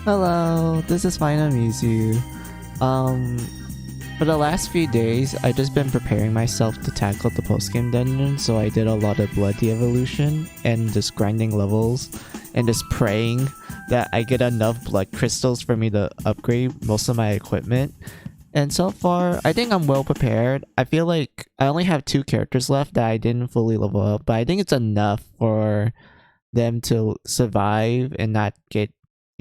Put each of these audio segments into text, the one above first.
Hello, this is Fine Amuse You. For the last few days, I've just been preparing myself to tackle the post-game dungeon, so I did a lot of bloody evolution and just grinding levels and just praying that I get enough blood crystals for me to upgrade most of my equipment. And so far, I think I'm well prepared. I feel like I only have 2 characters left that I didn't fully level up, but I think it's enough for them to survive and not get,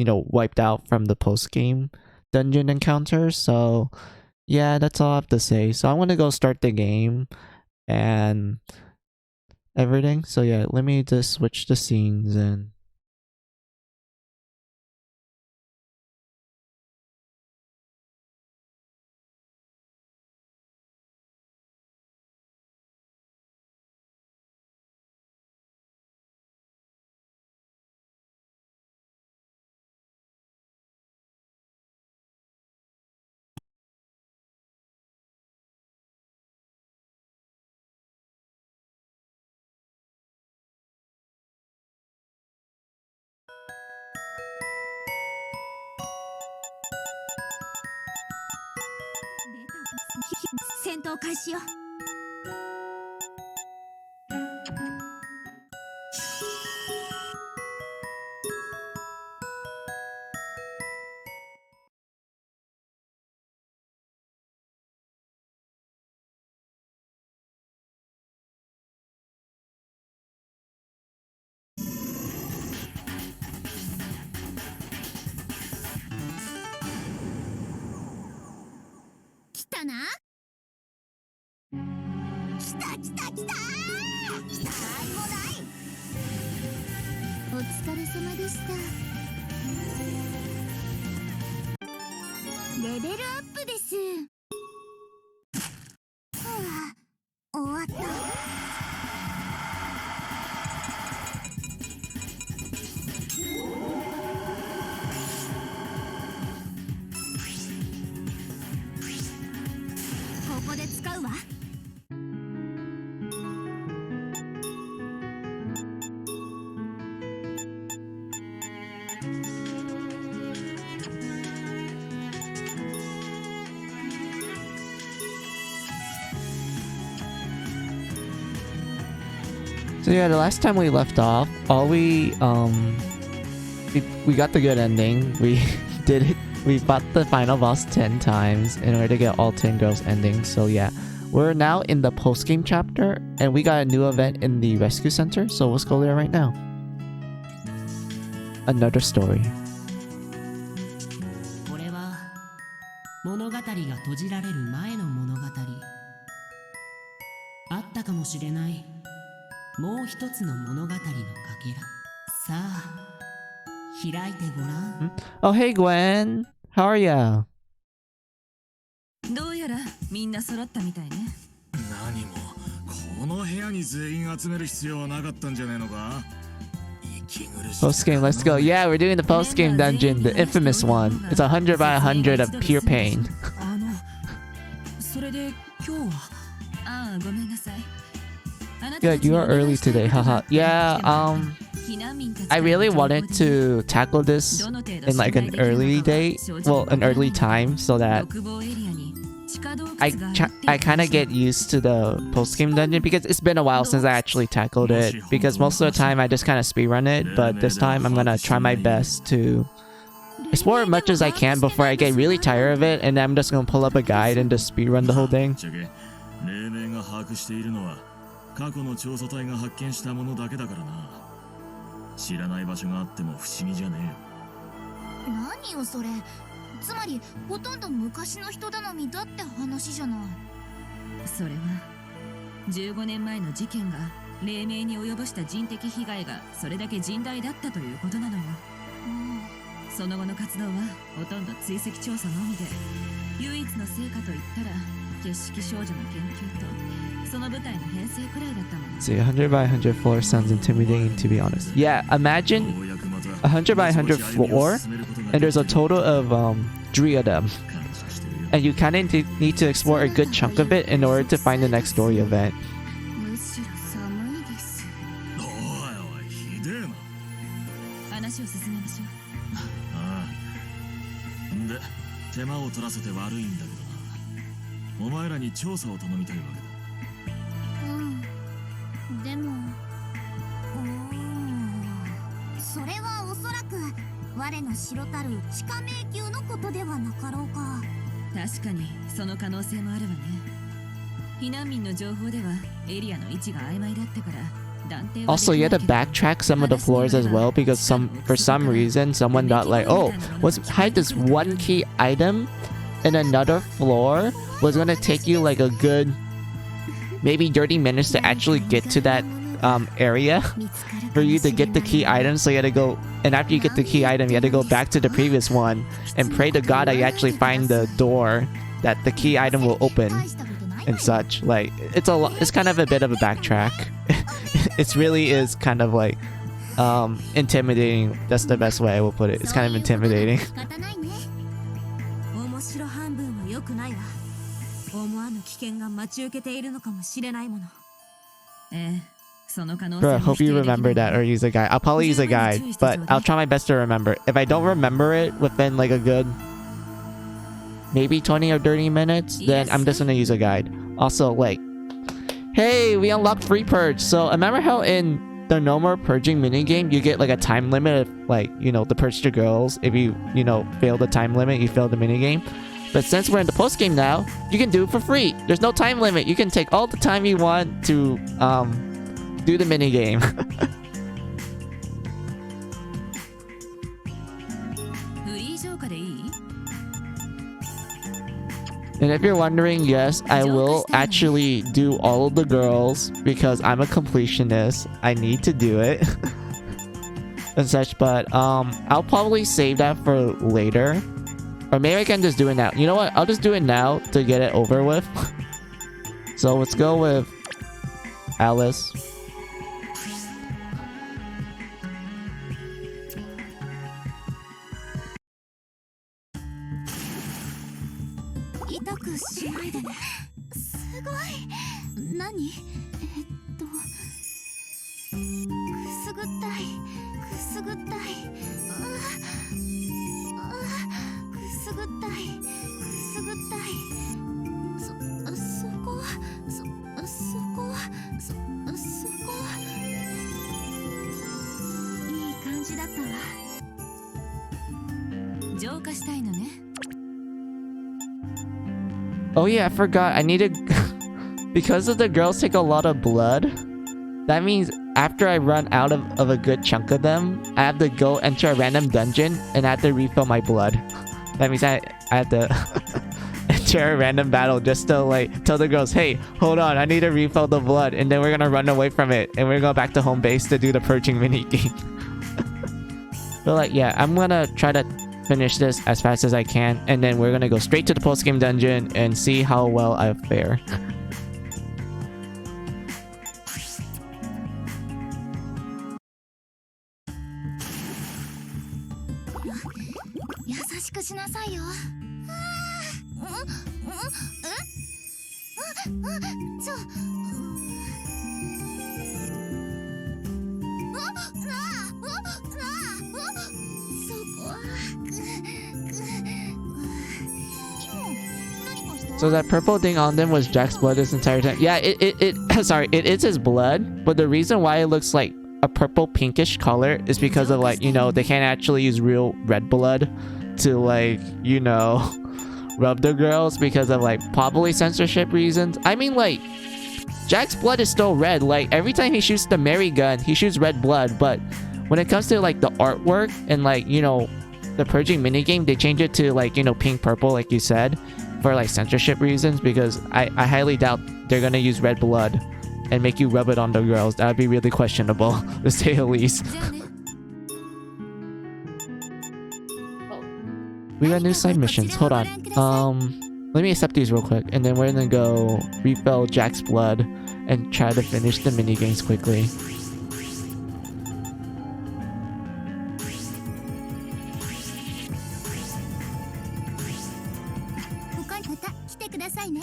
wiped out from the post-game dungeon encounters. So yeah, that's all I have to say. So I'm gonna go start the game and everything. So yeah, let me just switch the scenes and so yeah, the last time we left off, we got the good ending. We did it. We fought the final boss 10 times in order to get all 10 girls endings. So yeah, we're now in the post-game chapter and we got a new event in the rescue center. So let's go there right now. Another story. これは物語が閉じられる前の物語。あったかもしれない。もう一つの物語のかけら。さあ、開いてごらん。Oh, hey Gwen. How are ya? どうやらみんな揃ったみたいね。何もこの部屋に全員集める必要はなかったんじゃねえのか。Post game, let's go. Yeah, we're doing the post game dungeon, the infamous one. It's 100 by 100 of pure pain. それで今日は。ああ、ごめんなさい。Good, you are early today, haha. Yeah, I really wanted to tackle this in like an early day, well, an early time, so that I kind of get used to the post-game dungeon, because it's been a while since I actually tackled it, because most of the time I just kind of speedrun it, but this time I'm gonna try my best to explore as much as I can before I get really tired of it, and then I'm just gonna pull up a guide and just speedrun the whole thing. 過去の調査隊が発見したものだけだからな。知らない場所があっても不思議じゃねえよ。何よそれ。つまりほとんど昔の人頼みだって話じゃない。それは15年前の事件が黎明に及ぼした人的被害がそれだけ甚大だったということなのよ。その後の活動はほとんど追跡調査のみで、唯一の成果といったら結識少女の研究と See, 100 by 100 floor sounds intimidating, to be honest. Yeah, imagine 100 by 100 floor, and there's a total of 3 of them. And you kind of need to explore a good chunk of it in order to find the next story event. 悪いんだけどな。お前らに調査を頼みたいわけだ。でもそれはおそらく我の城たる地下迷宮のことではなかろうか。確かにその可能性もあるわね。避難民の情報ではエリアの位置が曖昧だったから断定はでき Also, ない you had け to ど backtrack some of the floors as well because for some reason someone got like, oh, let's hide this one key item in another floor was gonna take you like a good maybe 30 minutes to actually get to that area for you to get the key item. So you had to go, and after you get the key item, you had to go back to the previous one and pray to God that you actually find the door that the key item will open and such. Like it's kind of a bit of a backtrack. It really is kind of like intimidating. That's the best way I will put it. It's kind of intimidating. 面白半分は良くないわ。思わぬ危険が待ち受けているのかもしれないもの。その可能性 Bro, I も hope 否 you 定できない remember that or use a guide. I'll probably use a guide, but I'll try my best to remember. If I don't remember it within like a good maybe 20 or 30 minutes, then I'm just gonna use a guide. Also, like, hey, we unlocked free purge. So remember how in the no more purging minigame, you get like a time limit of like, you know, to purge the girls. If you fail the time limit, you fail the minigame. But since we're in the post game now, you can do it for free. There's no time limit. You can take all the time you want to do the minigame. フリー浄化でいい？ And if you're wondering, yes, I will actually do all of the girls because I'm a completionist. I need to do it and such, but I'll probably save that for later. Or maybe I can just do it now. You know what? I'll just do it now to get it over with. So let's go with Alice. 痛くしないでね。すごい。何？くすぐったい。くすぐったい。くすぐったい。くすぐったい。そこ。いい感じだったわ。浄化したいのね。 Oh yeah, I forgot. I needed because of the girls take a lot of blood. That means after I run out of a good chunk of them, I have to go enter a random dungeon and I have to refill my blood. That means I have to enter a random battle just to like tell the girls, hey, hold on, I need to refill the blood, and then we're gonna run away from it and we're gonna go back to home base to do the purging mini game. But like, yeah, I'm gonna try to finish this as fast as I can, and then we're gonna go straight to the post-game dungeon and see how well I fare. 優しくしなさいよ。So that purple thing on them was Jack's blood this entire time. Yeah, sorry, it is his blood, but the reason why it looks like a purple pinkish color is because of like, they can't actually use real red blood to like, rub the girls because of like probably censorship reasons. I mean, like, Jack's blood is still red. Like, every time he shoots the Mary gun, he shoots red blood, but when it comes to like the artwork and like, the purging minigame, they change it to like, pink purple, like you said, for like censorship reasons, because I highly doubt they're gonna use red blood and make you rub it on the girls. That would be really questionable, to say the least. We got new side missions. Hold on. Let me accept these real quick, and then we're gonna go refill Jack's blood and try to finish the minigames quickly. 来てくださいね。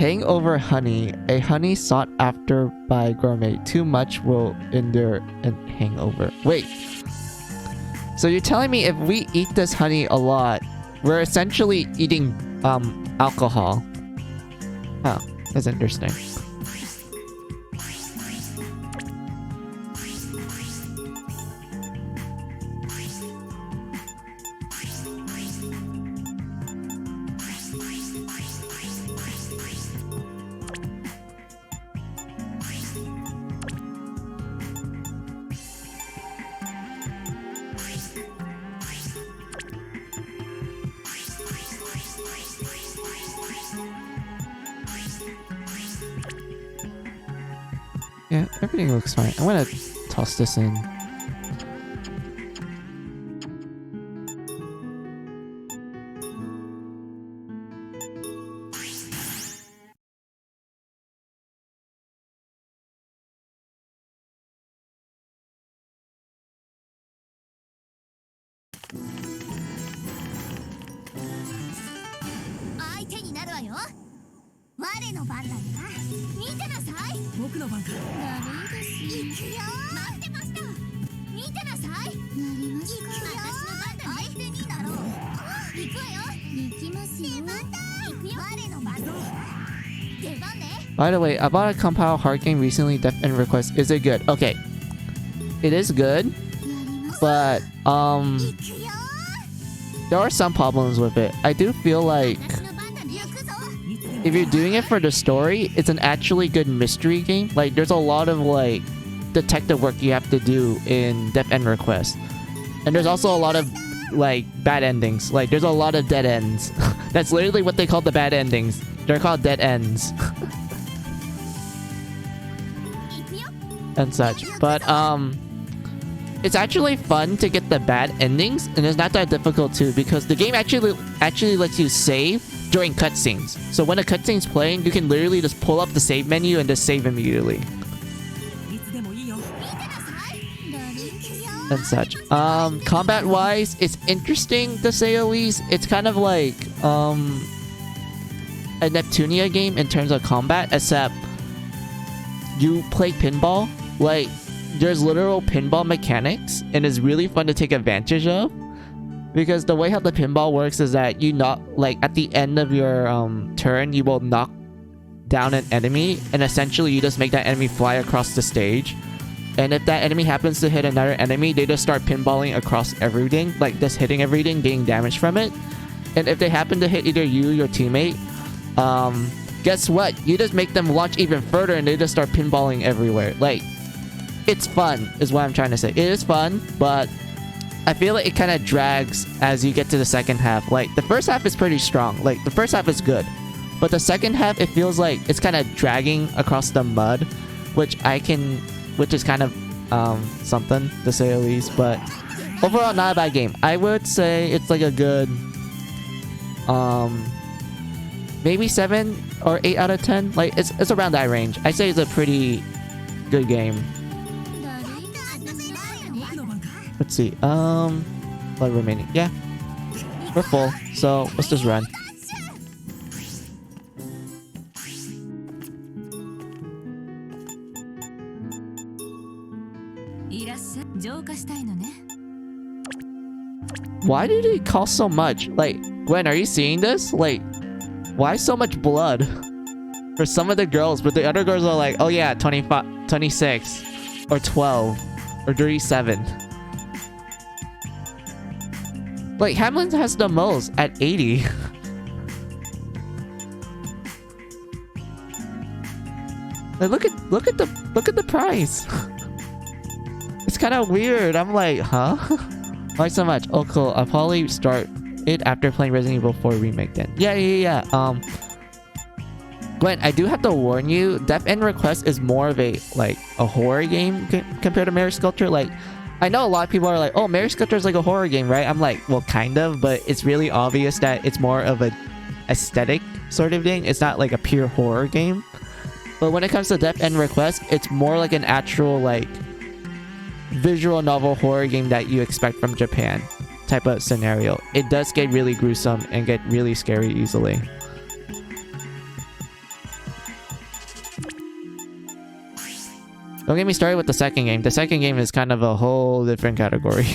Hangover honey. A honey sought after by gourmet. Too much will endure an hangover. Wait. So you're telling me if we eat this honey a lot, we're essentially eating alcohol. Oh, that's interesting. Yeah, everything looks fine. I'm gonna toss this in. By the way, I bought a compile hard game recently, Death End Request. Is it good? Okay. It is good, but there are some problems with it. I do feel like if you're doing it for the story, it's an actually good mystery game. Like there's a lot of like detective work you have to do in Death End Request. And there's also a lot of like bad endings. Like there's a lot of dead ends. That's literally what they call the bad endings. They're called dead ends. And such. But it's actually fun to get the bad endings, and it's not that difficult too, because the game actually lets you save during cutscenes. So when a cutscene's playing, you can literally just pull up the save menu and just save immediately. And such. Combat wise, it's interesting to say the least. It's kind of like a Neptunia game in terms of combat, except you play pinball. Like there's literal pinball mechanics, and it's really fun to take advantage of, because the way how the pinball works is that you knock, like at the end of your turn, you will knock down an enemy, and essentially you just make that enemy fly across the stage. And if that enemy happens to hit another enemy, they just start pinballing across everything, like just hitting everything, getting damage from it. And if they happen to hit either you or your teammate, guess what? You just make them launch even further, and they just start pinballing everywhere. Like, it's fun, is what I'm trying to say. It is fun, but I feel like it kind of drags as you get to the second half. Like, the first half is pretty strong. Like, the first half is good. But the second half, it feels like it's kind of dragging across the mud, which is kind of something, to say the least. But overall, not a bad game. I would say it's like a good maybe 7 or 8 out of 10. Like it's around that range. I say it's a pretty good game. Let's see. What remaining? Yeah, we're full. So let's just run. Why did it cost so much? Like, Gwen, are you seeing this? Like, why so much blood for some of the girls, but the other girls are like, oh yeah, 25, 26, or 12, or 37. Like, Hamlin has the most at 80. Like, look at the price. It's kind of weird. I'm like, huh? Why so much? Oh, cool. I'll probably start it after playing Resident Evil 4 Remake then. Yeah. Gwen, I do have to warn you, Death End Request is more of a horror game compared to Mary Sculptor. Like, I know a lot of people are like, oh, Mary Sculptor is like a horror game, right? I'm like, well, kind of, but it's really obvious that it's more of a aesthetic sort of thing. It's not like a pure horror game. But when it comes to Death End Request, it's more like an actual, like, visual novel horror game that you expect from Japan type of scenario. It does get really gruesome and get really scary easily. Don't get me started with the second game. The second game is kind of a whole different category.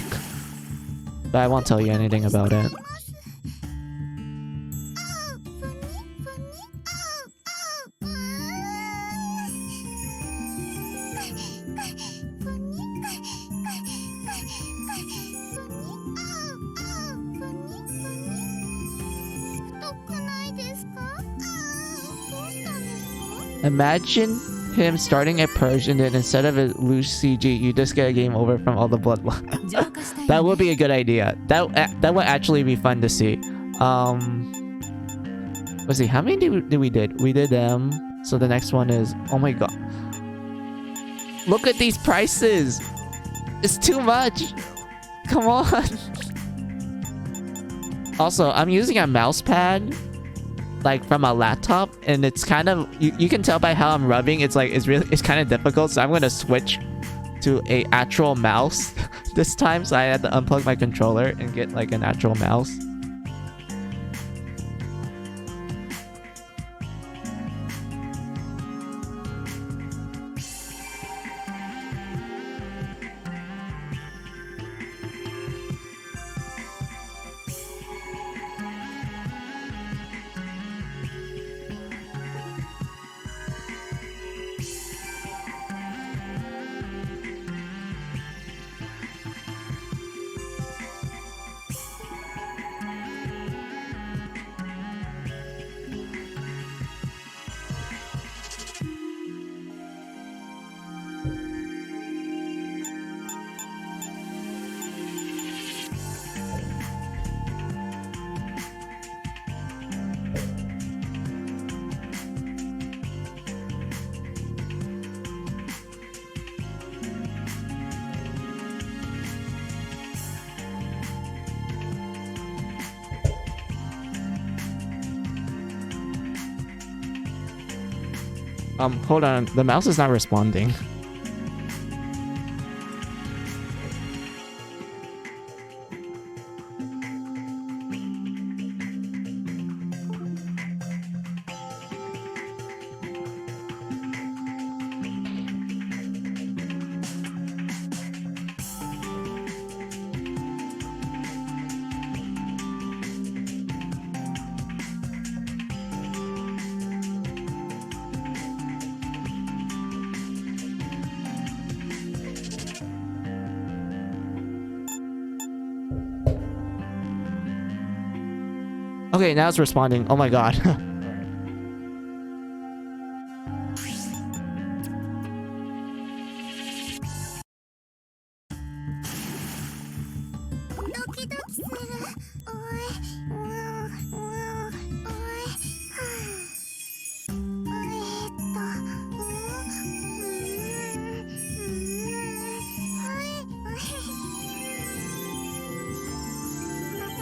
But I won't tell you anything about it. Imagine him starting a purge and then instead of a loose CG, you just get a game over from all the bloodline. That would be a good idea. That would actually be fun to see. Let's see, how many did we did? We did them. So the next one is, oh my god. Look at these prices. It's too much. Come on. Also, I'm using a mouse pad like from a laptop, and it's kind of you can tell by how I'm rubbing. It's kind of difficult, so I'm gonna switch to a actual mouse this time. So I had to unplug my controller and get like an actual mouse. Hold on. The mouse is not responding. Okay, now it's responding. Oh my god.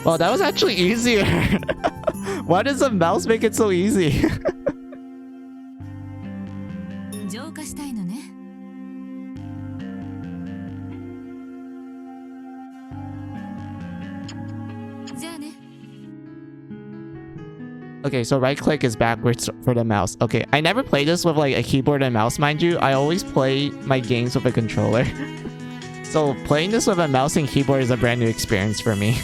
Well, that was actually easier. Why does the mouse make it so easy? Okay, so right click is backwards for the mouse. Okay, I never played this with like a keyboard and mouse, mind you. I always play my games with a controller. So playing this with a mouse and keyboard is a brand new experience for me.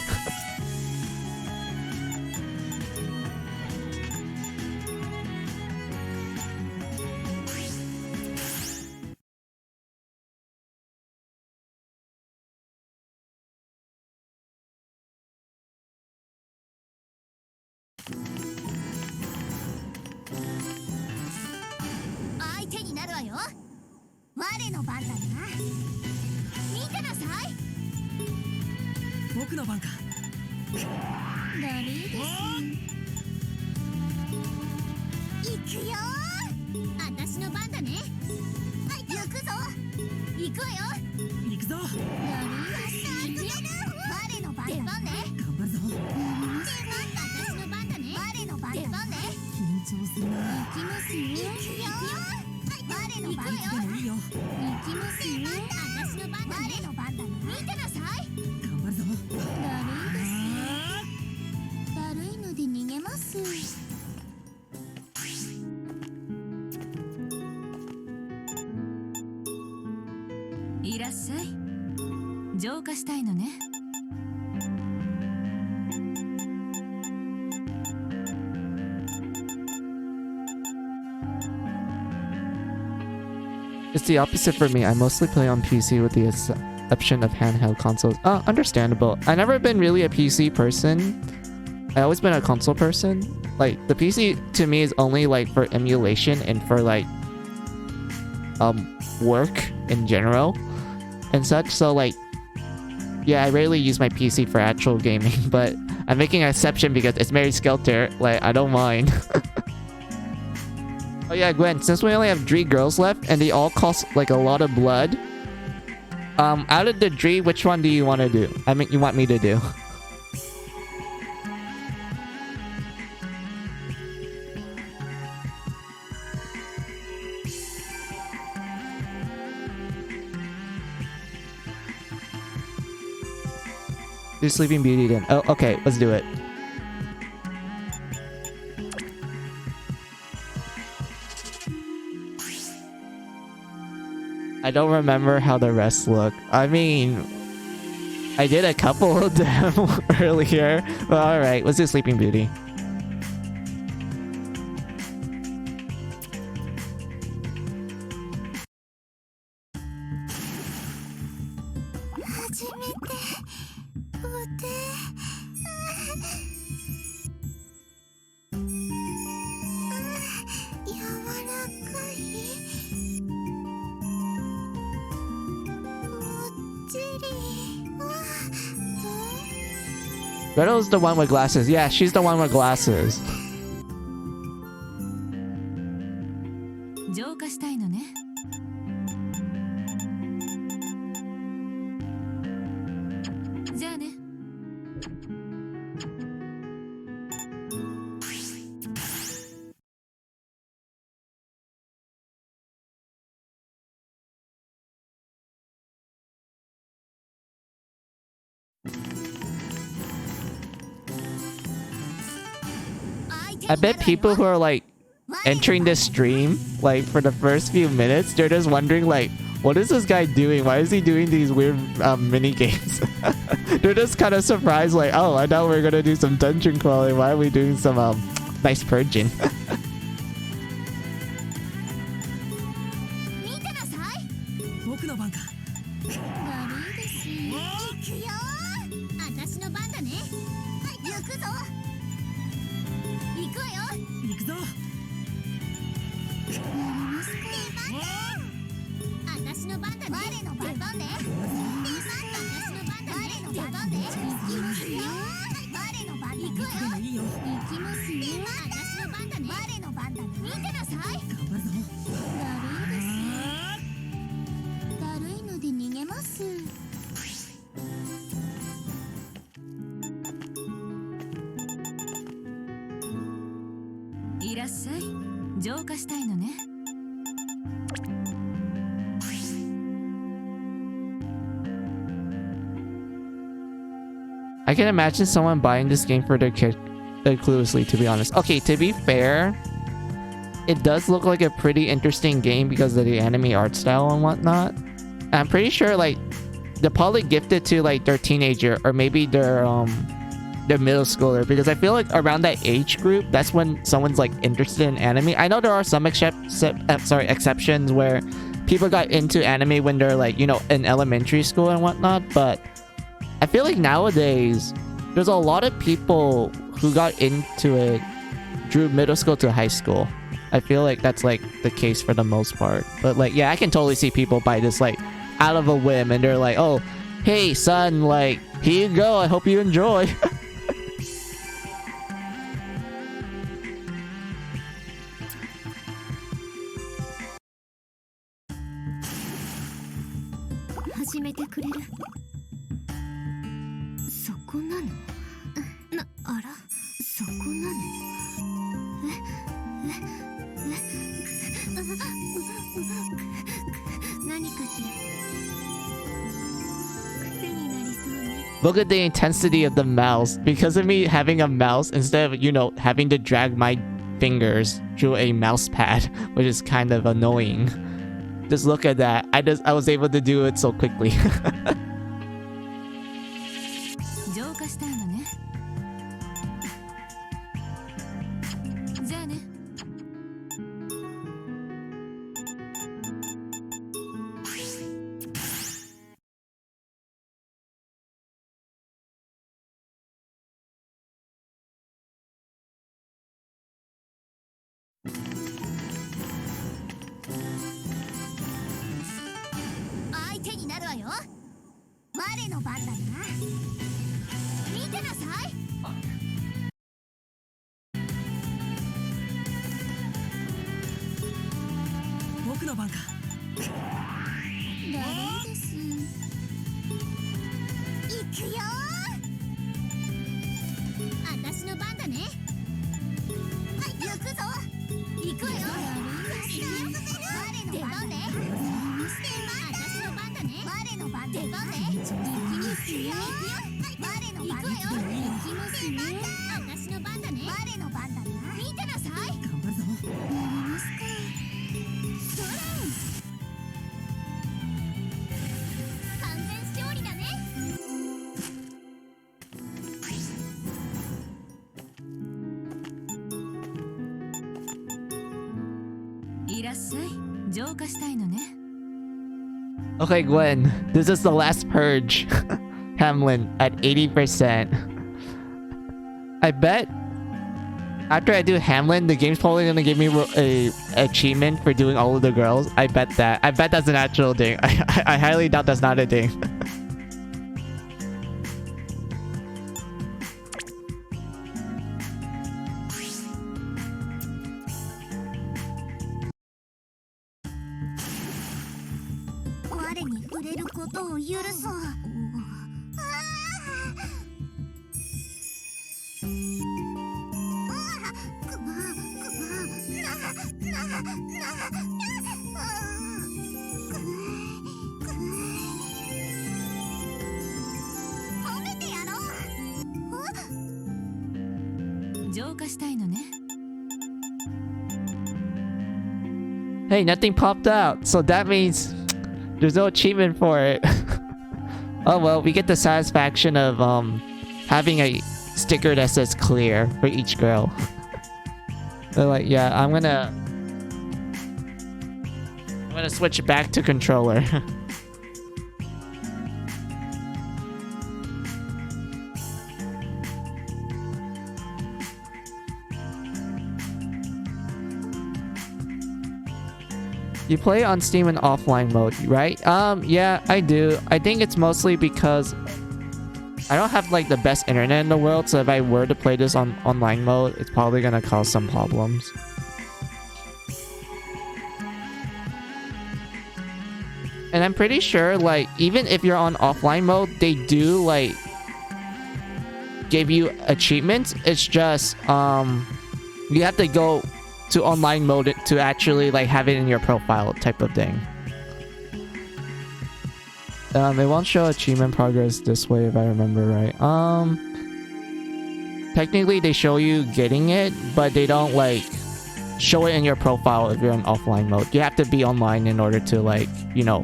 いらっしゃい。浄化したいのね。It's the opposite for me. I mostly play on PC with the exception of handheld consoles. Understandable. I've never been really a PC person. I've always been a console person. Like, the PC to me is only like for emulation and for like work in general and such. So like, yeah, I rarely use my PC for actual gaming, but I'm making an exception because it's Mary Skelter. Like, I don't mind. Oh yeah, Gwen, since we only have 3 girls left and they all cost like a lot of blood, out of the 3, which one do you want to do? I mean, you want me to do? Do Sleeping Beauty then. Oh, okay, let's do it. I don't remember how the rest look. I mean, I did a couple of them earlier. But alright, let's do Sleeping Beauty. Gretel's the one with glasses. Yeah, she's the one with glasses. 浄化したいのね。じゃあね。I bet people who are like entering this stream, like for the first few minutes, they're just wondering like, what is this guy doing? Why is he doing these weird mini games? They're just kind of surprised, like, oh, I thought we were gonna do some dungeon crawling. Why are we doing some nice purging? I can imagine someone buying this game for their kid cluelessly, to be honest. Okay, to be fair, it does look like a pretty interesting game because of the anime art style and whatnot. I'm pretty sure like they're probably gifted to like their teenager or maybe their middle schooler, because I feel like around that age group, that's when someone's like interested in anime. I know there are some exceptions where people got into anime when they're like, you know, in elementary school and whatnot, but I feel like nowadays there's a lot of people who got into it through middle school to high school. I feel like that's like the case for the most part. But like, yeah, I can totally see people buy this like out of a whim and they're like, oh, hey son, like, here you go, I hope you enjoy. Look at the intensity of the mouse. Because of me having a mouse, instead of, you know, having to drag my fingers through a mouse pad, which is kind of annoying. Just look at that. I was able to do it so quickly. 浄化したいのね。じゃあね。相手になるわよ。我の番だな。見てなさい。僕の番か。ダメです。行くよ。私の番だね。行くぞ。行くよ。我の番ね。私の番だね。我の番出番ね。行きますよ。我の番だよ。行きますよ。私の番だね。我の番だな。見てなさい。頑張るぞ。やりますか。それ。完全勝利だね。いらっしゃい。浄化したいのね。 Okay, Gwen, this is the last purge. Hamlin at 80%. I bet after I do Hamlin, the game's probably gonna give me a achievement for doing all of the girls. I bet that's an actual thing. I highly doubt that's not a thing. 我に触れることを許そう。褒めてやろう。浄化したいのね。 Hey, nothing popped out, so that means there's no achievement for it. Oh well, we get the satisfaction of having a sticker that says clear for each girl. They're like, yeah, I'm gonna switch back to controller. You play on Steam in offline mode, right? Yeah, I do. I think it's mostly because I don't have like the best internet in the world, so if I were to play this on online mode, it's probably gonna cause some problems. And I'm pretty sure, like, even if you're on offline mode, they do like give you achievements. It's just you have to go to online mode to actually like have it in your profile type of thing. It won't show achievement progress this way if I remember right. Technically they show you getting it, but they don't like show it in your profile if you're in offline mode. You have to be online in order to like, you know,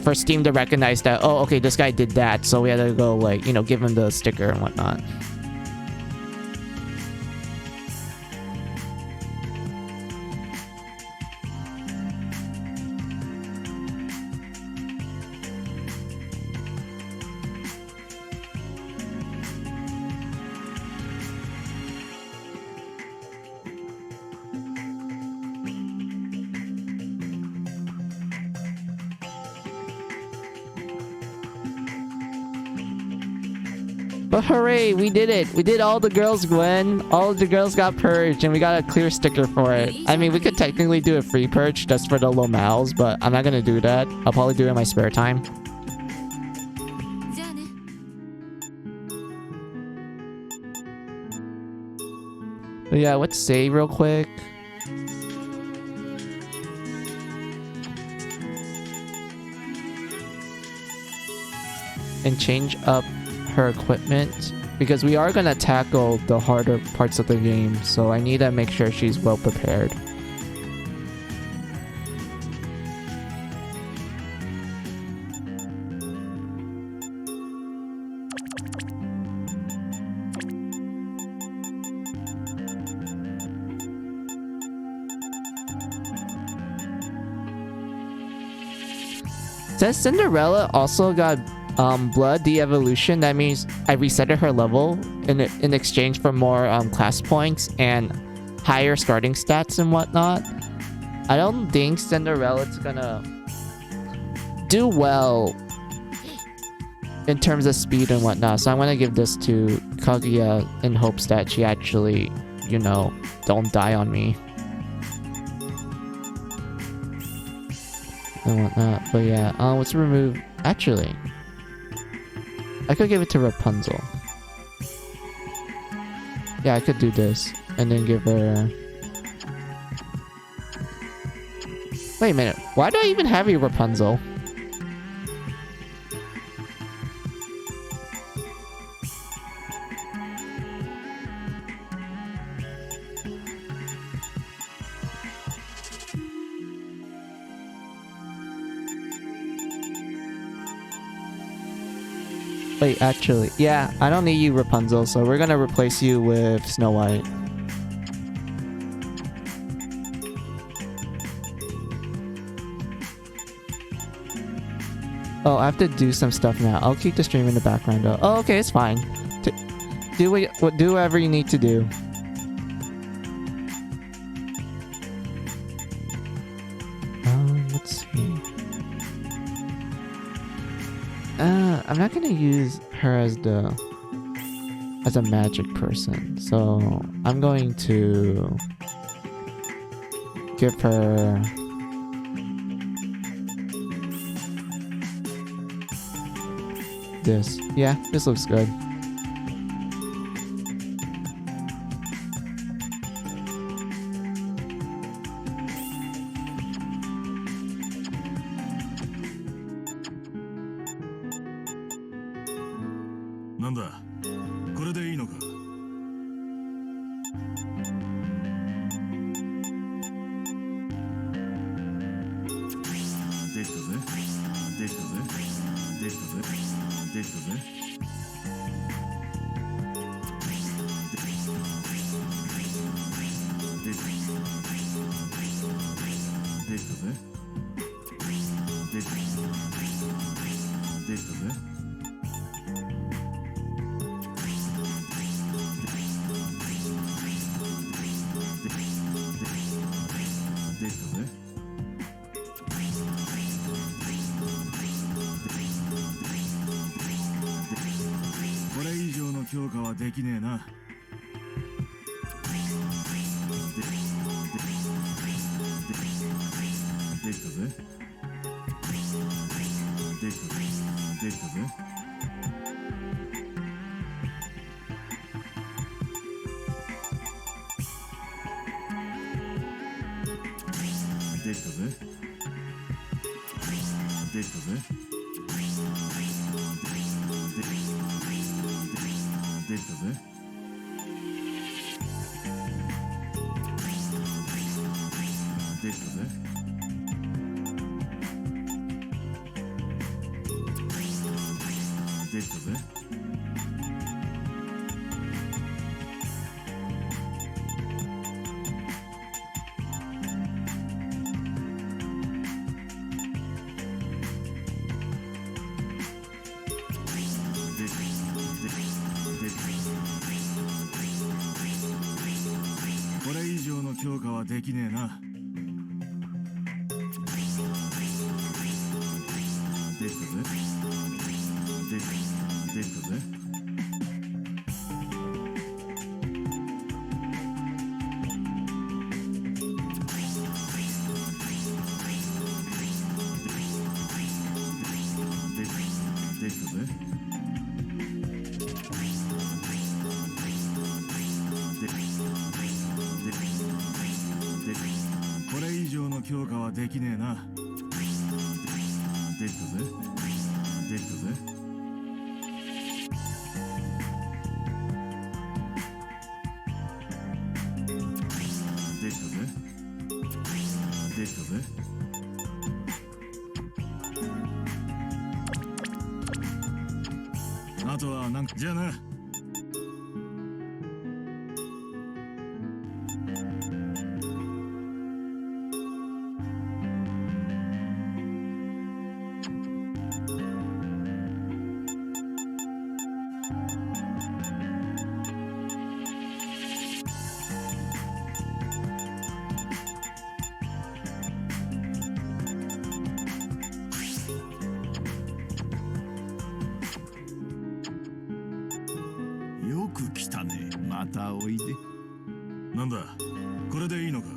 for Steam to recognize that, oh okay, this guy did that, so we had to go like, you know, give him the sticker and whatnot. But hooray, we did it. We did all the girls, Gwen. All of the girls got purged and we got a clear sticker for it. I mean, we could technically do a free purge just for the low mals, but I'm not gonna do that. I'll probably do it in my spare time. じゃあね。 But yeah, let's save real quick. And change up her equipment, because we are gonna tackle the harder parts of the game, so I need to make sure she's well prepared. says Cinderella also got blood de-evolution. That means I resetted her level in exchange for more class points and higher starting stats and whatnot. I don't think Cinderella's gonna do well in terms of speed and whatnot, so I'm gonna give this to Kaguya in hopes that she actually, you know, don't die on me and whatnot. But yeah, let's remove. Actually, I could give it to Rapunzel. Yeah, I could do this and then give her. Wait a minute, why do I even have you, Rapunzel? Wait, actually, yeah, I don't need you, Rapunzel, so we're gonna replace you with Snow White. Oh, I have to do some stuff now. I'll keep the stream in the background though. Oh, okay, it's fine. Do whatever you need to do. Let's see. I'm not gonna use her as a magic person, so I'm going to give her this. Yeah, this looks good. またおいで。なんだ、これでいいのか。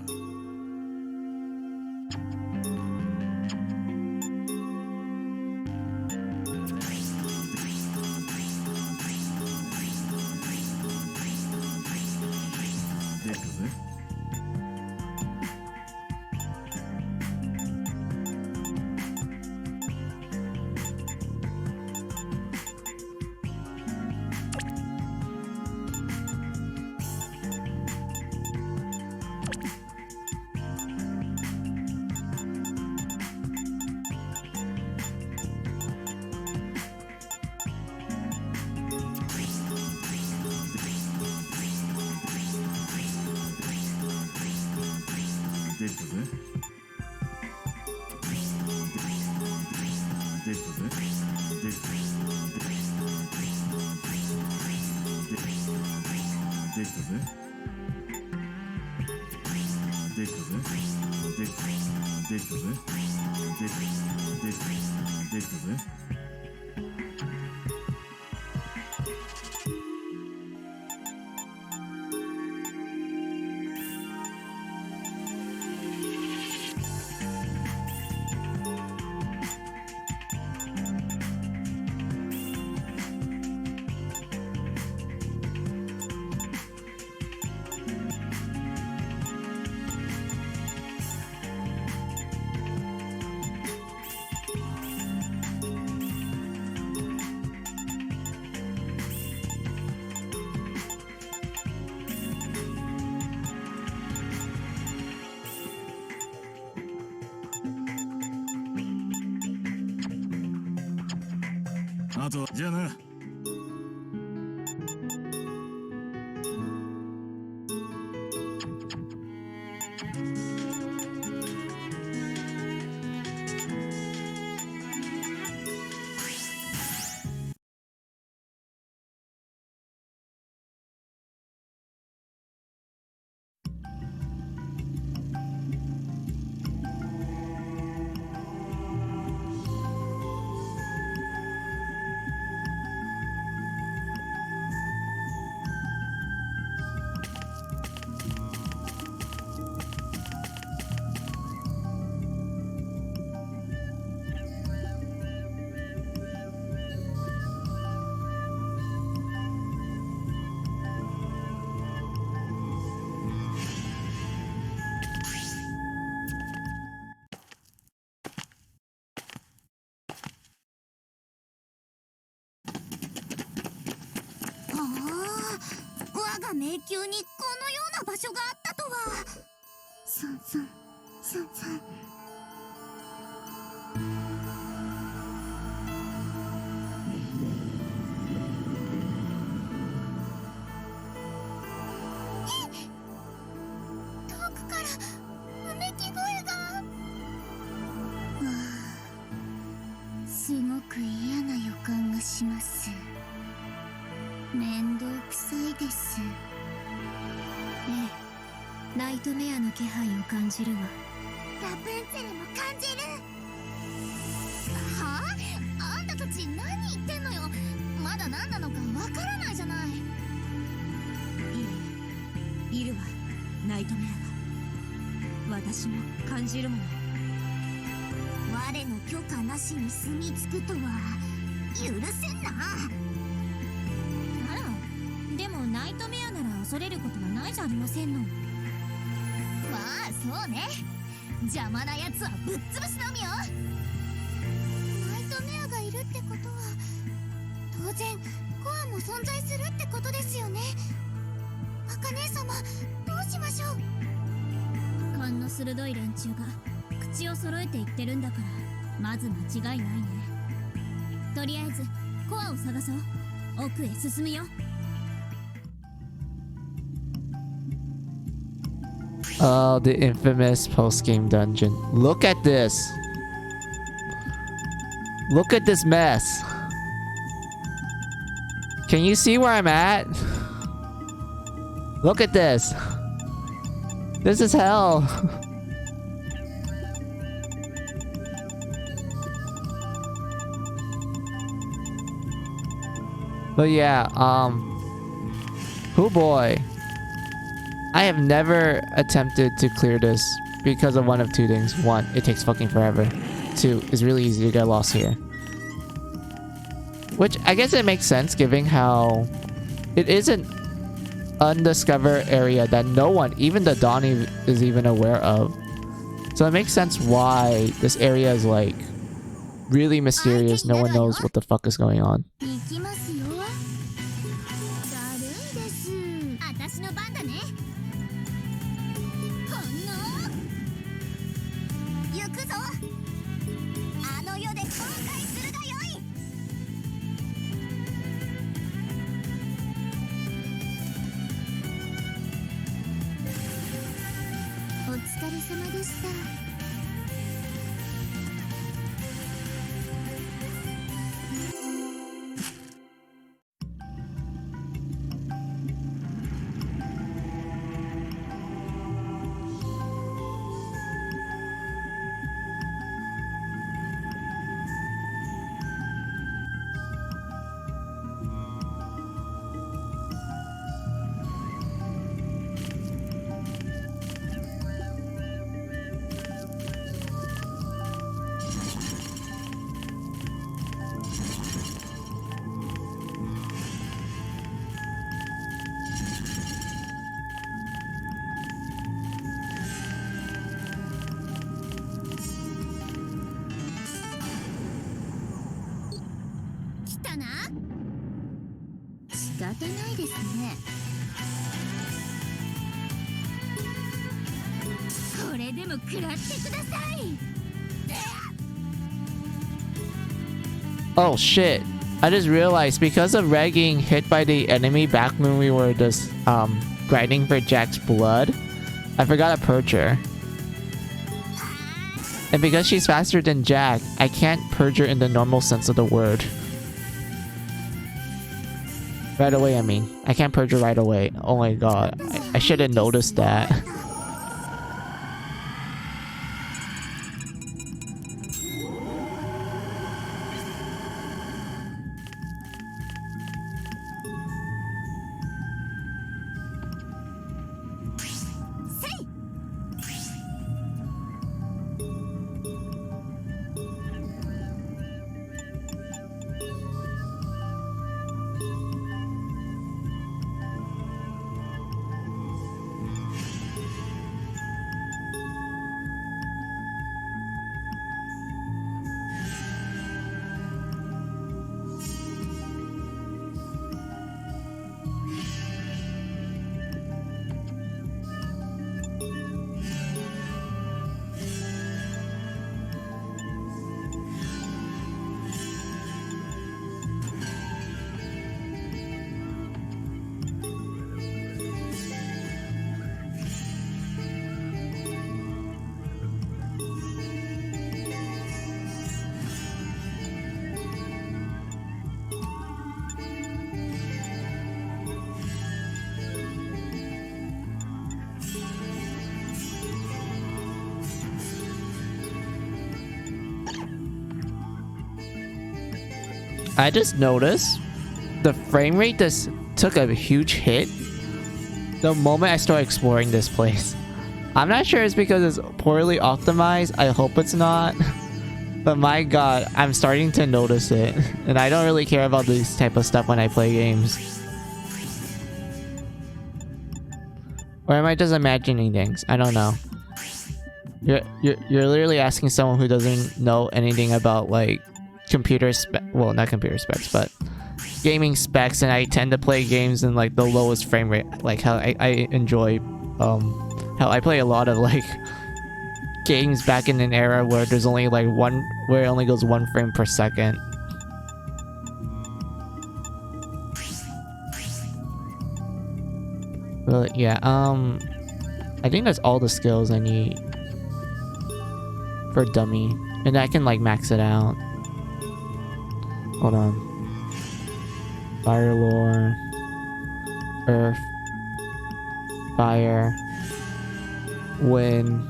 できたぜ。できたぜ。できたぜ。できた。できたぜ。できたぜ。できた。できたぜ。できた。できたぜ。あと、じゃあな。我が迷宮にこのような場所があったとは。さんさんさんさん。遠くからうめき声が。すごく嫌な予感がします。面倒くさいです。ええ、ナイトメアの気配を感じるわ。ラプンツェルも感じる。はあ？あんたたち何言ってんのよ。まだ何なのかわからないじゃない。いるわ、ナイトメアが。私も感じるもの。我の許可なしに住み着くとは許せんな。でもナイトメアなら恐れることはないじゃありませんの。まあそうね。邪魔なやつはぶっ潰しのみよ。ナイトメアがいるってことは当然コアも存在するってことですよね。茜様、どうしましょう。勘の鋭い連中が口を揃えて言ってるんだからまず間違いないね。とりあえずコアを探そう。奥へ進むよ。Oh, the infamous post-game dungeon. Look at this. Look at this mess. Can you see where I'm at? Look at this. This is hell. But yeah, Oh boy. I have never attempted to clear this because of one of two things. One, it takes fucking forever. Two, it's really easy to get lost here. Which I guess it makes sense given how it is an undiscovered area that no one, even the Donnie, is even aware of. So it makes sense why this area is like really mysterious. No one knows what the fuck is going on. 行きますよ。だるんです。私の番だね。ほんの行くぞ。あの世で後悔するがよい。お疲れ様でした。来たな。仕方ないですね。これでも食らってください。Oh shit. I just realized because of Red getting hit by the enemy back when we were just grinding for Jack's blood, I forgot to purge her. And because she's faster than Jack, I can't purge her in the normal sense of the word. Right away, I mean. I can't purge her right away. Oh my god. I should have noticed that. I just noticed the frame rate just took a huge hit the moment I started exploring this place. I'm not sure it's because it's poorly optimized. I hope it's not. But my god, I'm starting to notice it. And I don't really care about this type of stuff when I play games. Or am I just imagining things? I don't know. You're literally asking someone who doesn't know anything about like computer spec, well, not computer specs, but gaming specs, and I tend to play games in like the lowest frame rate, like how I enjoy how I play a lot of like games back in an era where there's only like where it only goes 1 frame per second. But yeah, I think that's all the skills I need for dummy, and I can like max it out. Hold on. Fire lore. Earth. Fire. Wind.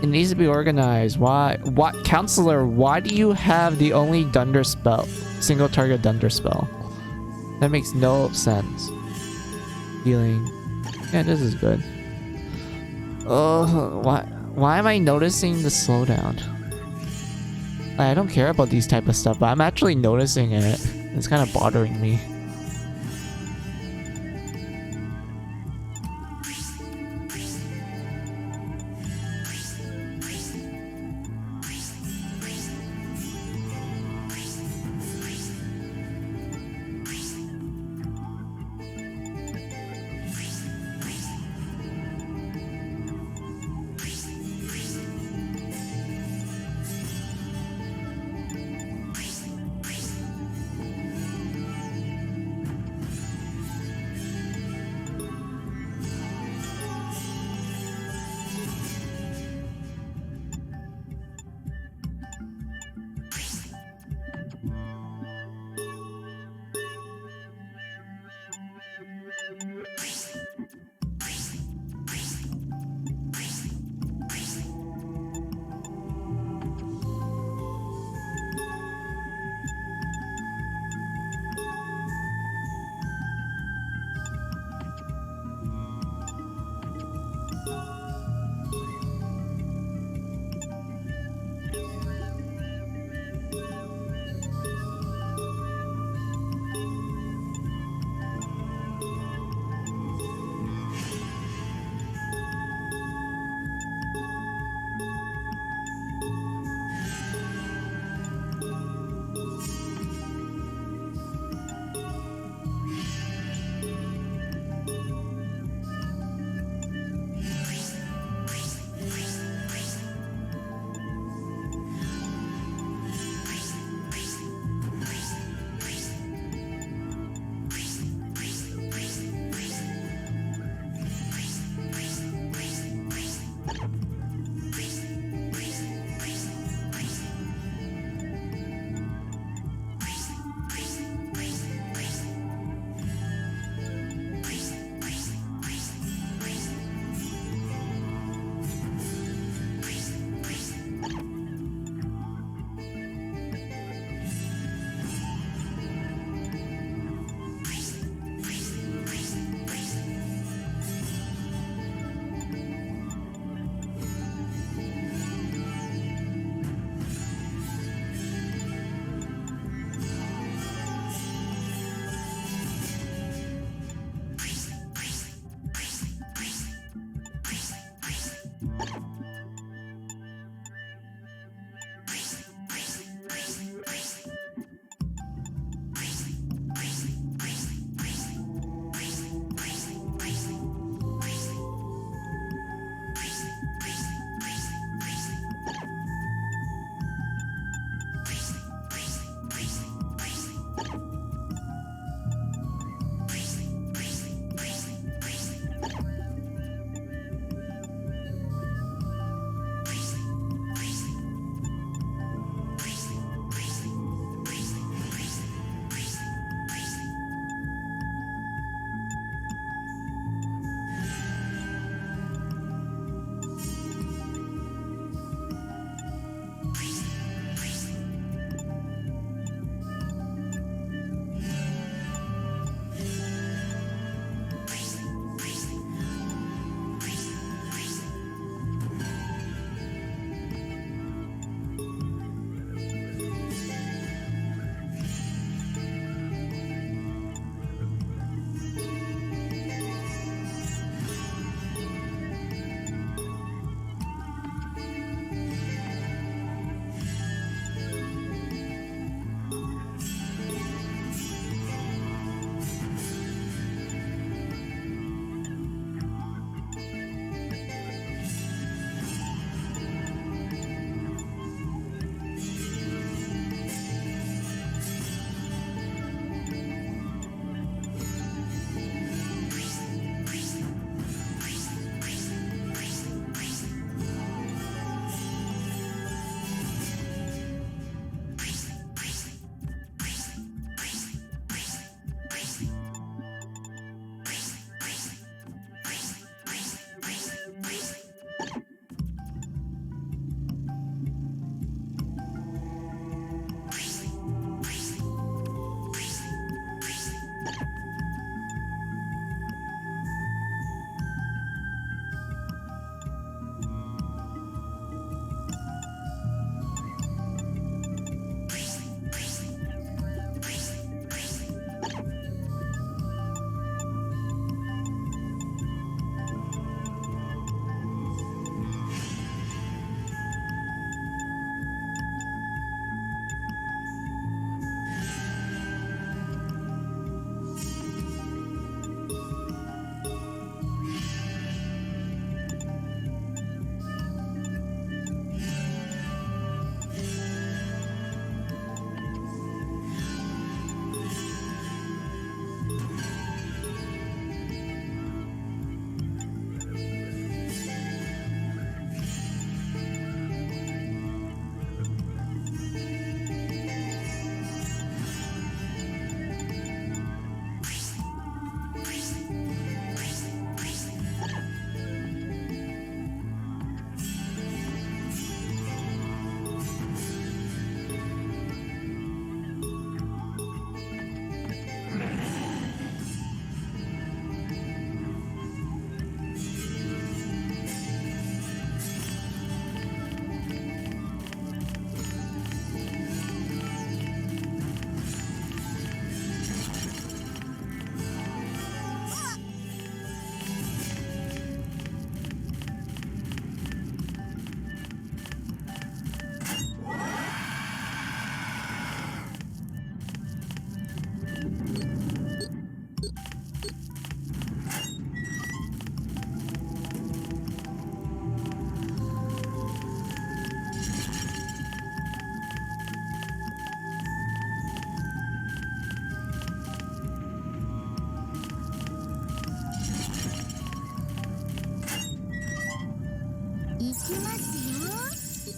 It needs to be organized. Why? What? Counselor, why do you have the only Dunder spell? Single target Dunder spell? That makes no sense. Healing. Yeah, this is good. Oh, why am I noticing the slowdown? I don't care about these type of stuff, but I'm actually noticing it. It's kind of bothering me.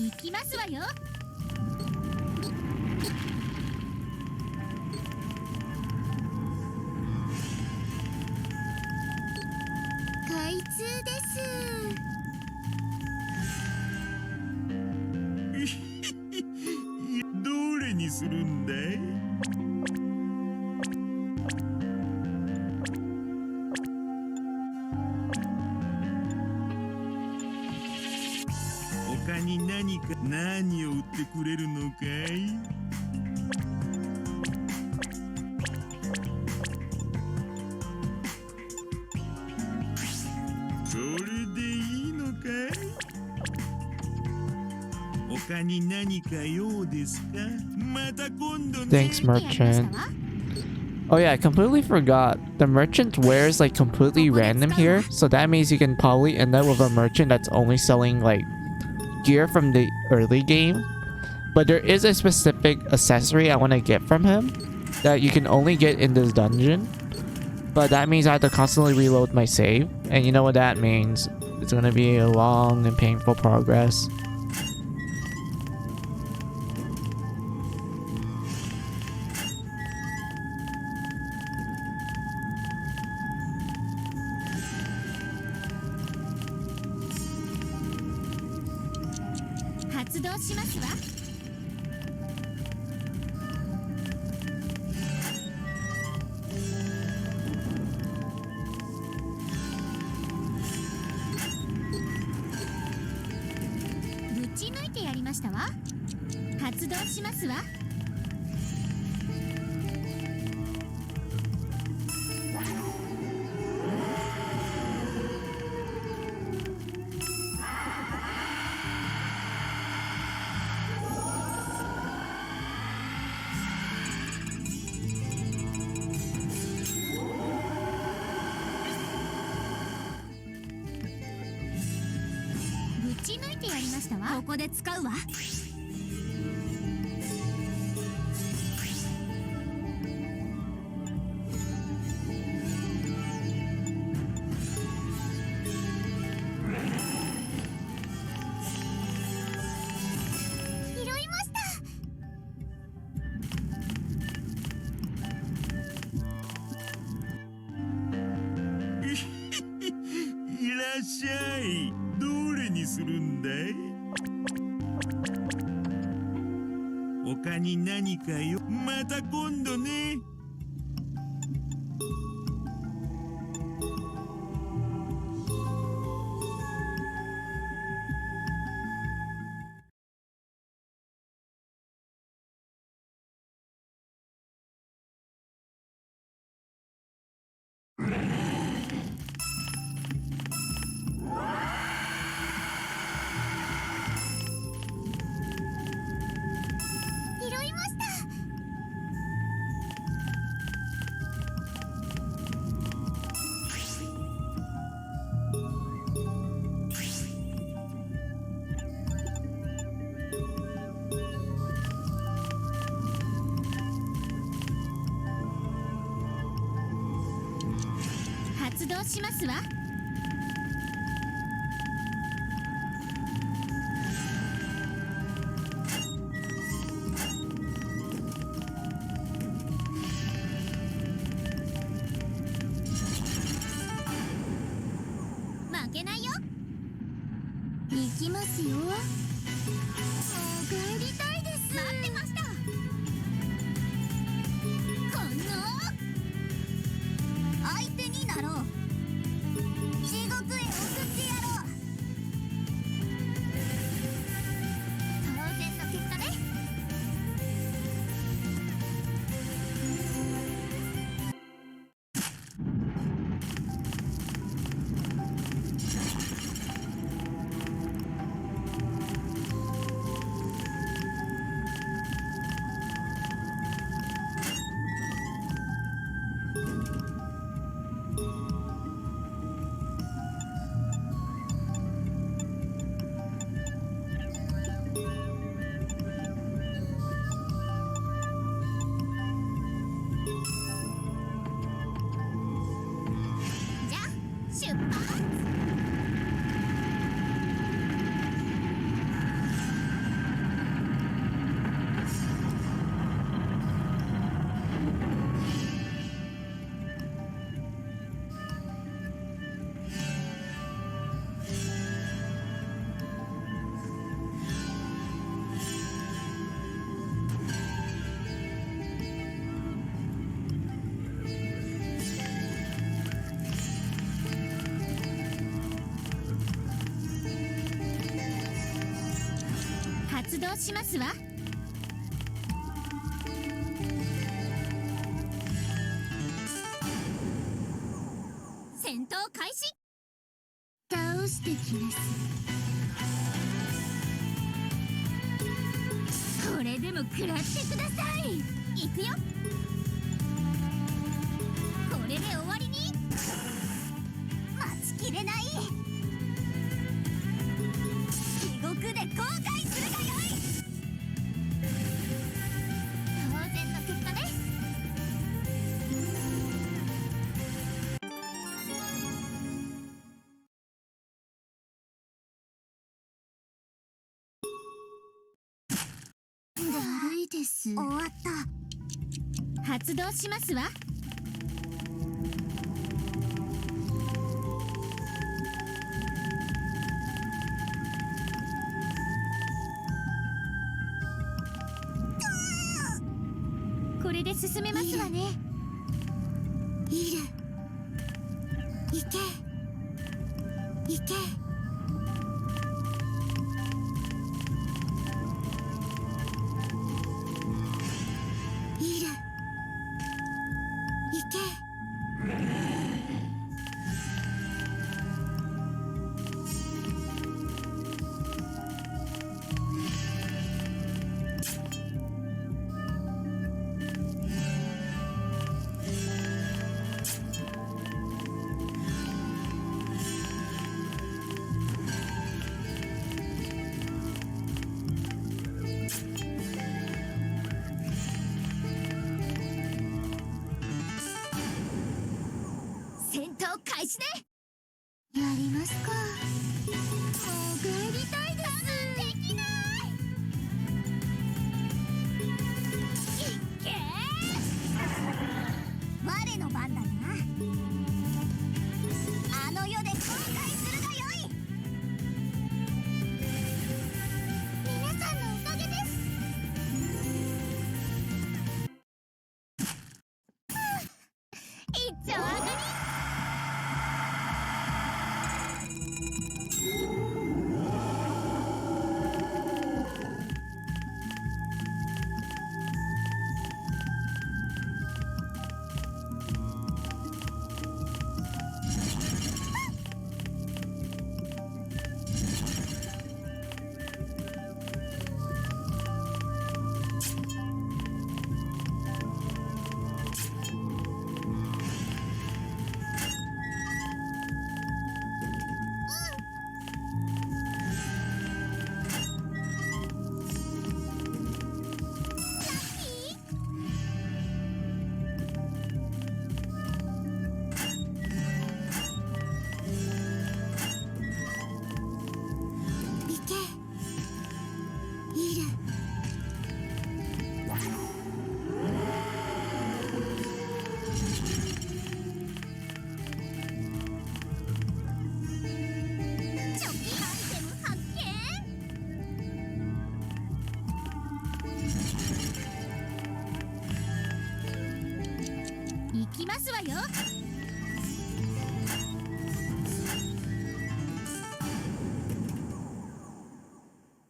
行きますわよ。開通です。どれにするんだい？他に何を売ってくれるのかい？それでいいのかい？他に何か用ですか？また今度ね。 Thanks, merchant. Oh yeah, I completely forgot. The merchant wears like completely random here, so that means you can probably end up with a merchant that's only selling like gear from the early game. But there is a specific accessory I want to get from him that you can only get in this dungeon. But that means I have to constantly reload my save, and you know what that means. It's gonna be a long and painful progress. 発動しますわ。戦闘開始。倒してきます。これでも食らってください。行くよ。これで終わりに。待ちきれない。地獄で後悔するがよい。当然の結果です。だるいです。終わった。発動しますわ。これで進めますわね。いる。行け。行け。いる。行け。戦闘開始ね。やりますか。もう帰りたいです。できない。いけー。我の番だな。あの世で後悔するがよい。皆さんのおかげです。一丁上がり。行きますわよ。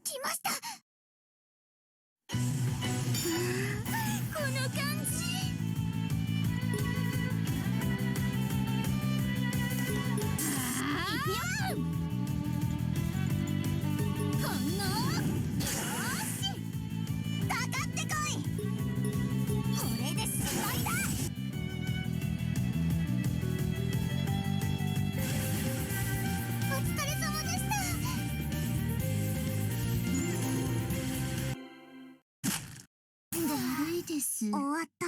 来ました。この感じ。行くよ。ほんのよーし、かかってこい。これで終わりだ。お疲れ様でした。だるいです。終わった。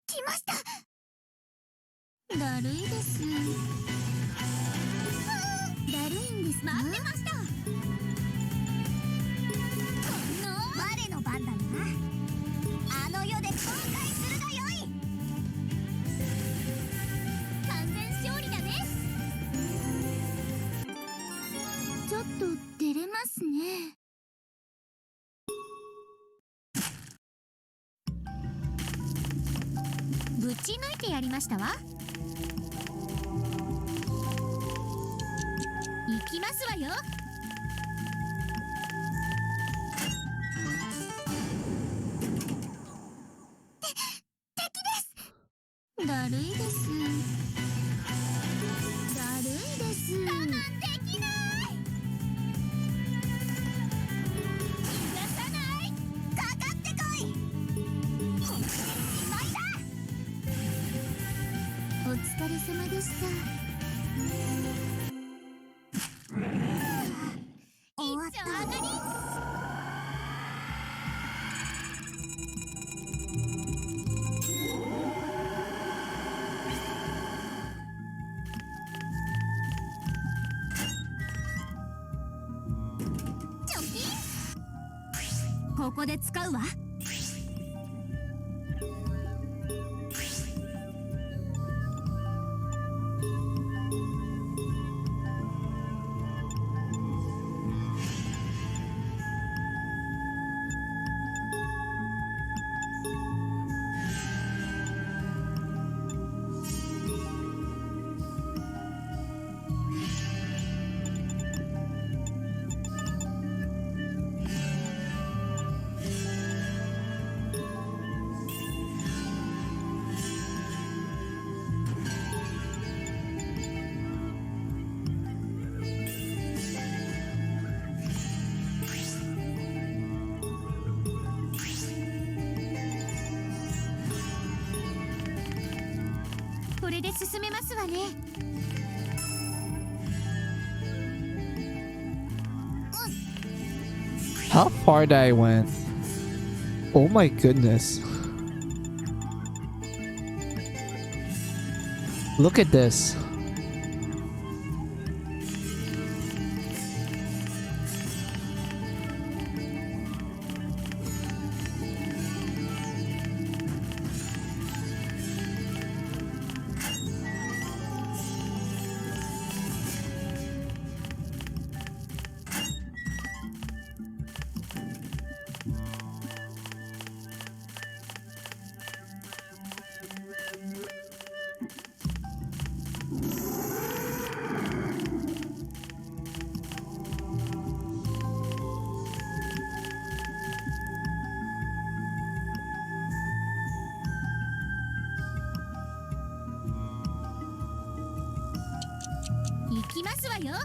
来ました。だるいです。だるいんですか。待ってました。我の番だな。あの世で後悔するがよい。ち抜いてやりましたわ。行きますわよ。だるいです。だるいです。我慢できない。逃がさない。かかってこい。しまいだ。お疲れ様でした。終わった。上がり。ここで使うわ。これで進めますわね。How far did I went? Oh my goodness. Look at this.行きますわよ。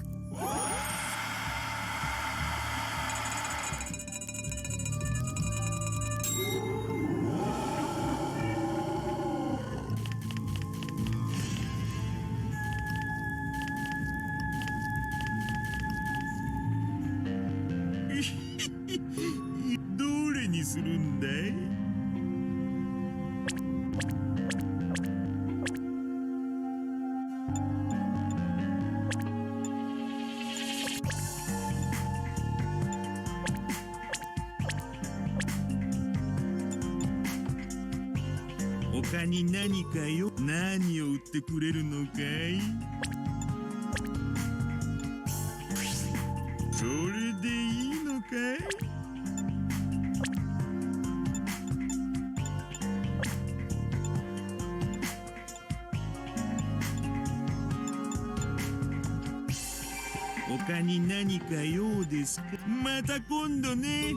どれにするんだい？他に何かよ。何を売ってくれるのかい？それでいいのかい？他に何か用ですか？また今度ね。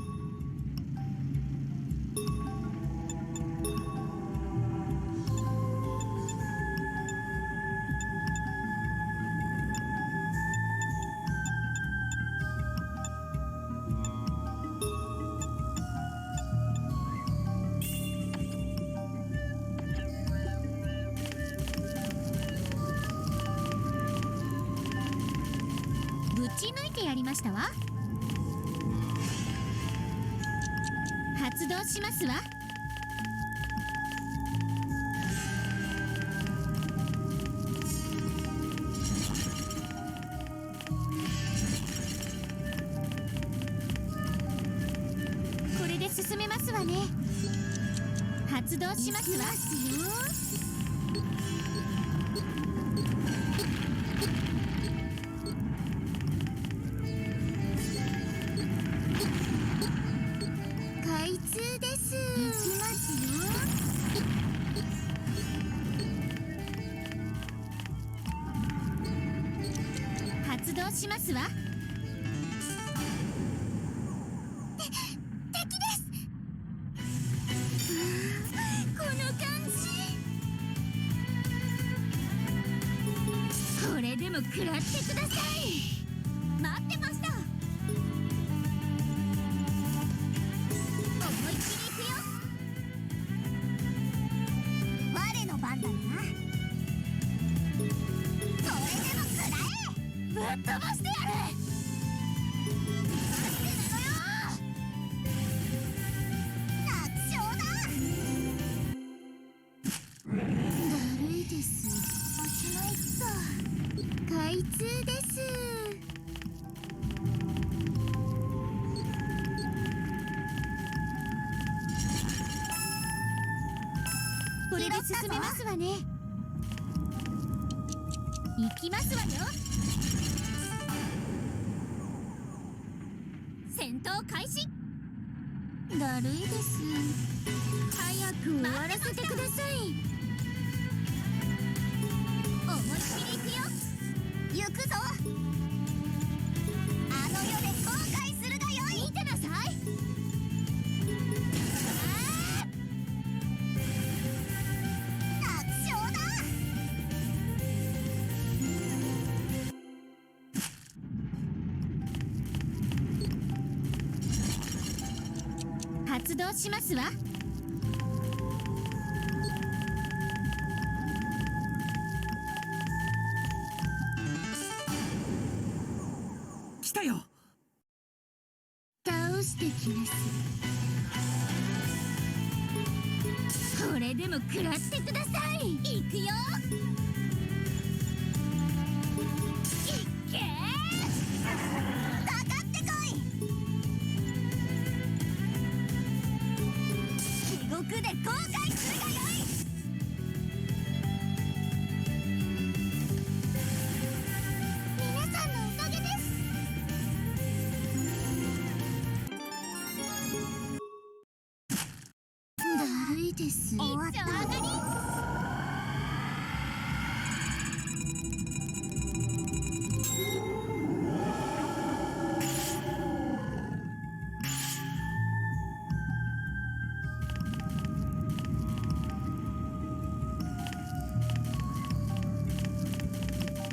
ぶち抜いてやりましたわ。発動しますわ。これで進めますわね。発動しますわ。開通です。行きますよ。発動しますわ。敵です。この感じ。これでも食らってください。待ってました。思いっきりいくよ。我の番だな。これでも食らえ。ぶっ飛ばしてやる。待ってるのよ。楽勝だ。だるいです。おしまいっと。開通です。これで進めますわね。行きますわよ。戦闘開始。だるいです。早く終わらせてください。思いっきり行くよ。行くぞ。あの世で後悔するがよい。見てなさい。楽勝だ。発動しますわ。来たよ。倒してきます。これでも食らってください。行くよ。いっけー。かかってこい。地獄で後悔するがよい。皆さんのおかげです。だるいです。終わった。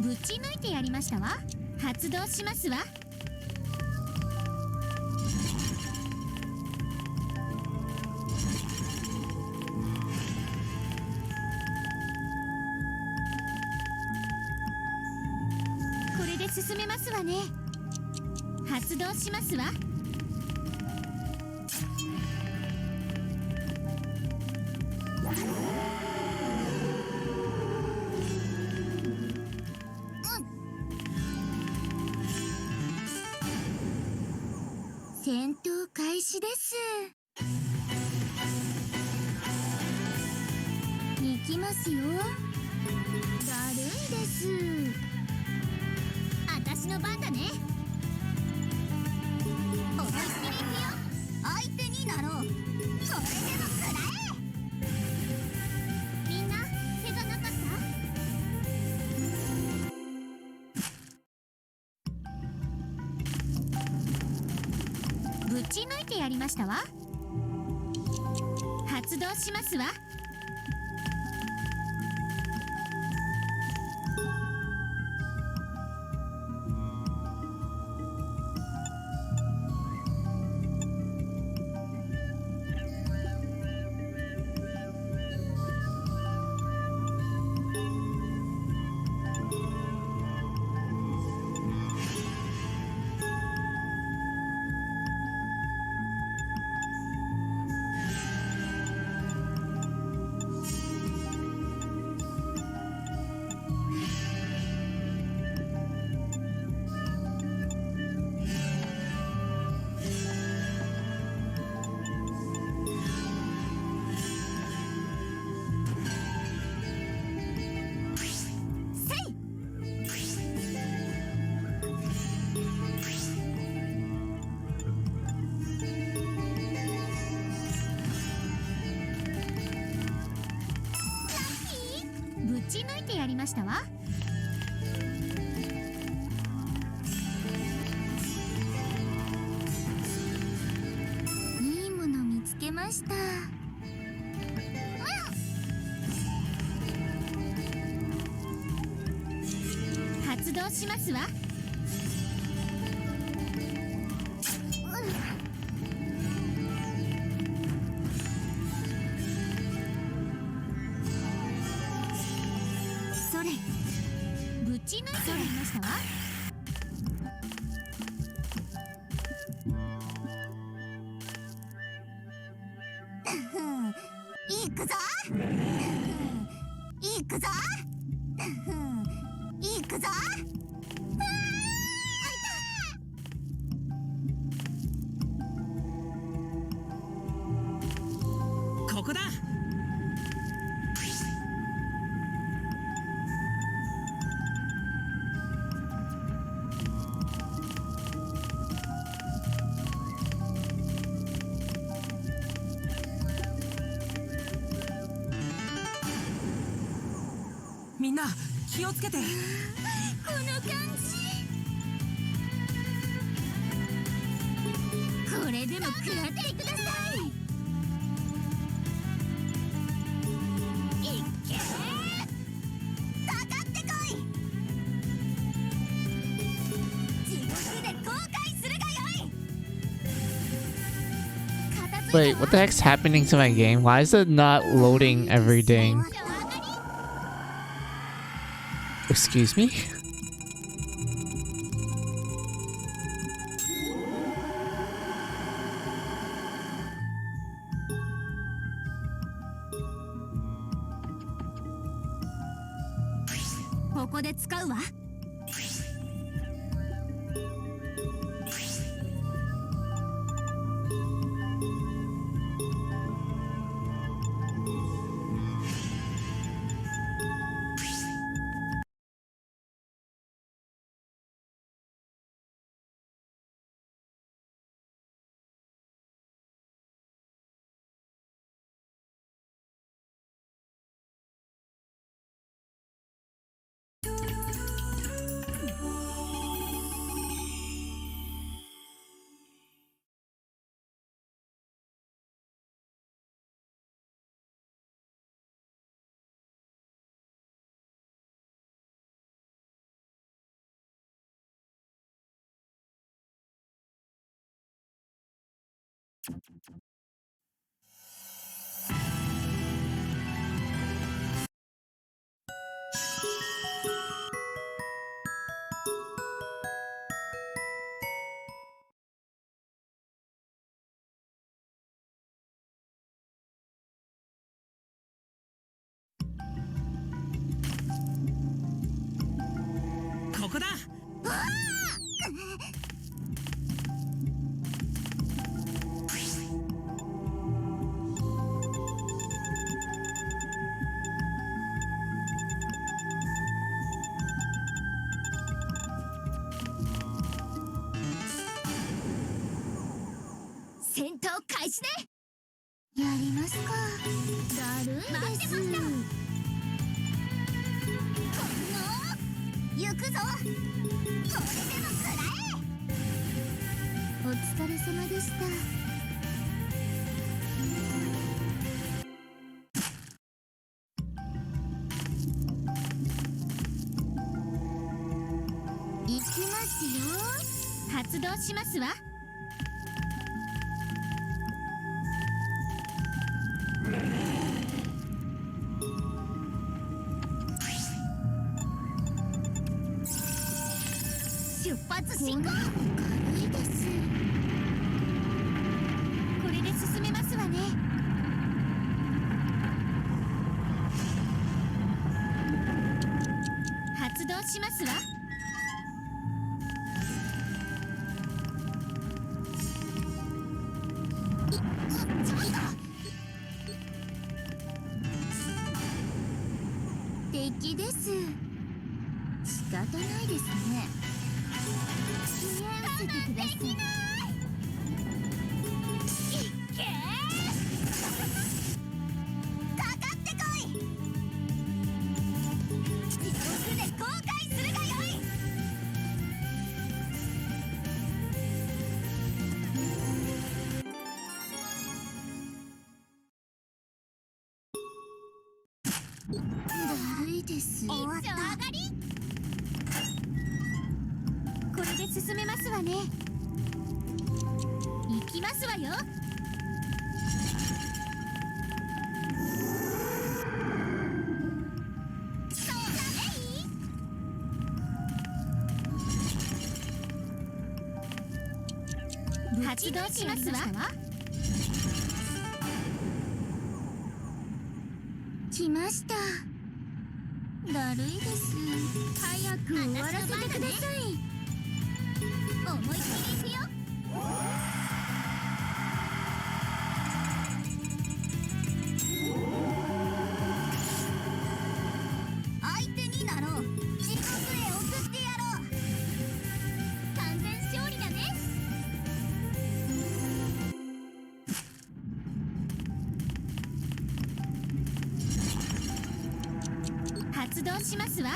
ぶち抜いてやりましたわ。発動しますわ。これで進めますわね。発動しますわ。戦闘開始です。行きますよ。だるいです。私の番だね。思いっきり行くよ。相手になろう。これでも食らえ。みんな手がなかった？ぶち抜いてやりましたわ。発動しますわ。ぶち抜いてやりましたわ。した。発動しますわ。それぶち抜いてやりましたわ。いくぞいくぞいくぞ。ここだ。みんな気をつけて。この感じ。これでも食らってください。いっけー、かかってこい。地獄で後悔するがよい。 Wait, what the heck's happening to my game? Why is it not loading everything? Excuse me?ここで使うわ。ここだ。戦闘開始ね。やりますか。だるいです。待ってました。行くぞ。これでも食らえ。お疲れ様でした。行きますよ。発動しますわ。出発進行。軽いです。これで進めますわね。発動しますわ。敵です。仕方ないですね。見合わせてください。いっけー、かかってこい。地獄で後悔するがよい。上がり。これで進めますわね。行きますわよ。そうだね。発動しますわ。来ました。だるいです。早く終わらせてください。思いっきりいくよ。相手になろう。地獄へ送ってやろう。完全勝利だね。発動しますわ。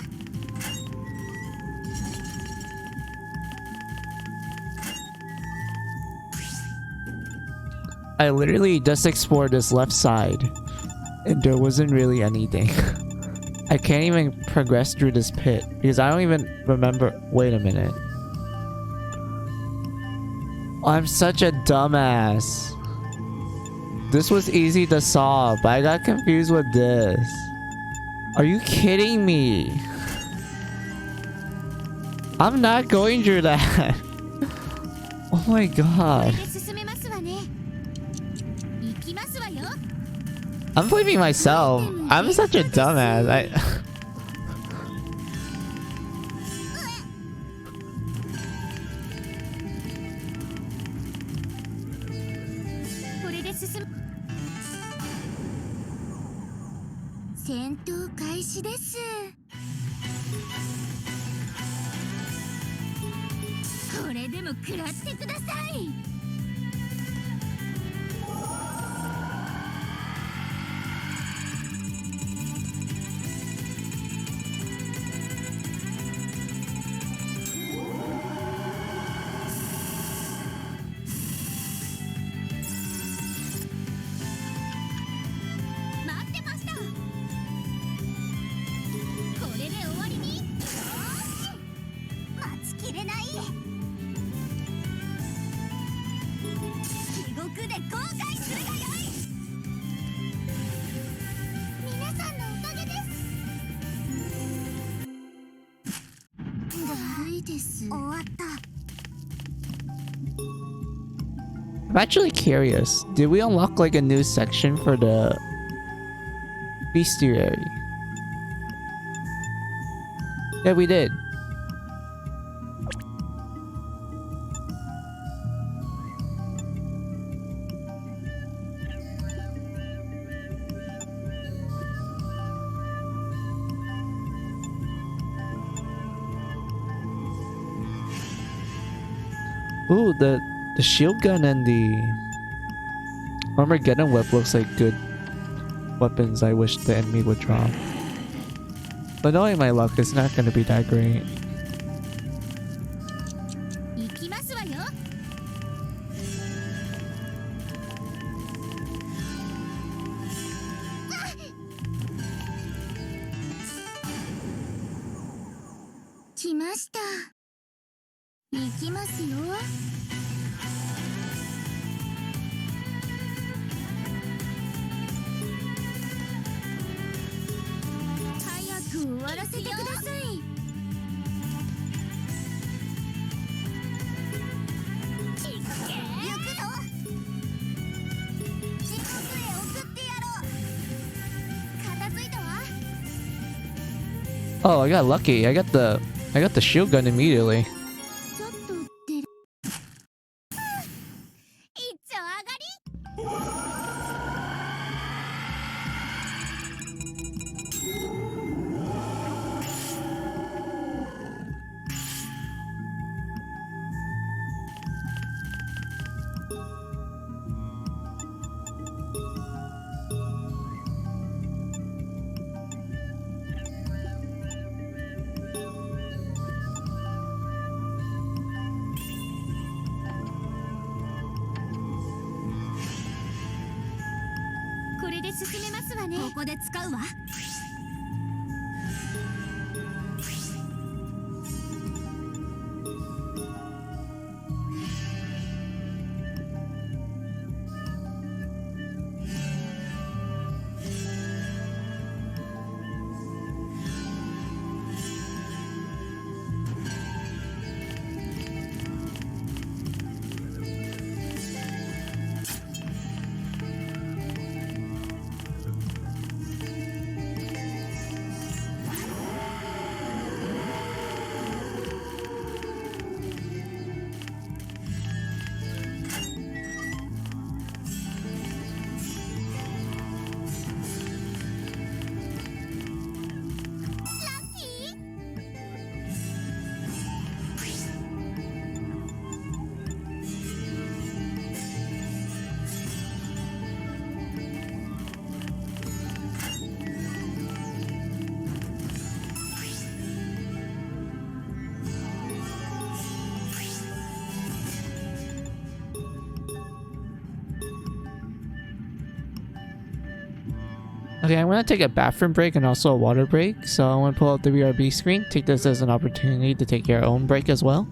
I literally just explored this left side, and there wasn't really anything. I can't even progress through this pit because I don't even remember. Wait a minute. I'm such a dumbass. This was easy to solve, but I got confused with this. Are you kidding me? I'm not going through that. Oh my god. I'm blaming myself. I'm such a dumbass. I'm actually curious. Did we unlock like a new section for the bestiary? Yeah, we did. Ooh, the shield gun and the Armageddon whip looks like good weapons I wish the enemy would drop. But knowing my luck, it's not gonna be that great. Oh, I got lucky. I got the shield gun immediately. Okay, I'm gonna take a bathroom break and also a water break. So I want to pull out the BRB screen. Take this as an opportunity to take your own break as well.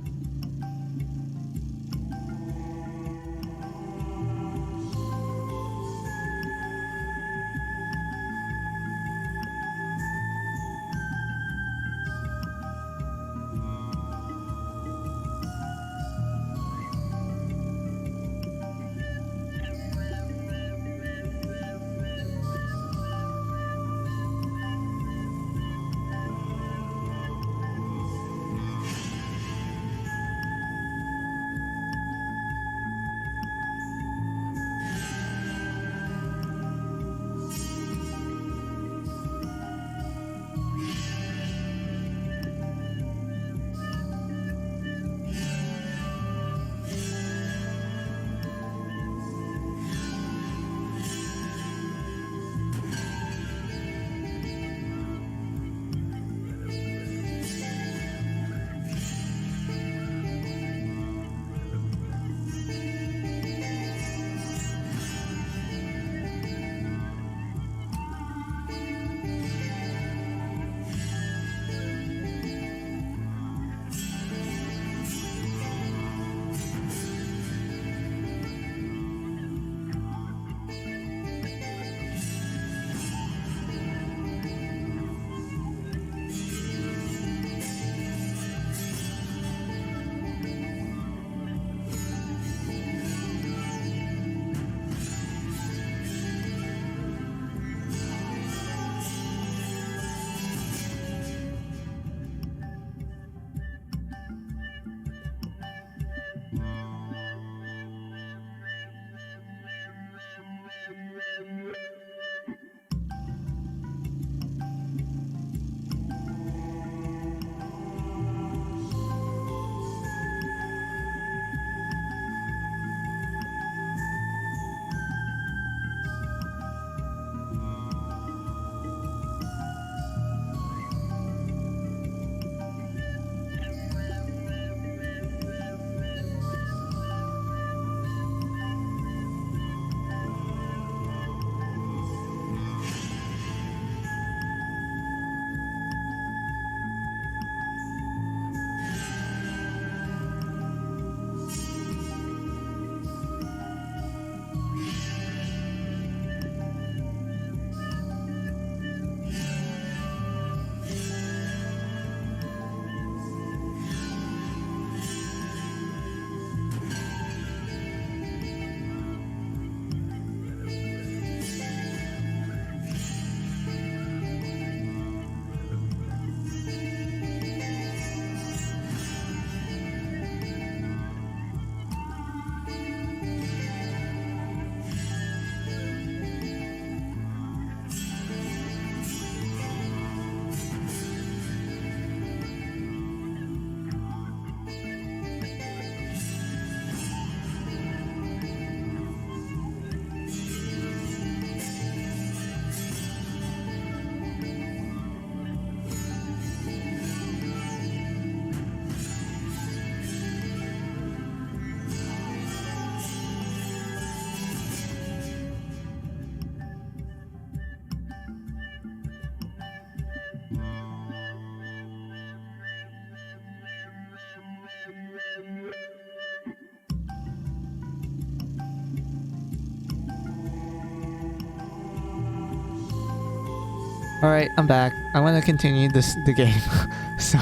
Alright, I'm back. I want to continue the game. So...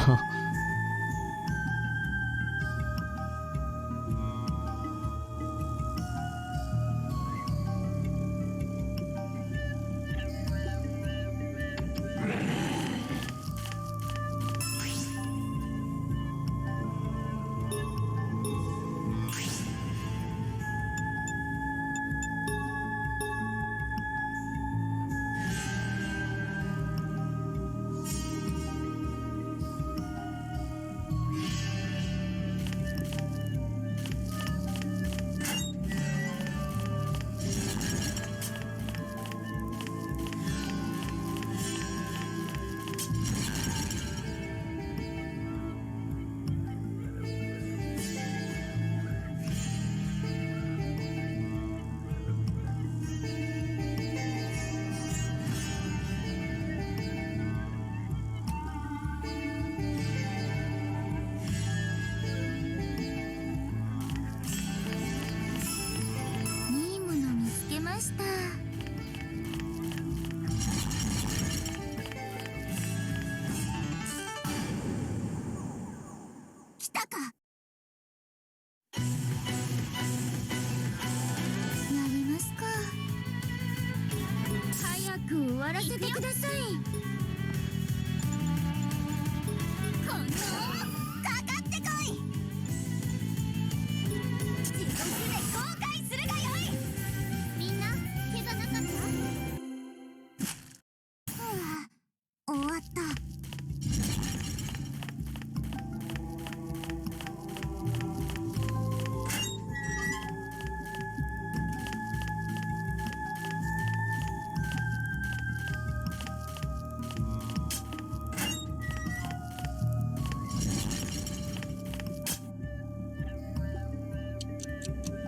したか。やりますか。早く終わらせてください。このかかってこい。地獄で後悔するがよい。みんな怪我なかった？はあ、終わった。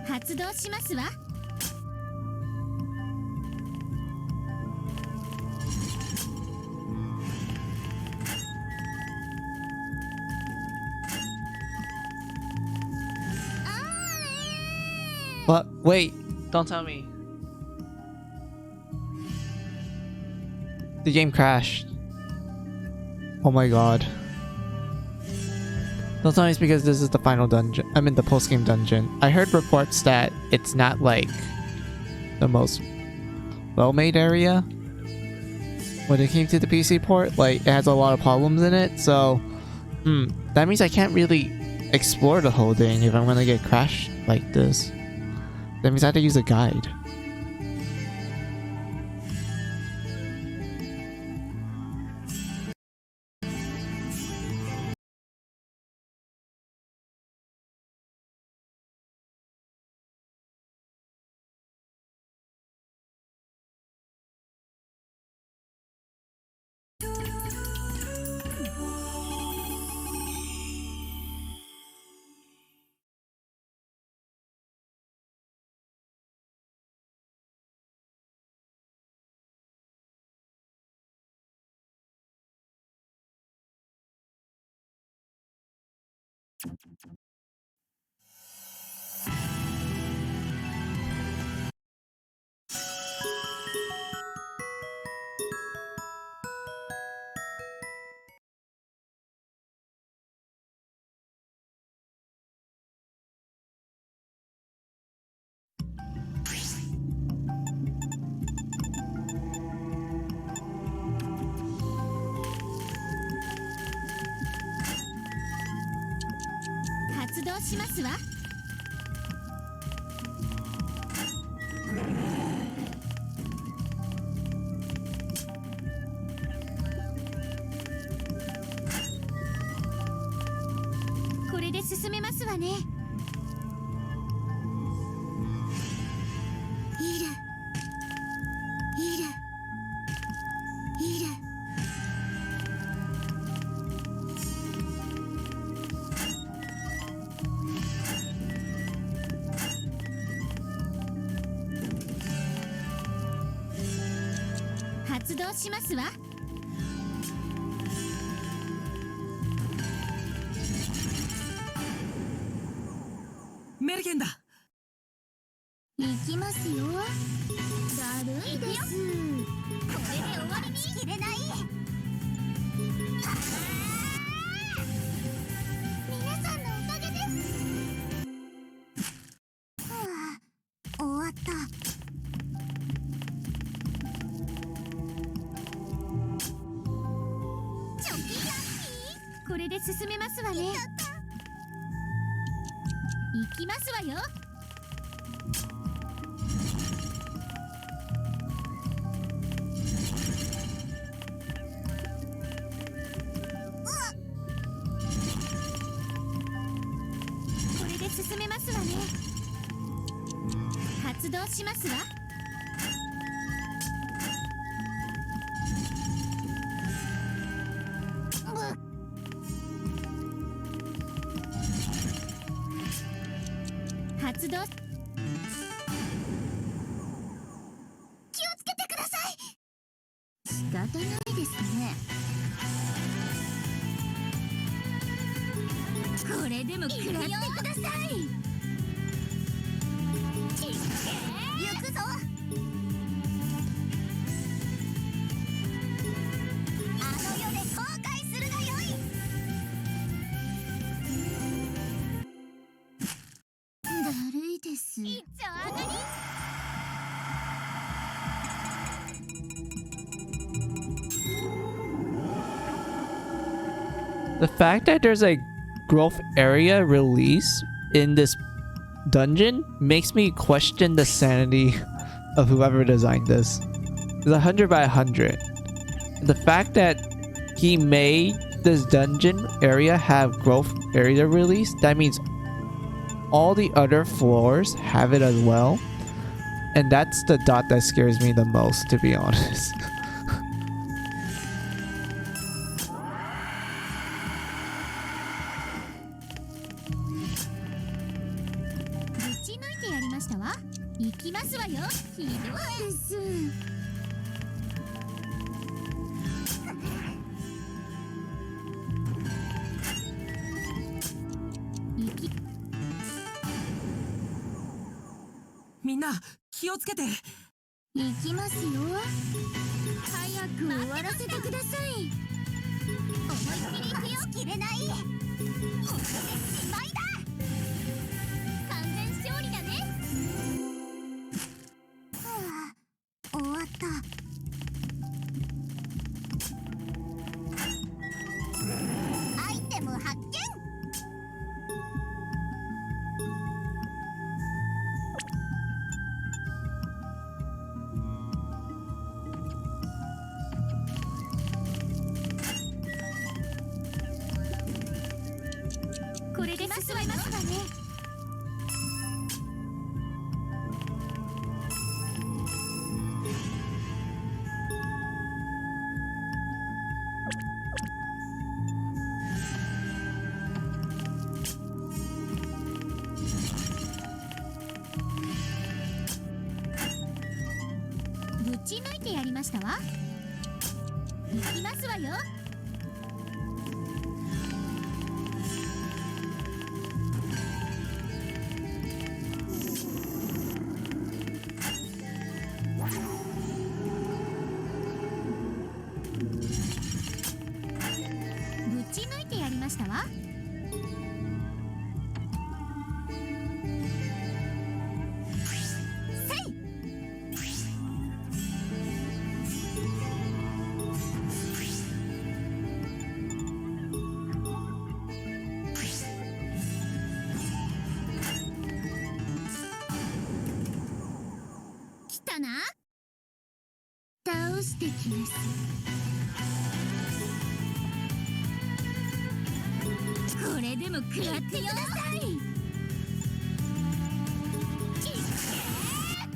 発動しますわ。What? Wait, don't tell me. The game crashed. Oh my god. Don't tell me it's because this is the final dungeon. I mean the post-game dungeon. I heard reports that it's not like the most well-made area when it came to the PC port. Like it has a lot of problems in it, so that means I can't really explore the whole thing if I'm gonna get crashed like this. That means I have to use a guide.発動しますわ。これで進めますわね。いるいるいる。発動しますわ。メルゲンだ。行きますよ。だるいです。これで終わりにしきれない。皆さんのおかげです。はあ、終わった。これで進めますわね。行きますわよ。これで進めますわね。発動しますわ。発動。気をつけてください。仕方ないですね。これでも食らってください。行くぞ。あの世で後悔するがよい。一丁上がり。 The fact that there's a growth area release in this dungeon makes me question the sanity of whoever designed this. It's 100 by 100. The fact that he made this dungeon area have growth area release, that means all the other floors have it as well. And that's the dot that scares me the most, to be honest. ぶち抜いてやりましたわ。行きますわよ。ひどいです。みんな気をつけて。行きますよ。早く終わらせてください。思いっきり行くよ。切れない。これでしまいだ。完全勝利だね。はあ、終わった。アイテム発見。これで進めますわね。ぶち抜いてやりましたわ。行きますわよ。ぶち抜いてやりましたわ。せい。来たな。倒してきます。これでも食らってください。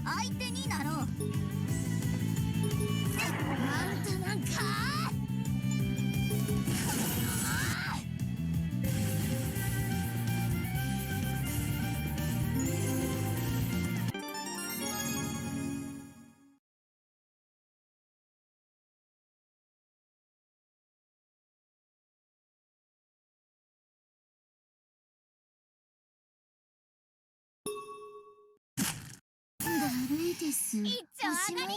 相手になろう。あんたなんか。だるいです。一丁上がり。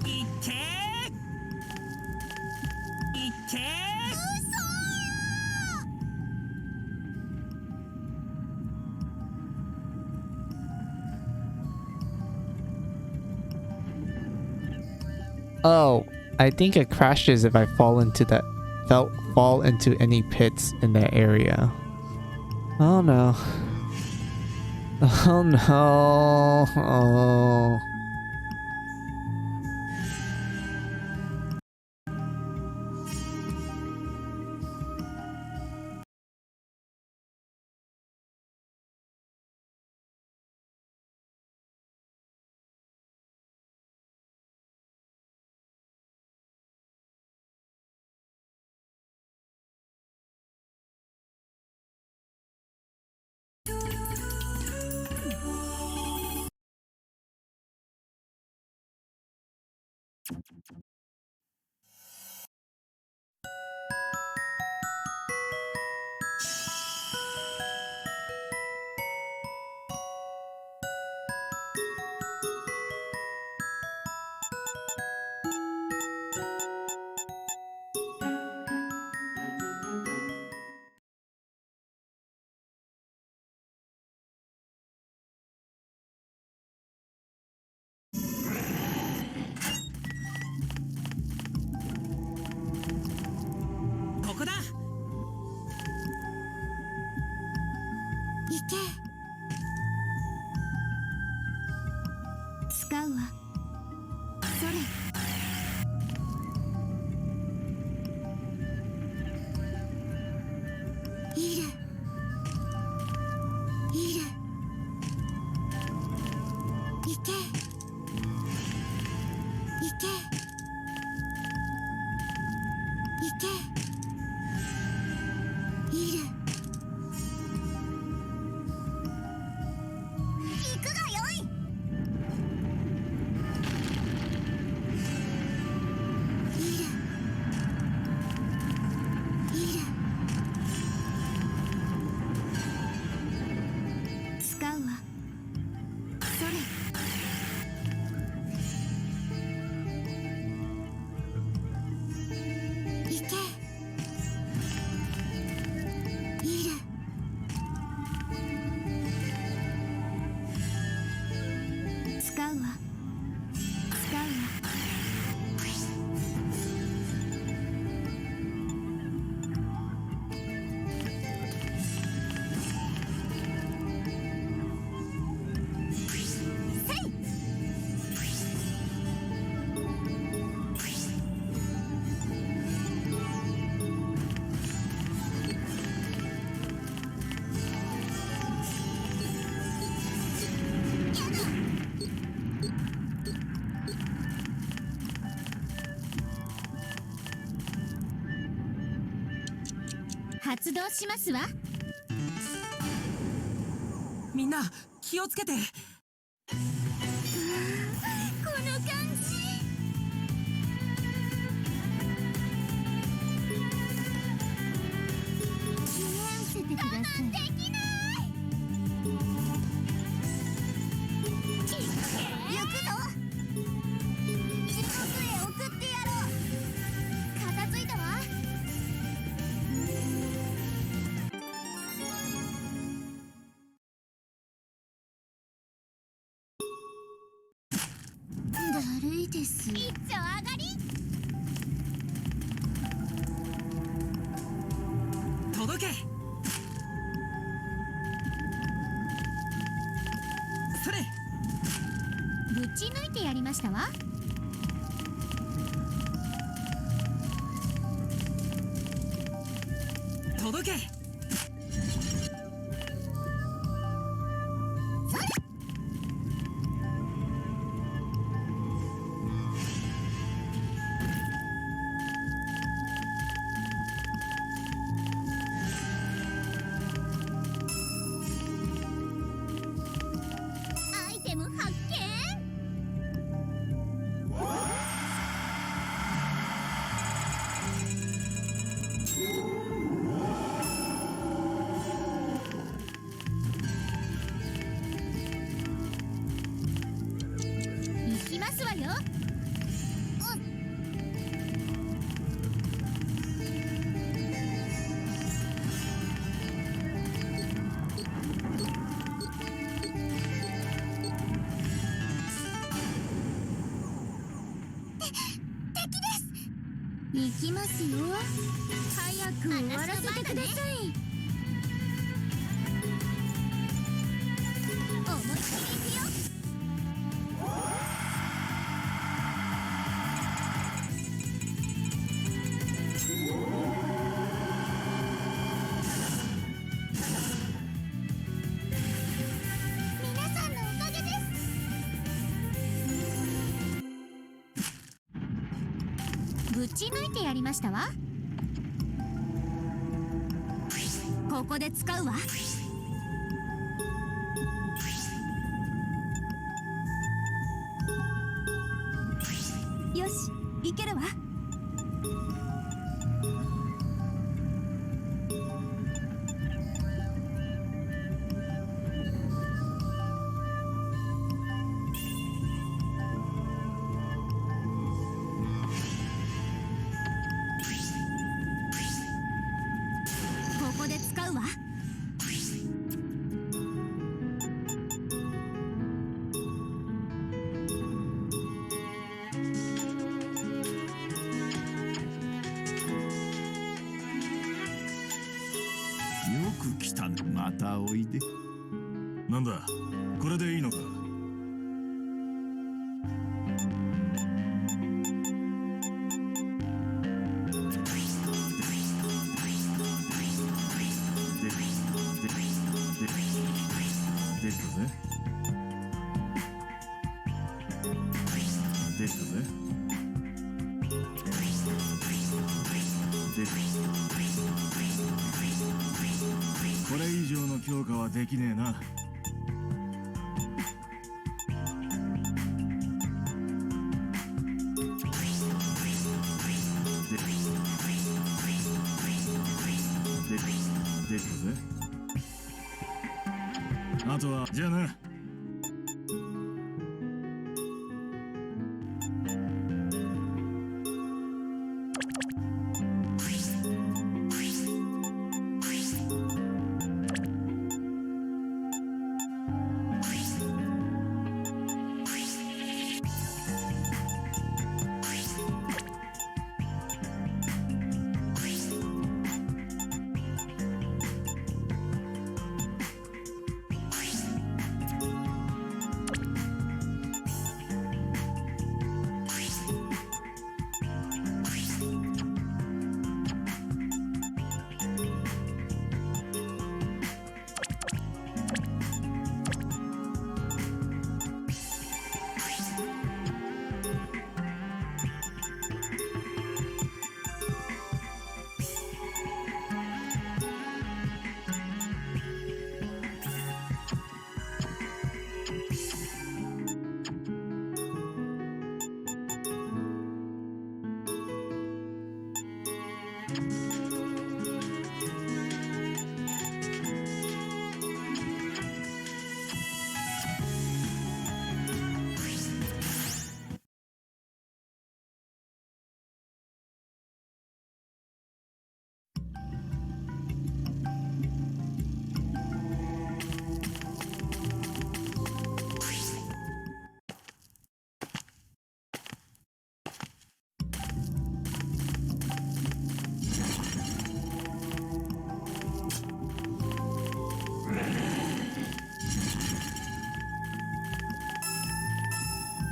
いっけーいっけー。 Oh, I think it crashes if I fall into fall into any pits in that area. Oh no. Oh no. Oh. それいるいるいけいけいけいる行くがよいいるいる使うわそれいけいる使うわ使うわ発動しますわみんな気をつけて。この感じ気に合わせてください。我慢できない行くぞ地獄へ送ってやろう片付いたわだるいです一丁上がり届け。それ。ぶち抜いてやりましたわ届け。アイテム発見行きますわよ行きますよ早く終わらせてください思いっきり行くよ皆さんのおかげですぶち抜いてやりましたわここで使うわよしいけるわここで使うわよく来たね。またおいで。なんだこれでいいのか。これ以上の強化はできねえな。できたぜ。あとはじゃあな。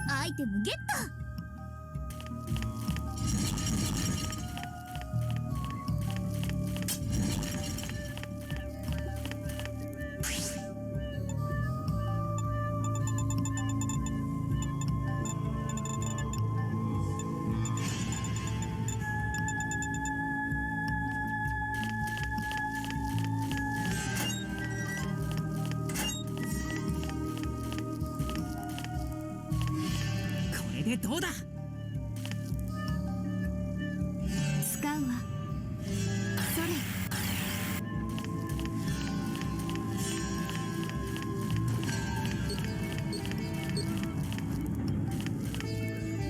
アイテムゲット。これでどうだ。使うわ。それ。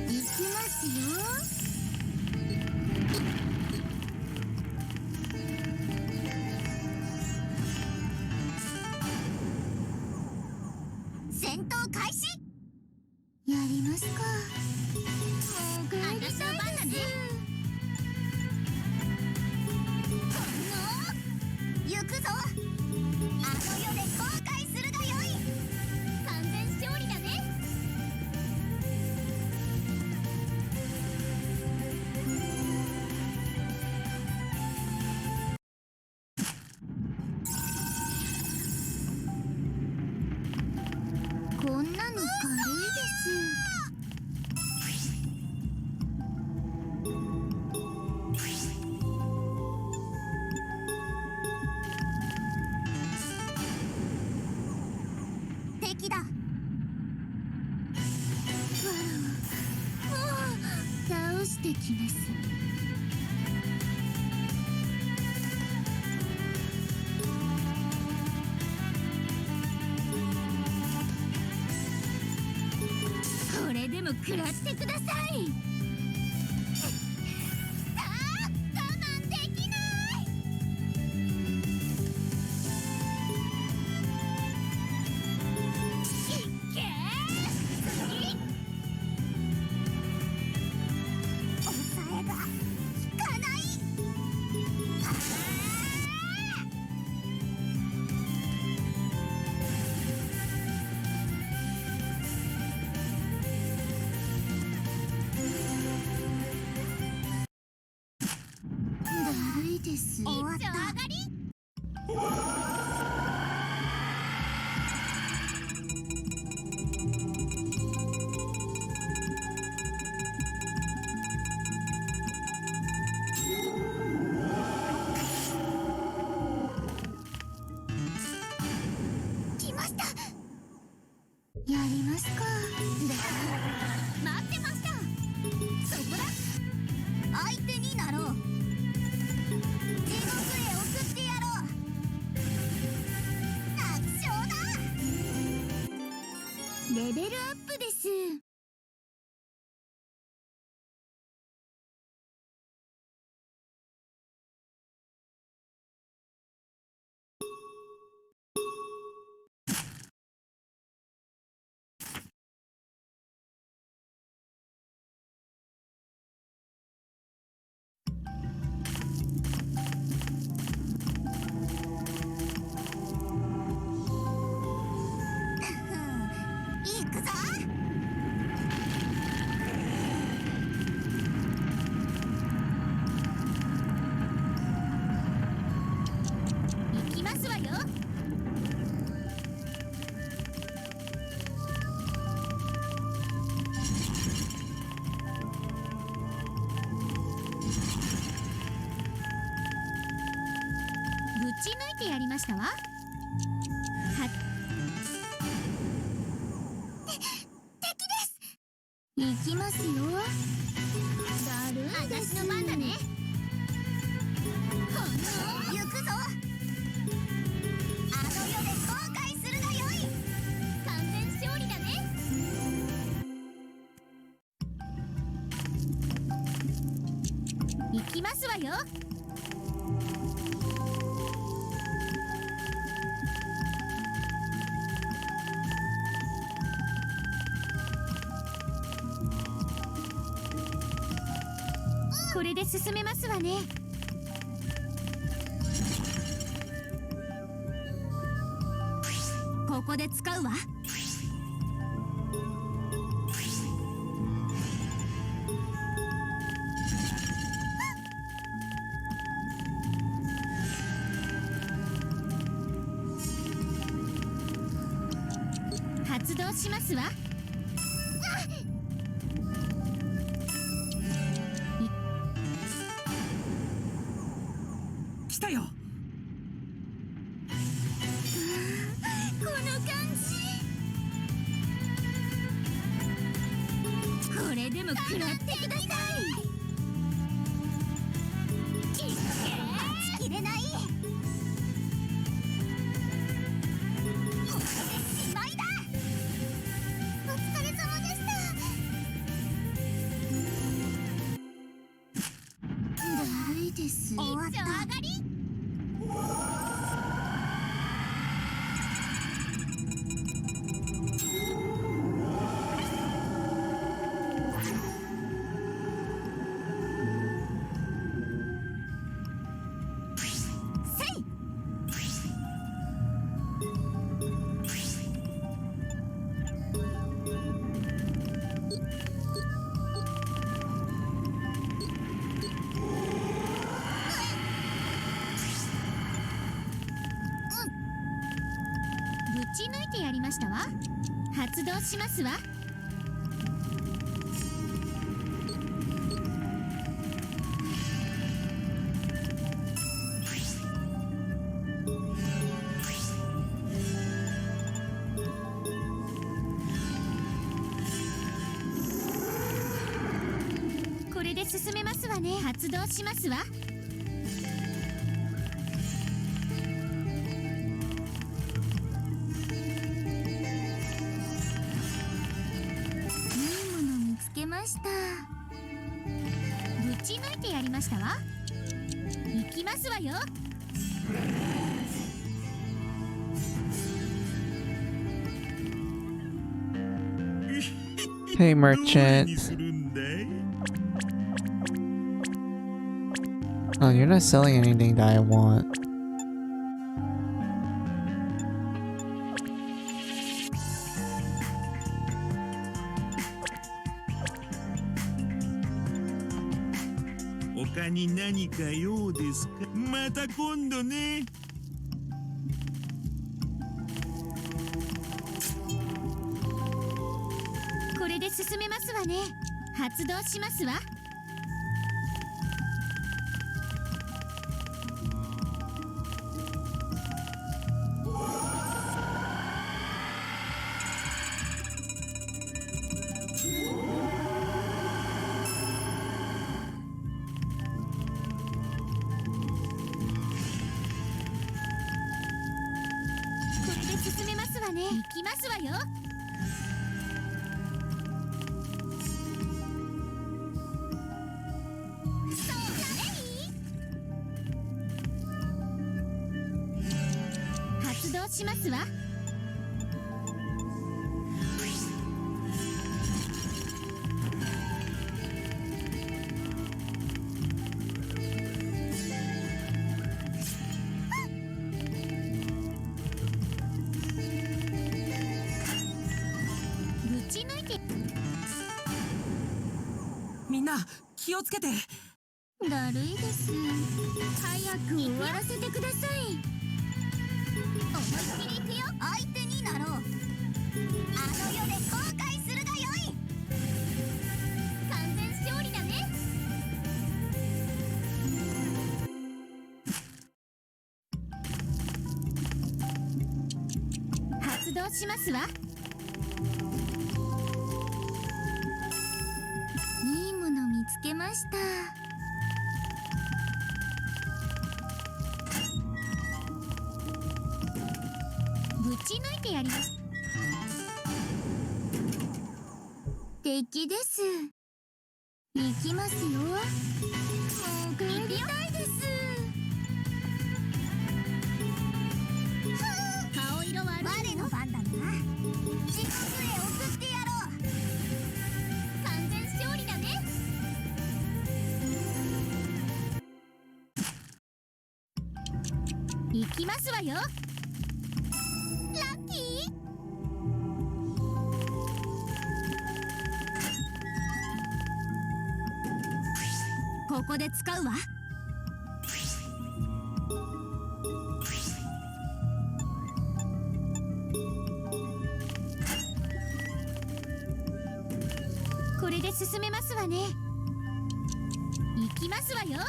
いきますよ。戦闘開始。やりますか。もう帰りたいです。行くぞ。あの世で後悔するがよい。完全勝利だね。こんなの軽いです。敵だ。わらわ、もう倒してきます。これでも食らってください。さあ、我慢できない。いっけー。次。抑えが効かない。あー。レベルアップです。行くぞ。行きますわよ。ぶち抜いてやりましたわ。は行きますよ。だるいです。私の番だね。行くぞ。あの世で後悔するがよい。完全勝利だね。行きますわよ。これで進めますわね。ここで使うわ。発動しますわ。来たよ。この感じ。これでも食らってください。待ちきれない。これでしまいだ。お疲れ様でした。だるいです。終わった。上がり。ぶち抜いてやりましたわ。発動しますわ。これで進めますわね。発動しますわ。ました。ぶち抜いてやりましたわ。行きますわよ。Hey, merchant. Oh, you're not selling anything that I want. Oka ni nani ka you desu ka? Mata kondo ne. これで進めますわね。発動しますわ。これで進めますわね。行きますわよ。動しますわ。ぶち抜いて。みんな気をつけて。だるいです。早く終わらせてください。思いっきり行くよ。相手になろう。あの世で後悔するがよい。完全勝利だね。発動しますわ。いいもの見つけました。ぶち抜いてやります。敵です。行きますよ。もう帰りたいです。顔色悪い。我の番だな。地獄へ送ってやろう。完全勝利だね。行きますわよ。ラッキー。ここで使うわ。これで進めますわね。行きますわよ。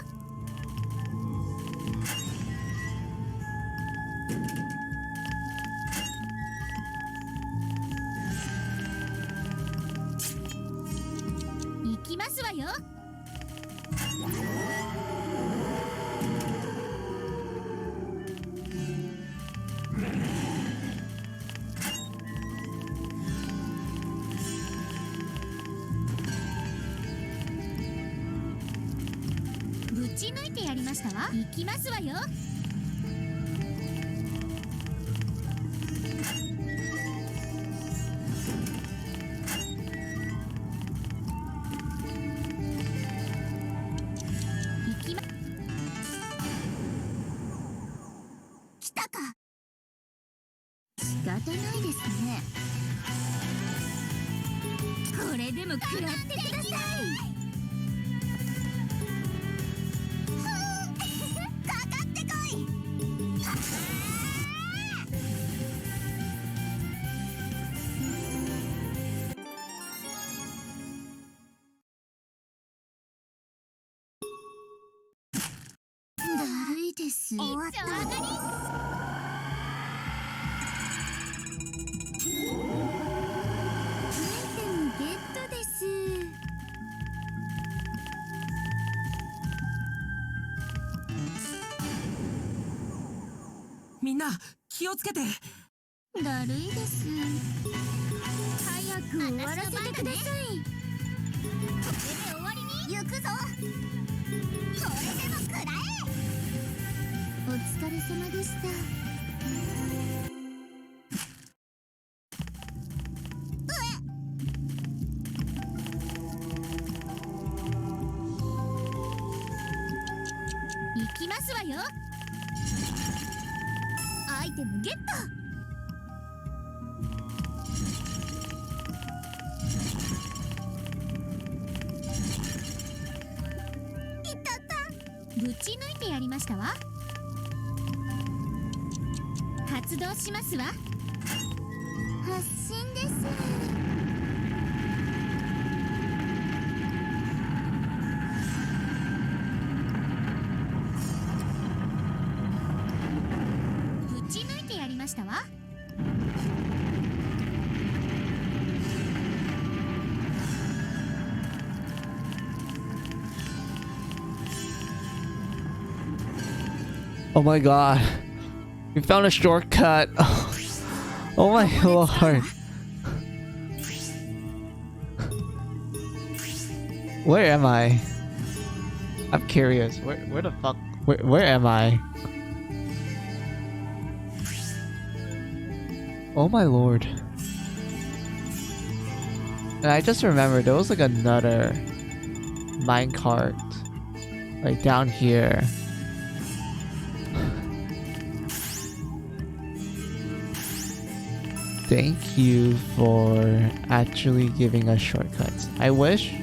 行きますわよ。ぶち抜いてやりましたわ。行きますわよ。来たか。仕方ないですね。これでも食らってください。かかってこい。だるいです。終わった。アイテムゲットです。みんな気をつけて。だるいです。早く終わらせてください。これで終わりに行くぞ。これでも食らえ。お疲れ様でした。行きますわよ。アイテムゲット。いたった。ぶち抜いてやりましたわ。発動しますわ。発進です。ぶち抜いてやりましたわ。Oh my god. We found a shortcut. Oh my lord. Where am I? I'm curious. Where the fuck? Where am I? Oh my lord. And I just remembered there was like another minecart like down here. Thank you for actually giving us shortcuts. I wish.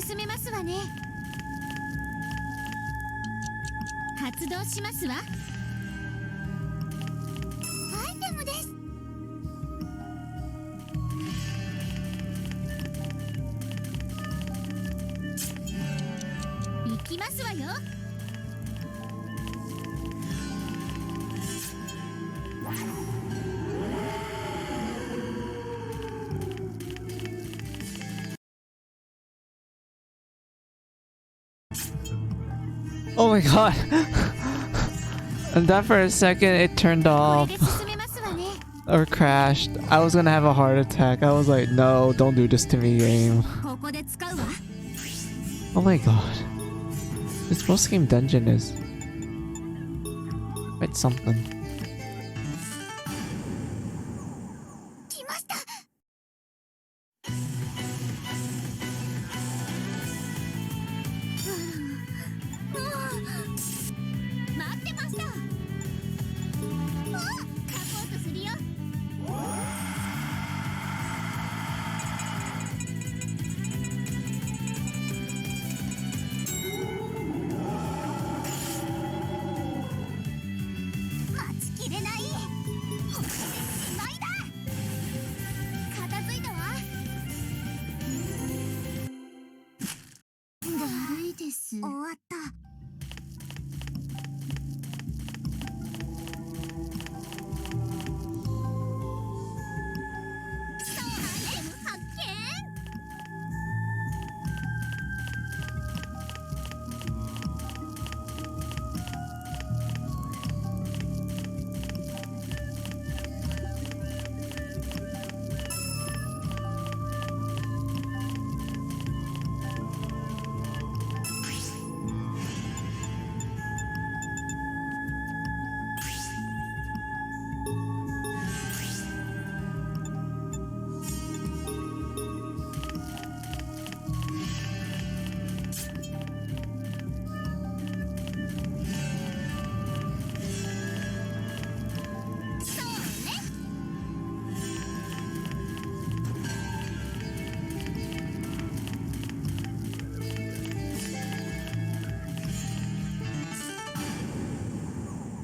進めますわね。発動しますわ。アイテムです。行きますわよ。Oh my god. And that for a second it turned こ off れで進めますわね。 or crashed. I was gonna have a heart attack. I was like, no, don't do this to me, game. ここで使うわ。 Oh my god. This post game dungeon is quite something. 来ました。待ってました。お、サポートするよ。待ちきれない。これでしまいだ。片付いたわ。だるいです。終わった。アイテム発見。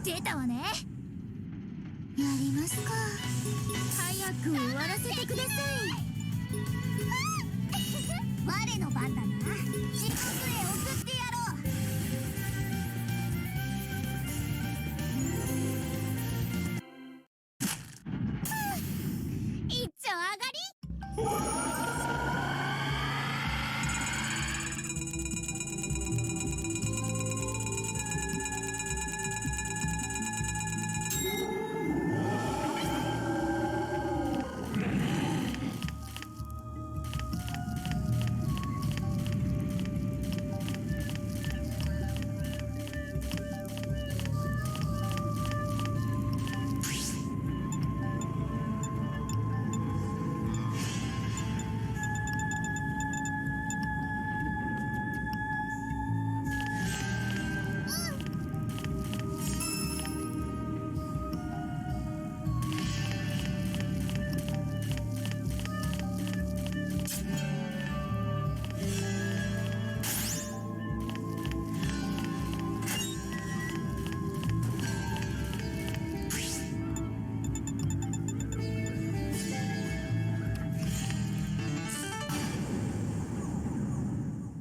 出たわね。やりますか。早く終わらせてください。我の番だな。地獄へ送ってやろう。一丁上がり。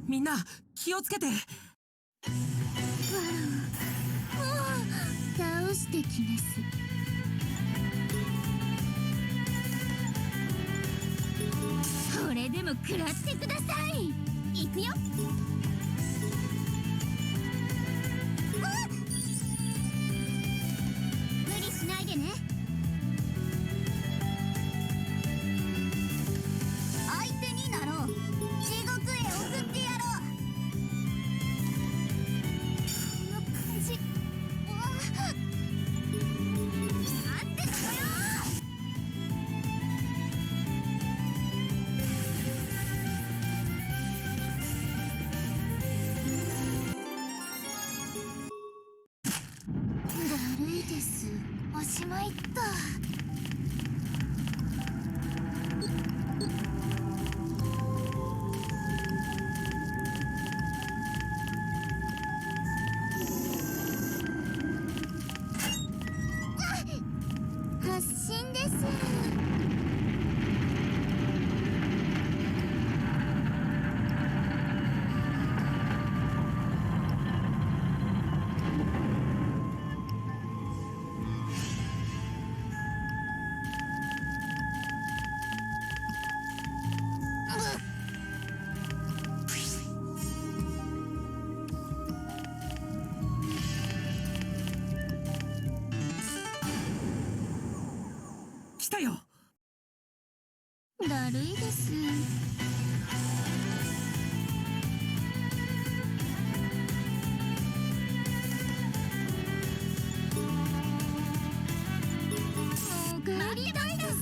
みんな気をつけて。倒してきます。これでも食らってください。行くよ。無理しないでね。相手になろう。地獄へ送ってやろう。この感じ。なんでだよ。だるいです。おしまいっと。発進です。来たよ。だるいです。もう帰りたいです。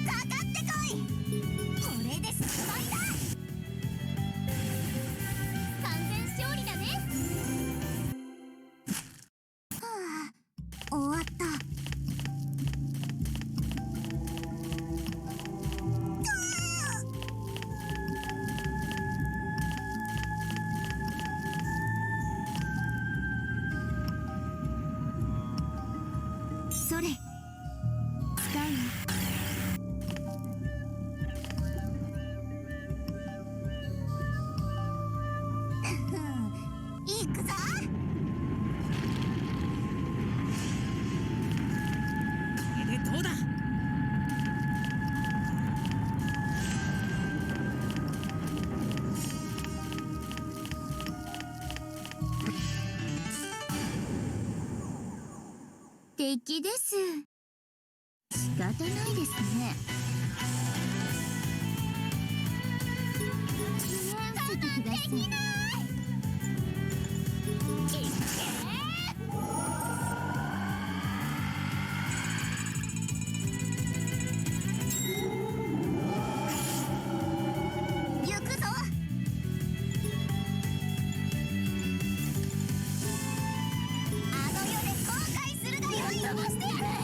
かかってこい。これで失敗だ。完全勝利だね。はあ、終わった。それ使う行くぞ。これでどうだ。敵です。仕方ないですね。記念席ください。行くぞ。あの世で後悔するがよい。飛ばしてやる。なん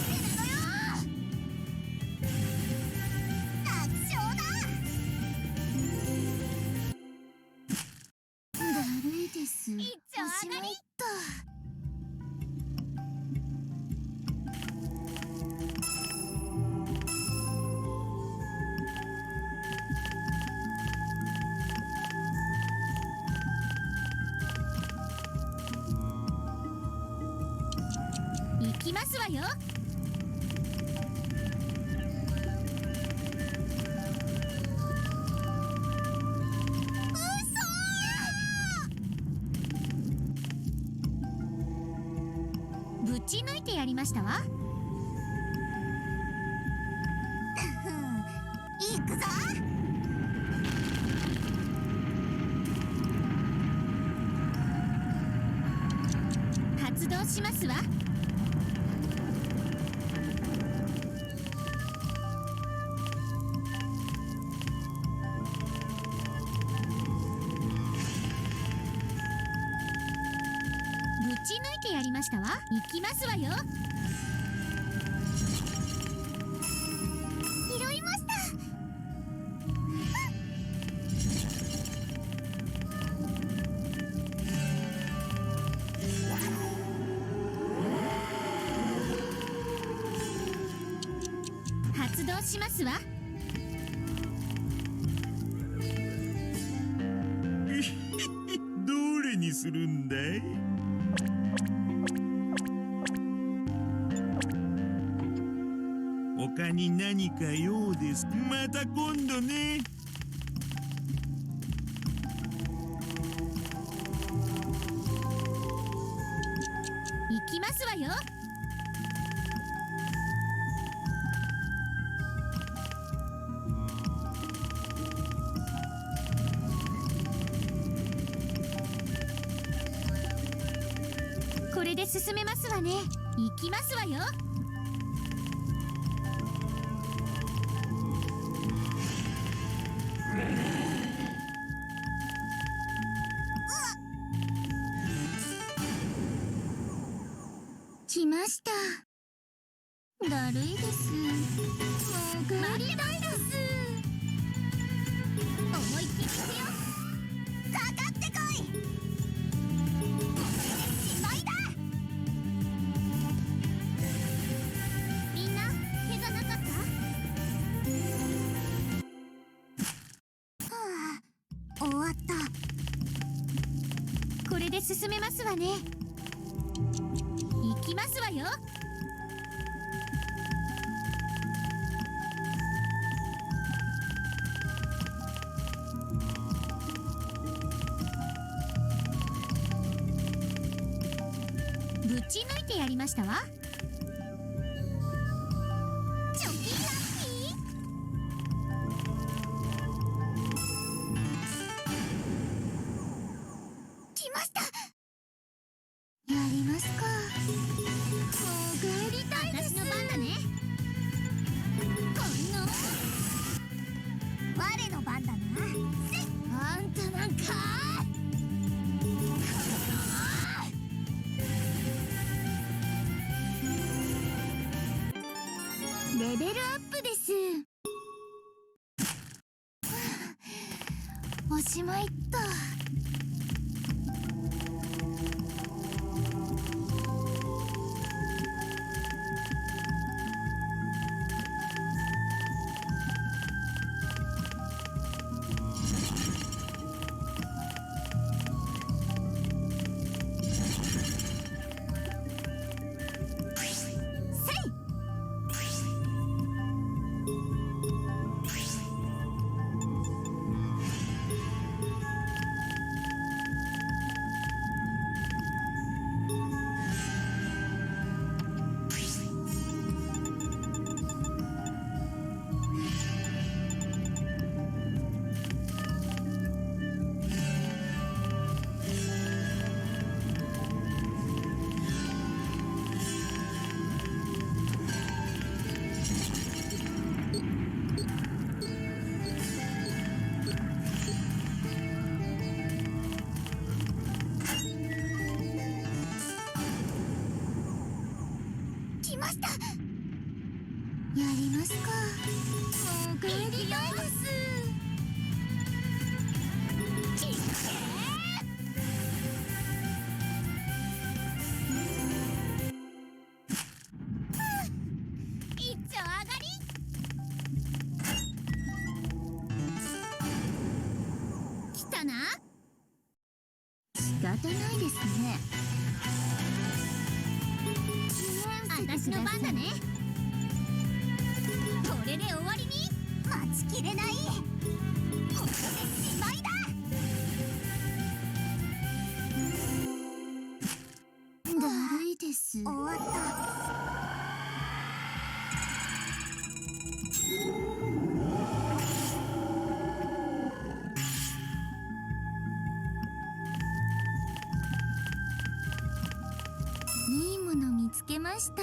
でなのよ。楽勝だ。だるいです。一丁上がり。行きますわよ。ぶち抜いてやりましたわ。行くぞ。発動しますわ。ぶち抜いてやりましたわ。行きますわよ。拾いました。発動しますわ。どれにするんだい？他に何か用です。また今度ね。行きますわよ。これで進めますわね。行きますわよ。来ました。だるいです。もう帰りたいです。思いっきり行くよ。かかってこい。れで進めますわね。行きますわよ。ぶち抜いてやりましたわ。チョキラッキー。来ました。やりますか。潜りたいです。私の番だね。この我の番だな。あんたなんかレベルアップです。おしまいっと。来ました。やりますか。潜りたいです。一丁上がり。来たな。仕方ないですね。私の番だね。これで終わりに。待ちきれない。これでしまいだ。だるいです。終わった。いいもの見つけました。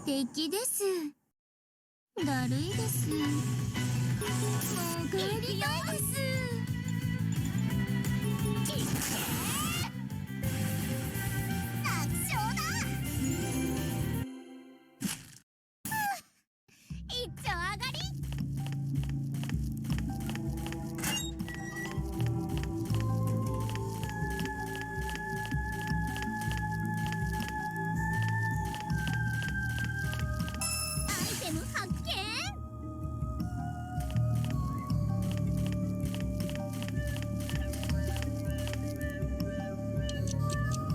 敵です。だるいです。潜りたいです。楽勝だ。一丁上がり。発見。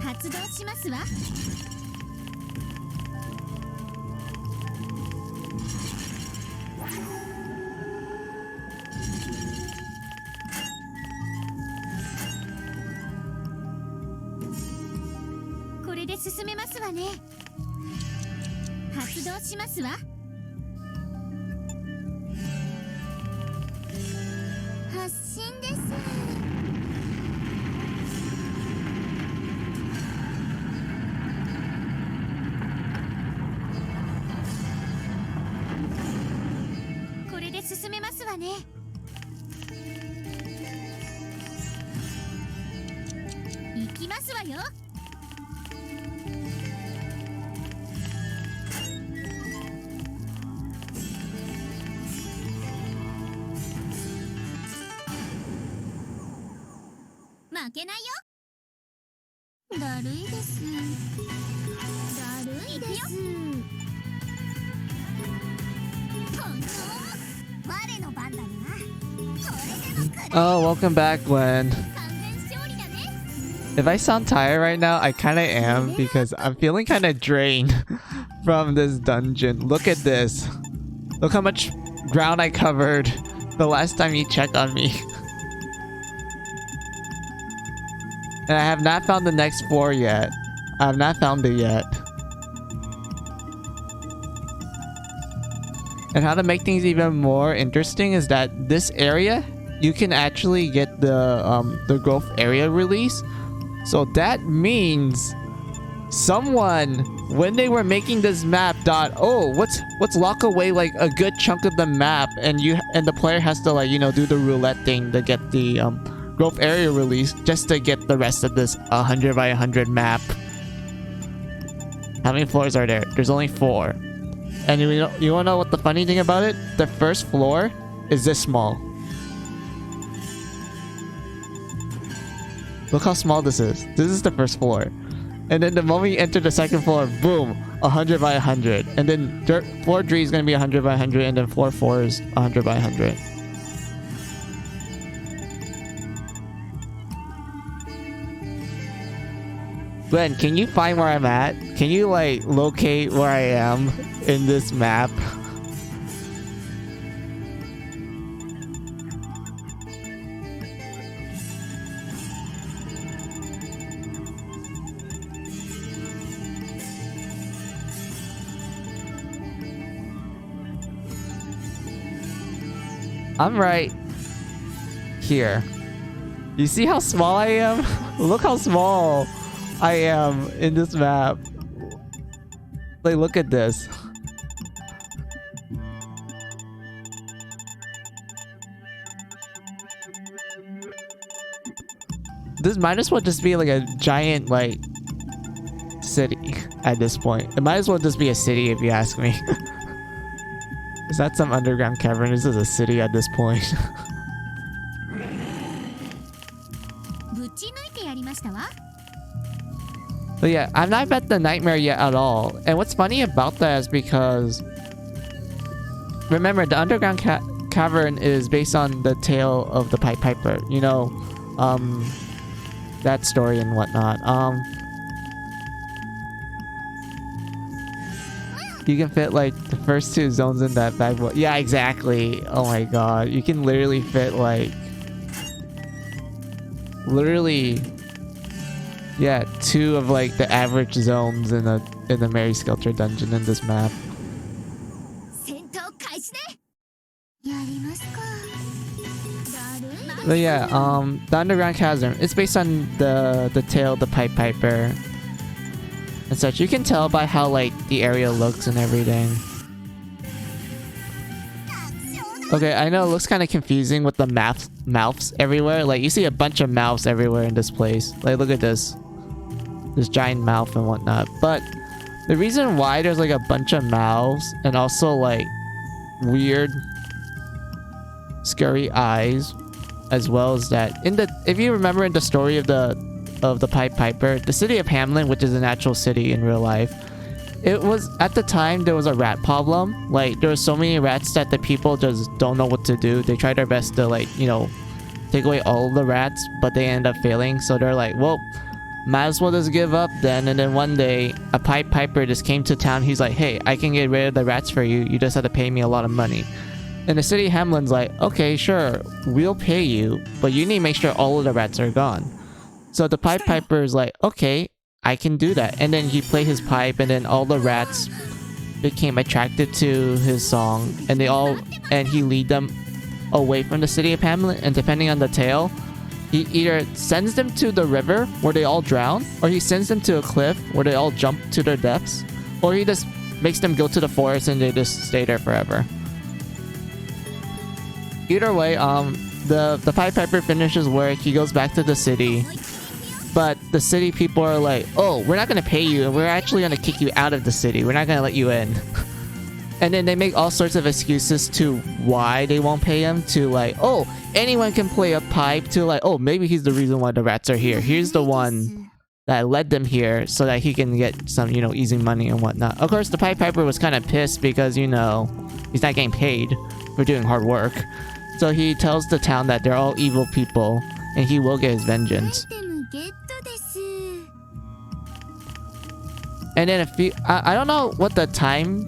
発動しますわ。これで進めますわね。発動しますわ。発進です。進めますわね。行きますわよ。負けないよ。だるいです。だるいです。我の番だな。これでもくら Oh, welcome back, Glenn. 完全勝利だね。 If I sound tired right now, I kind of am because I'm feeling kind of drained from this dungeon. Look at this. Look how much ground I covered the last time you checked on me. And I have not found the next floor yet. I have not found it yet. And how to make things even more interesting is that this area, you can actually get the growth area release. So that means someone, when they were making this map, thought, oh, let's lock away like a good chunk of the map, and the player has to, like, you know, do the roulette thing to get the growth area release just to get the rest of this 100 by 100 map. How many floors are there? There's only 4. And you wanna know what the funny thing about it? The first floor is this small. Look how small this is. This is the first floor. And then the moment you enter the second floor, boom, 100 by 100. And then floor 3 is gonna be 100 by 100, and then floor 4 is 100 by 100. Glenn, can you find where I'm at? Can you, like, locate where I am in this map? I'm right here. You see how small I am? Look how small I am in this map. Like, look at this. This might as well just be like a giant, like, city at this point. It might as well just be a city if you ask me. Is that some underground cavern? This is a city at this point. ぶち抜いてやりましたわ。 But yeah, I've not met the nightmare yet at all. And what's funny about that is because, remember, the underground cavern is based on the tale of the Pied Piper. You know, that story and whatnot. You can fit like the first 2 zones in that bad boy. Yeah, exactly. Oh my god, you can literally fit like, literally. Yeah, 2 of like the average zones in the Mary Skelter dungeon in this map. 戦闘開始ね。やりますか。だるい。 But yeah, the Underground Cavern, it's based on the tale of the Pied Piper and such. You can tell by how, like, the area looks and everything. Okay, I know it looks kind of confusing with the mouths everywhere. Like, you see a bunch of mouths everywhere in this place. Like, look at this. This giant mouth and whatnot. But the reason why there's like a bunch of mouths and also like weird scary eyes, as well as that, if you remember in the story of the Pied Piper, the city of Hamlin, which is an actual city in real life, it was, at the time, there was a rat problem. Like, there were so many rats that the people just don't know what to do. They try their best to, like, you know, take away all the rats, but they end up failing. So they're like, well, might as well just give up then. And then one day, a Pied Piper just came to town. He's like, hey, I can get rid of the rats for you. You just have to pay me a lot of money. And the city of Hamlin's like, okay, sure, we'll pay you, but you need to make sure all of the rats are gone. So the Pied Piper is like, okay, I can do that. And then he played his pipe, and then all the rats became attracted to his song, and he lead them away from the city of Hamlin. And depending on the tale, he either sends them to the river where they all drown, or he sends them to a cliff where they all jump to their deaths, or he just makes them go to the forest and they just stay there forever. either way, the Pied Piper finishes work. He goes back to the city, but the city people are like, "Oh, we're not gonna pay you, and we're actually gonna kick you out of the city. We're not gonna let you in." And then they make all sorts of excuses to why they won't pay him. To like, "Oh, anyone can play a pipe." To like, "Oh, maybe he's the reason why the rats are here. Here's the one that led them here so that he can get some, you know, easy money and whatnot." Of course, the Pied Piper was kind of pissed because, you know, he's not getting paid for doing hard work. So he tells the town that they're all evil people and he will get his vengeance. アイテムゲットです。 And then I don't know what the time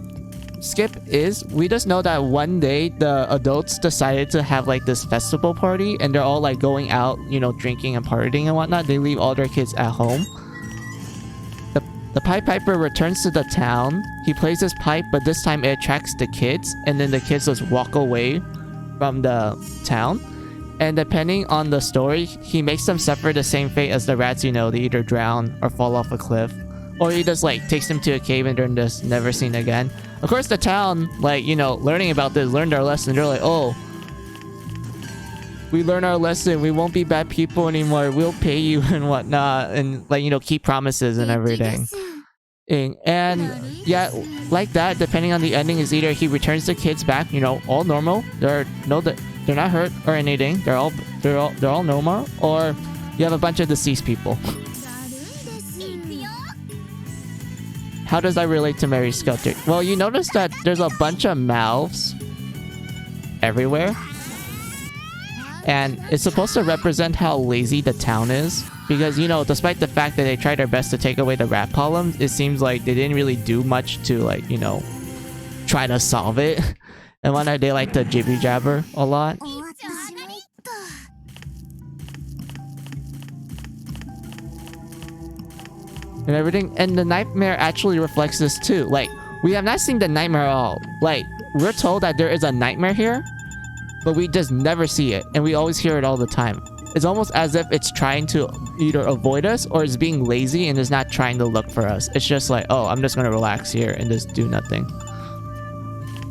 skip is. We just know that one day the adults decided to have like this festival party and they're all like going out, you know, drinking and partying and whatnot. They leave all their kids at home. The Pied Piper returns to the town. He plays his pipe, but this time it attracts the kids, and then the kids just walk away from the town. And depending on the story, he makes them suffer the same fate as the rats, you know, they either drown or fall off a cliff. Or he just like takes them to a cave and they're just never seen again. Of course, the town, like, you know, learning about this, learned our lesson. They're like, "Oh, we learned our lesson. We won't be bad people anymore. We'll pay you and whatnot." And like, you know, keep promises and everything. And yeah, like that, depending on the ending, is either he returns the kids back, you know, all normal. They're not hurt or anything. They're all normal. Or you have a bunch of deceased people. How does that relate to Mary's sculpture? Well, you notice that there's a bunch of mouths everywhere. And it's supposed to represent how lazy the town is. Because, you know, despite the fact that they tried their best to take away the rat problem, it seems like they didn't really do much to, like, you know, try to solve it. And one night they like to jibby jabber a lot. 終わってしまった。 And everything. And the nightmare actually reflects this too. Like, we have not seen the nightmare at all. Like, we're told that there is a nightmare here, but we just never see it. And we always hear it all the time. It's almost as if it's trying to either avoid us or it's being lazy and is not trying to look for us. It's just like, "Oh, I'm just gonna relax here and just do nothing."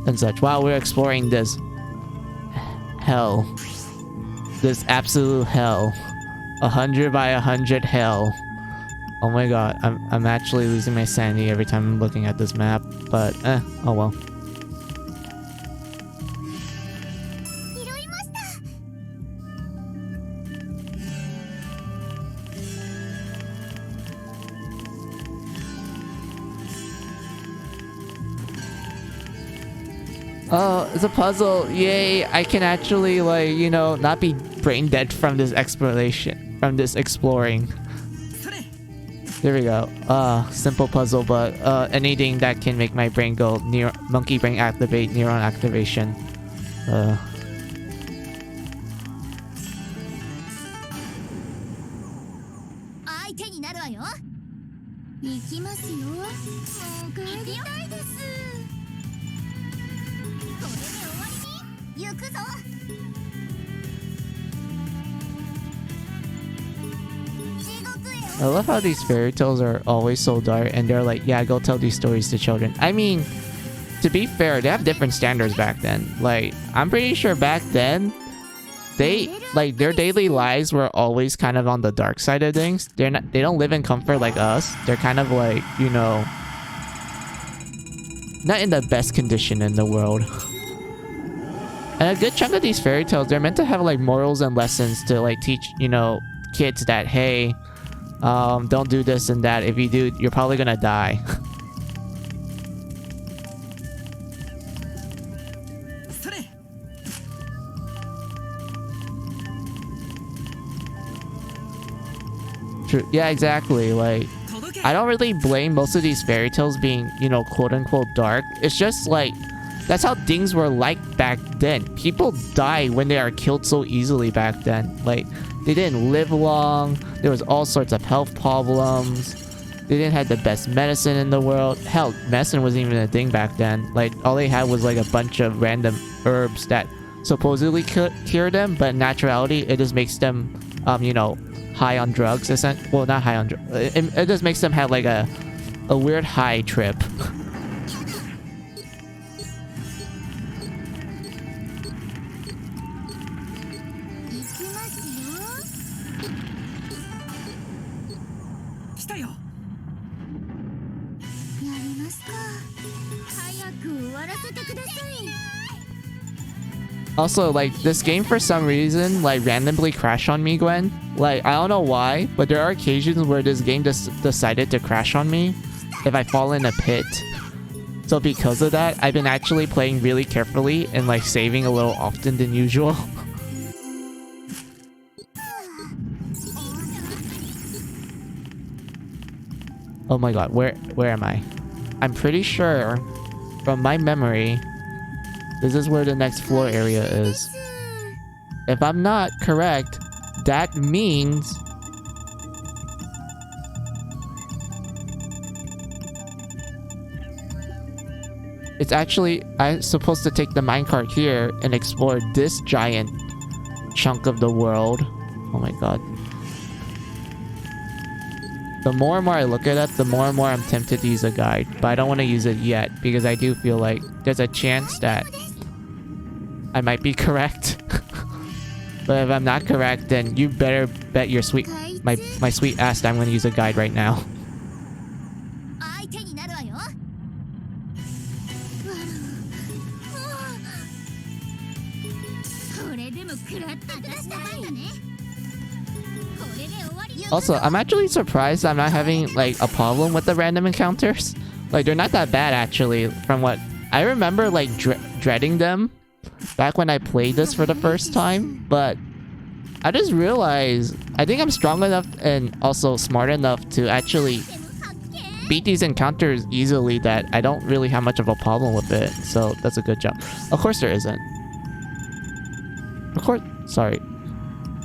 And such. While we're exploring this hell. This absolute hell. 100 by 100 hell. Oh my god, I'm actually losing my sanity every time I'm looking at this map. But, oh well. 拾いました。 Oh, it's a puzzle. Yay, I can actually, like, you know, not be brain dead from this exploration, from this exploring. それ There we go. Simple puzzle, but anything that can make my brain go monkey brain activate, neuron activation. 相手になるわよ。行きますよ。もう帰りたいです。これで終わりに行くぞ。 地獄へ I love how these fairy tales are always so dark and they're like, "Yeah, go tell these stories to children." I mean, to be fair, they have different standards back then. Like, I'm pretty sure back then, they, like, their daily lives were always kind of on the dark side of things. They don't live in comfort like us. They're kind of like, you know, not in the best condition in the world. And a good chunk of these fairy tales, they're meant to have like morals and lessons to like teach, you know, kids that, hey, don't do this and that. If you do, you're probably gonna die. それ True. Yeah, exactly. Like, 届け I don't really blame most of these fairy tales being, you know, quote unquote dark. It's just like, that's how things were like back then. People die when they are killed so easily back then. Like, they didn't live long. There was all sorts of health problems. They didn't have the best medicine in the world. Hell, medicine wasn't even a thing back then. Like, all they had was like a bunch of random herbs that supposedly could cure them, but in actuality, it just makes them, you know, high on drugs. Well, not high on drugs. It just makes them have like a weird high trip. たよ。やりますか。早く終わらせてください。 Also, like, this game for some reason, like, randomly crashed on me, Gwen. Like, I don't know why, but there are occasions where this game just decided to crash on me if I fall in a pit. So because of that, I've been actually playing really carefully and, like, saving a little often than usual. Oh my god, where am I? I'm pretty sure, from my memory, this is where the next floor area is. If I'm not correct, that means... it's actually... I'm supposed to take the minecart here and explore this giant chunk of the world. Oh my god. The more and more I look at it, the more and more I'm tempted to use a guide. But I don't want to use it yet, because I do feel like there's a chance that I might be correct. But if I'm not correct, then you better bet your sweet... my sweet ass that I'm going to use a guide right now. 相手になるわよ。これでも食らってください。これで終わりよ。 Also, I'm actually surprised I'm not having, like, a problem with the random encounters. Like, they're not that bad, actually, from what... I remember, like, dreading them back when I played this for the first time, but I just realized I think I'm strong enough and also smart enough to actually beat these encounters easily that I don't really have much of a problem with it. So that's a good job. Of course there isn't. Of course... sorry.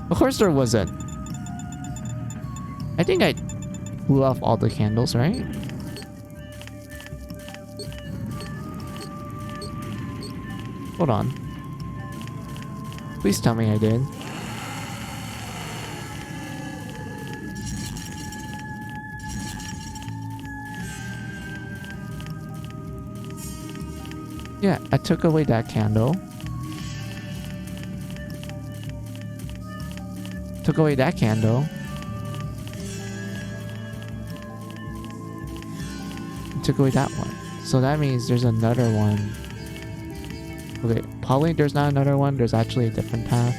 Of course there wasn't. I think I blew off all the candles, right? Hold on. Please tell me I did. Yeah, I took away that candle. Took away that candle. Took away that one. So that means there's another one. Okay, probably there's not another one. There's actually a different path.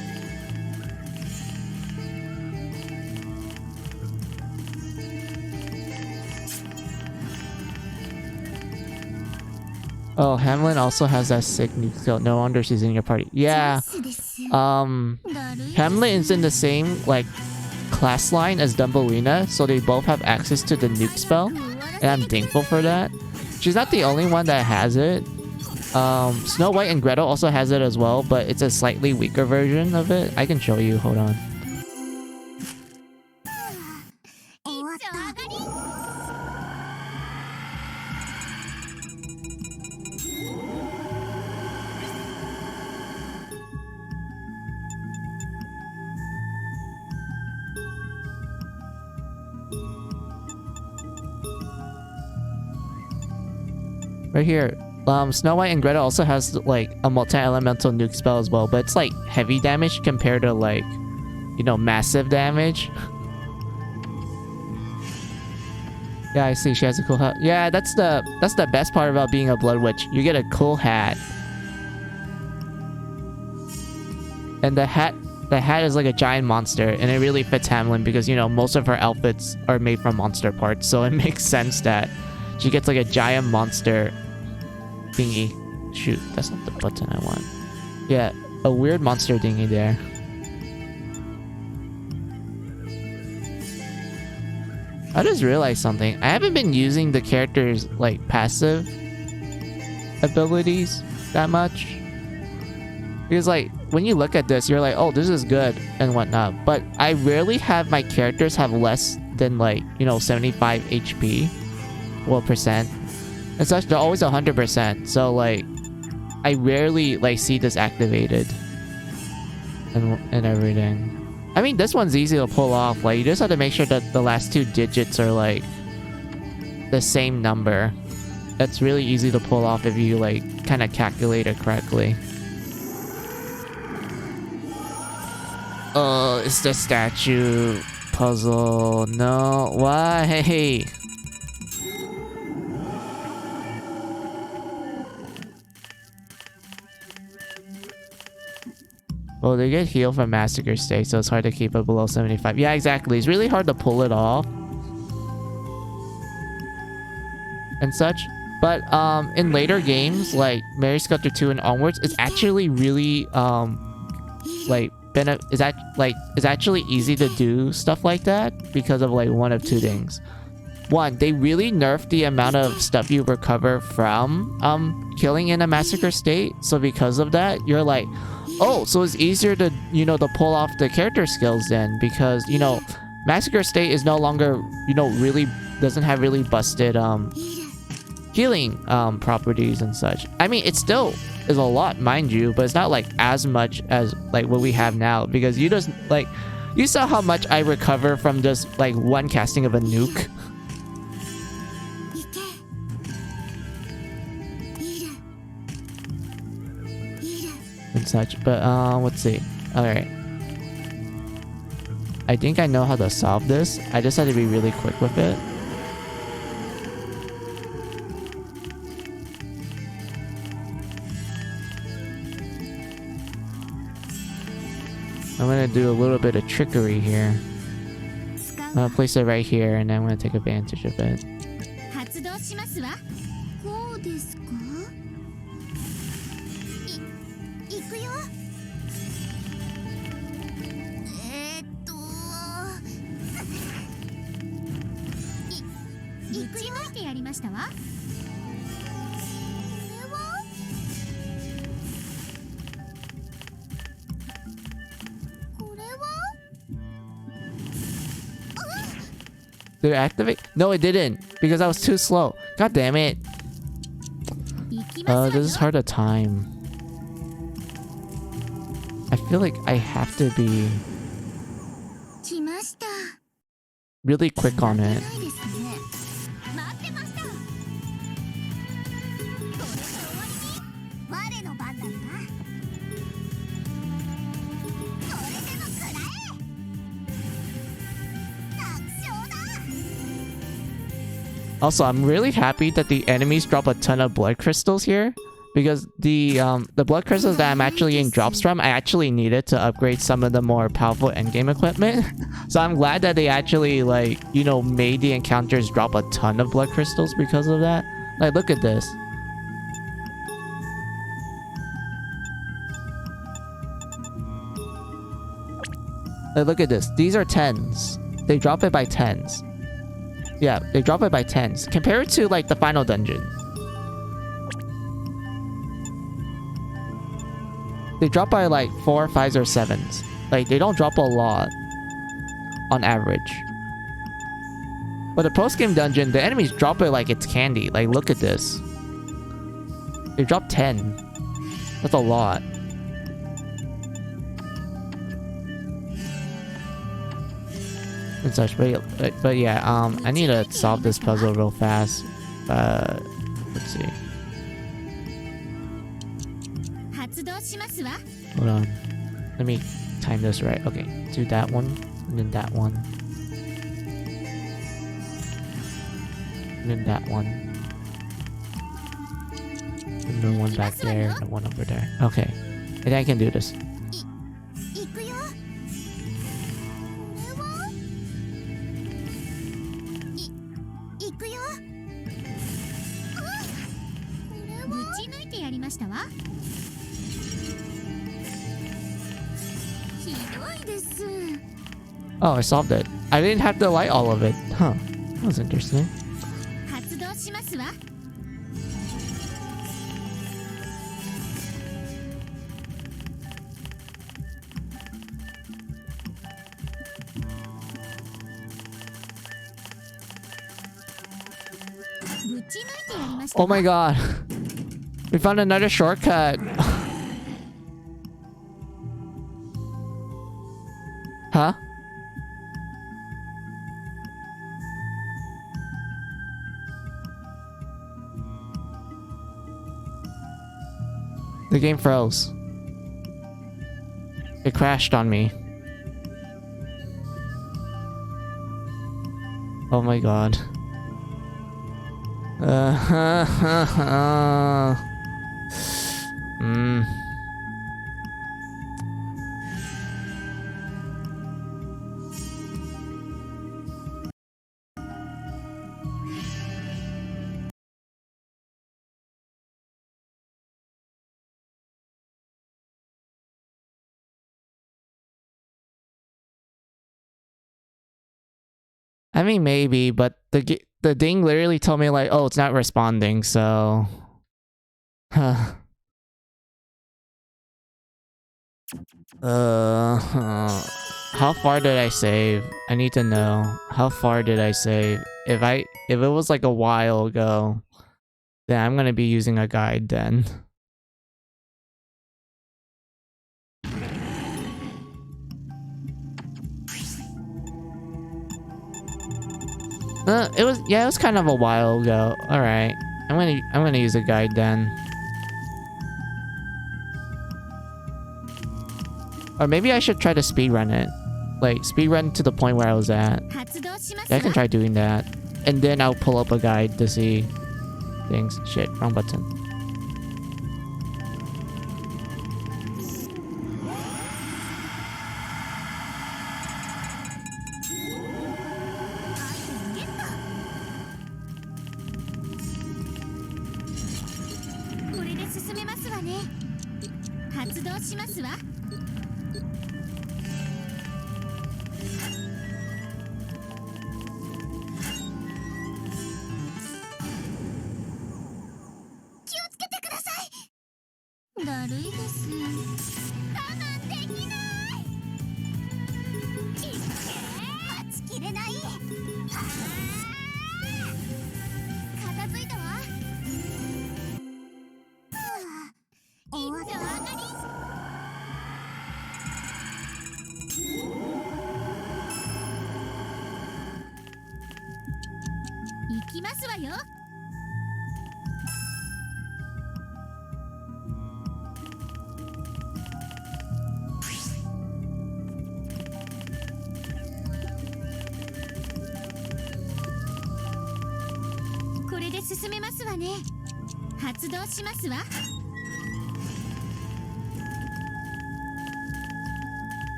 Oh, Hamlin also has that sick nuke skill. No wonder she's in your party. Yeah. Hamlin is in the same, like, class line as Dumbledore, so they both have access to the nuke spell. And I'm thankful for that. She's not the only one that has it. Snow White and Gretel also has it as well, but it's a slightly weaker version of it. I can show you. Hold on. Right here. Snow White and Gretel also has, like, a multi-elemental nuke spell as well, but it's, like, heavy damage compared to, like, you know, massive damage. Yeah, I see. She has a cool hat. Yeah, that's the best part about being a Blood Witch. You get a cool hat. And the hat is like a giant monster, and it really fits Hamlin because, you know, most of her outfits are made from monster parts, so it makes sense that she gets, like, a giant monster thingy. Shoot, that's not the button I want. Yeah, a weird monster thingy there. I just realized something. I haven't been using the character's, like, passive abilities that much. Because, like, when you look at this, you're like, oh, this is good and whatnot. But I rarely have my characters have less than, like, you know, 75 HP. Well, percent. And such, they're always 100%. So, like, I rarely, like, see this activated. And everything. I mean, this one's easy to pull off. Like, you just have to make sure that the last two digits are, like, the same number. That's really easy to pull off if you, like, kind of calculate it correctly. It's the statue puzzle. No, why? Well, they get healed from Massacre State, so it's hard to keep it below 75. Yeah, exactly. It's really hard to pull it off. And such. But in later games, like Mary Sculptor 2 and onwards, it's actually really it's actually easy to do stuff like that because of like one of two things. One, they really nerfed the amount of stuff you recover from killing in a Massacre State. So because of that, you're like, oh, so it's easier to, you know, to pull off the character skills then, because, you know, Massacre State is no longer, you know, really doesn't have really busted healing properties and such. I mean, it still is a lot, mind you, but it's not like as much as like what we have now, because you just like, you saw how much I recover from just like one casting of a nuke. And such. But let's see. Alright, I think I know how to solve this. I just had to be really quick with it. I'm gonna do a little bit of trickery here. I'm gonna place it right here, and then I'm gonna take advantage of it. 発動しますわ。こうですか？行くよ。ぶち抜いてやりましたわ。Did it activate? No, it didn't, because I was too slow. God damn it. This is hard to time. I feel like I have to be really quick on it. Also, I'm really happy that the enemies drop a ton of blood crystals here, because the blood crystals that I'm actually getting drops from, I actually needed to upgrade some of the more powerful endgame equipment. So I'm glad that they actually, like, you know, made the encounters drop a ton of blood crystals because of that. Like, look at this. Like, look at this. These are 10s. They drop it by 10s. Yeah, they drop it by 10s. Compare it to, like, the final dungeon. They drop by, like, 4, 5s, or 7s. Like, they don't drop a lot on average. But the post-game dungeon, the enemies drop it like it's candy. Like, look at this. They drop 10. That's a lot. And such, but yeah, I need to solve this puzzle real fast. Let's see. Hold on. Let me time this right. Okay, do that one, and then that one. And then that one. And then one back there, and one over there. Okay. I think I can do this. Oh, I solved it. I didn't have to light all of it. Huh. That was interesting. Oh my god. We found another shortcut. Huh? The game froze. It crashed on me. Oh my god. Mm. I mean, maybe, but the ding literally told me like, oh, it's not responding, so... how far did I save? I need to know. How far did I save? If it was like a while ago, then I'm gonna be using a guide then. It was kind of a while ago. All right, I'm gonna use a guide then. Or maybe I should try to speedrun it. Like, speedrun to the point where I was at. Yeah, I can try doing that. And then I'll pull up a guide to see things. Shit, wrong button.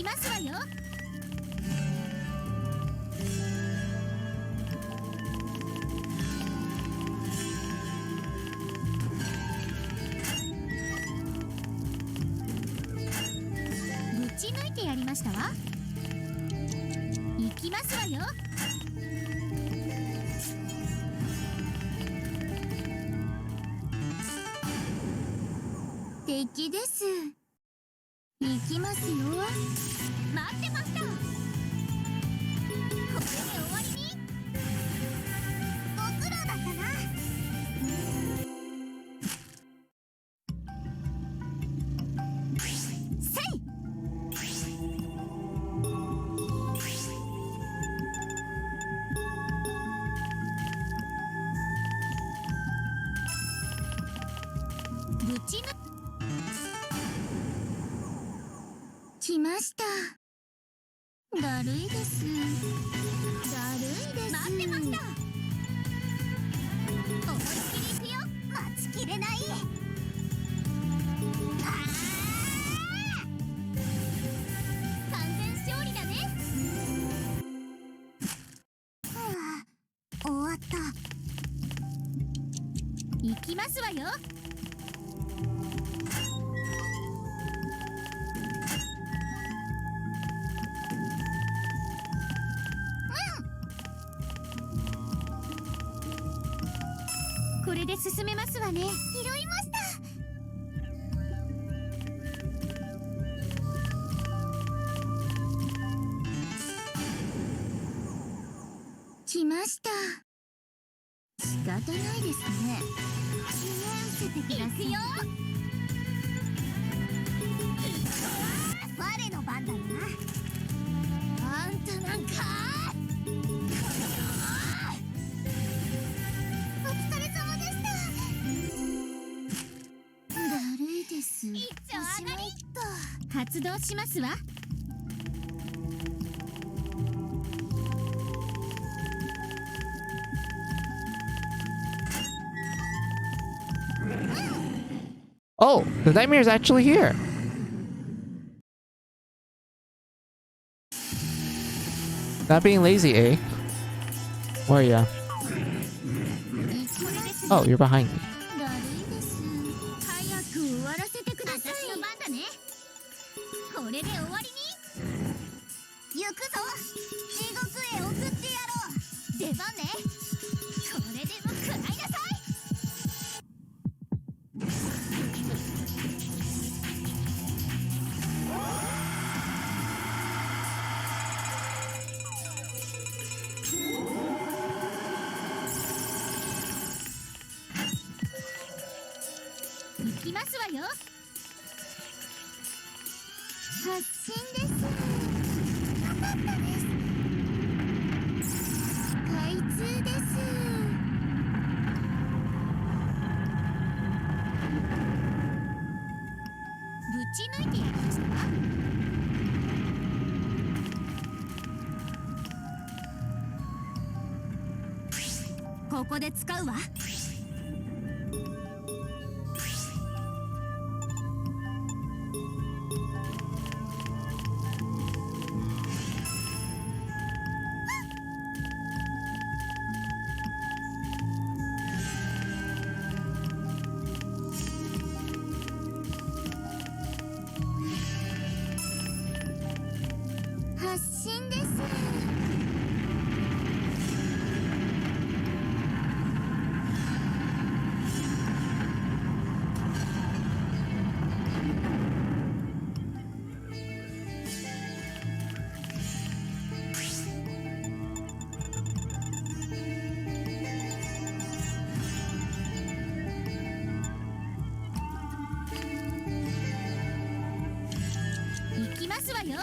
きますわよ。ぶち抜いてやりましたわ。行きますわよ。敵です。行きますよ。待ってました。これで終わりに。ご苦労だったな。せい。ぶち抜来ました。だるいです。だるいです。待ってました。思いっきり行くよ。待ちきれない。完全勝利だね。はあ、終わった。行きますわよ。これで進めますわね。拾いました。来ました。仕方ないですね。記念せてください。行くよ。我の番だな。あんたなんか。お疲れ様でした。だるいです。一丁上がり。発動しますわ。Oh, the nightmare is actually here. Not being lazy, eh? Where are ya? Oh, you're behind me. だるいです。早く終わらせてください。私の番だね。これで終わりに。行くぞ。地獄へ送ってやろう。出番ね。これでも食らいなさい。行きますわよ。発進です。よかったです。開通です。ぶち抜いてやりましたわ。ここで使うわ。発進です。行きますわよ。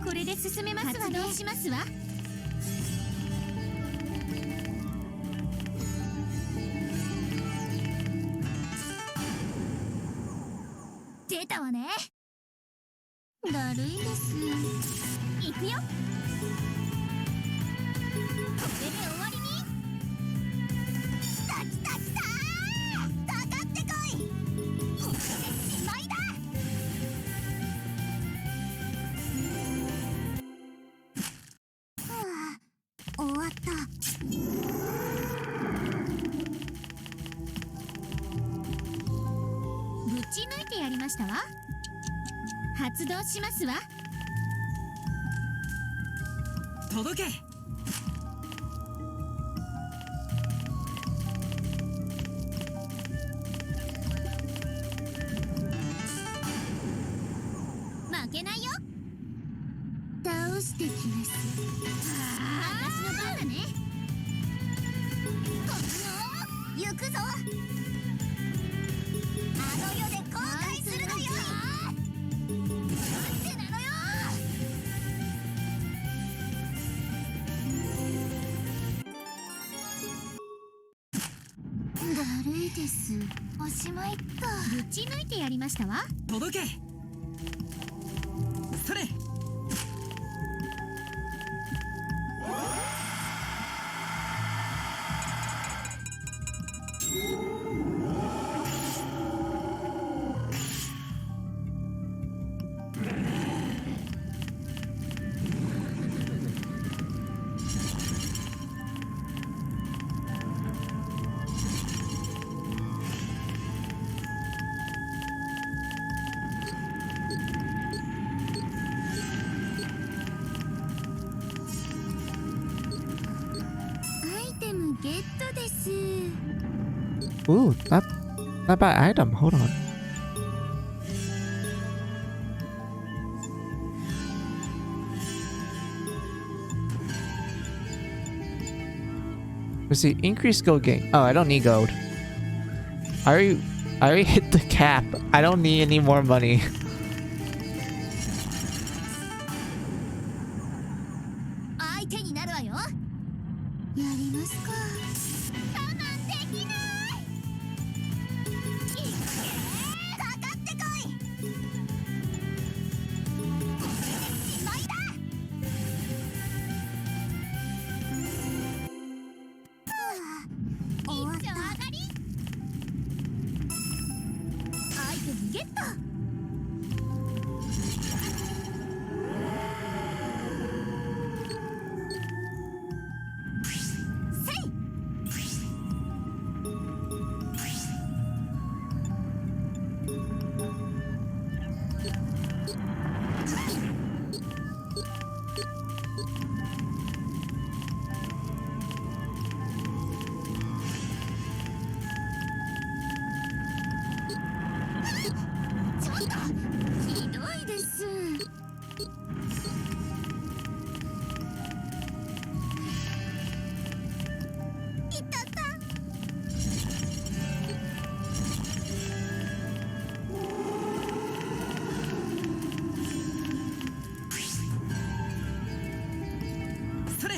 これで進めますわね。発動しますわ。出たわね。だるいでです行くよこれで終わりに来た来た来たかかってこいこれでしまいだはあ終わったぶち抜いてやりましたわ発動しますわ届け負けないよ倒してきます私の番だねこの行くぞあの世で後悔するがよいなんでなのよだるいですおしまいかぶち抜いてやりましたわ届けそれアイテムゲットです Ooh, not bad item. Hold on. Let's see, increase gold gain. Oh, I don't need gold. I already hit the cap. I don't need any more money. 相手になるわよやりますか我慢できないいっけかかってこいこれでしまいだ終わった上がりアイテムゲットちょっとひどいですいたたそれ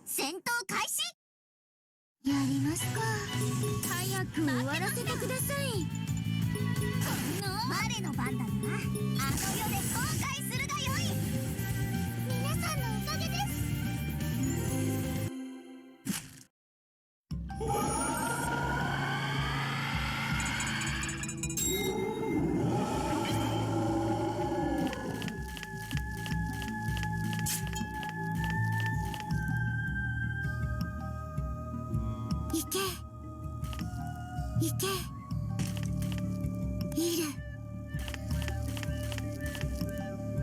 戦闘開始やりますか早く終わらせてください我の番だなあの世で後悔するがよい皆さんのおかげですいけいけいる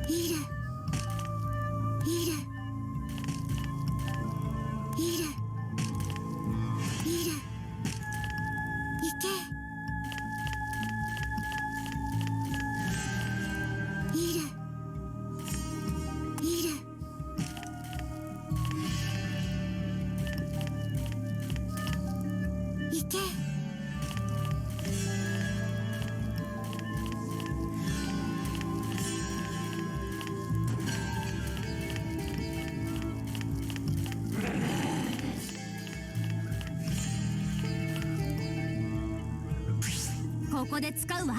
いるいるいるいるいけいるいるいけここで使うわ。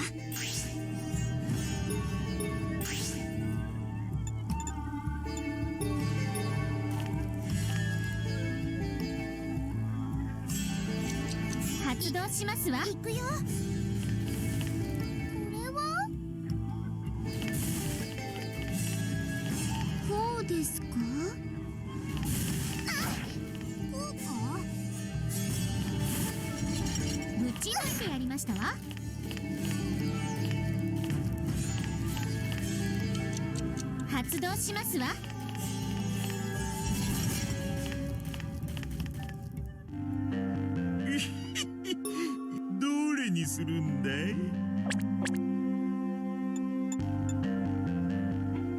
発動しますわ。行くよ。これはこうですか？あ、こうか？ぶち抜いてやりましたわ。発動しますわ。どれにするんだい？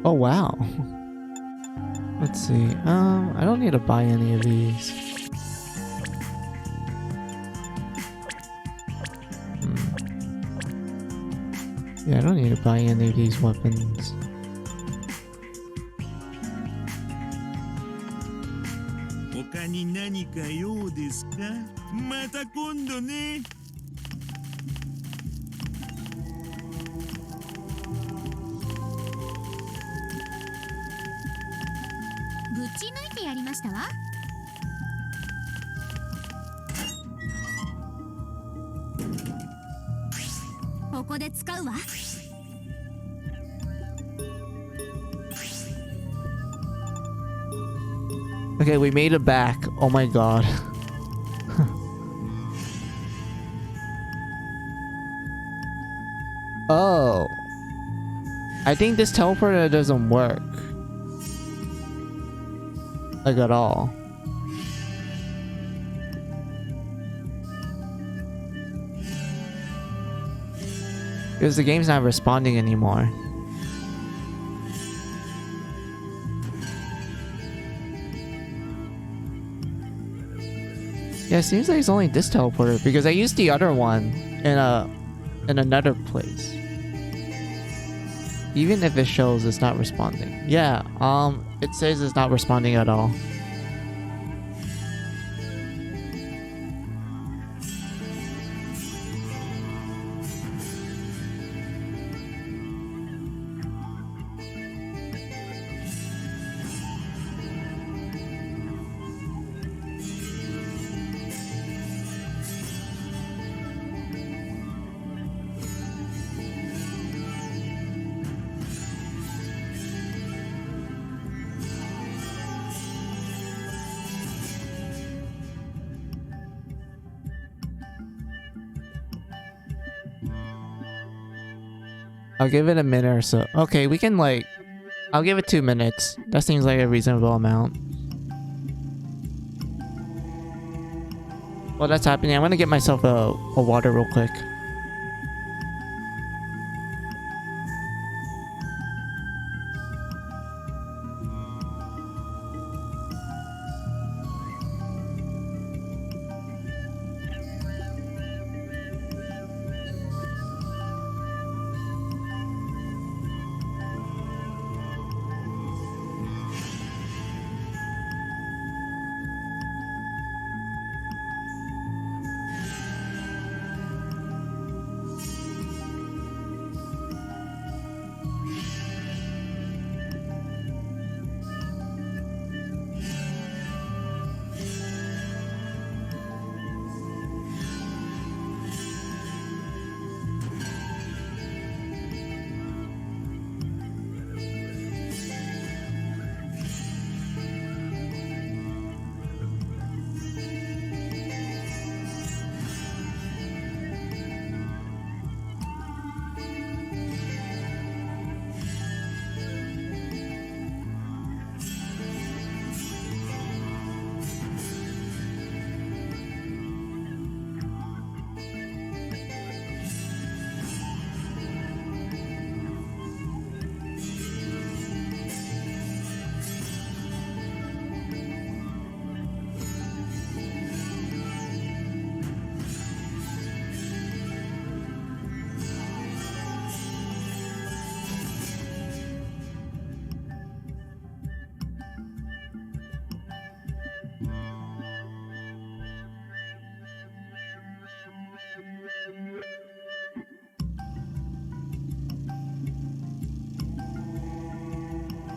Oh wow. Let's see. I don't need to buy any of these. Yeah, I don't need to buy any of these weapons. 他に何か用ですか？また今度ね。ぶち抜いてやりましたわ。ここで使うわ。Okay, we made it back. Oh my god. Oh. I think this teleporter doesn't work. Like at all. Because the game's not responding anymore. Yeah, it seems like it's only this teleporter because I used the other one in another place. Even if it shows it's not responding. Yeah, it says it's not responding at all. I'll give it a minute or so. Okay, we can like... I'll give it 2 minutes. That seems like a reasonable amount. While that's happening, I'm gonna get myself a water real quick.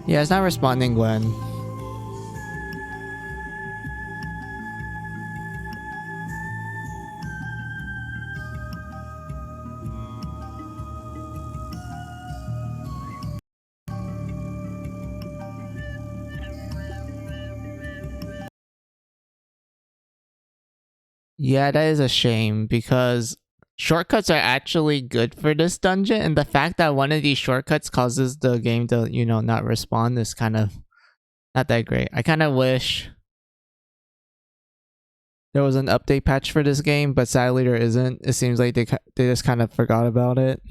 Yeah, it's not responding, Gwen. Yeah, that is a shame because shortcuts are actually good for this dungeon, and the fact that one of these shortcuts causes the game to, you know, not respond is kind of not that great. I kind of wish there was an update patch for this game, but sadly there isn't. It seems like they just kind of forgot about it.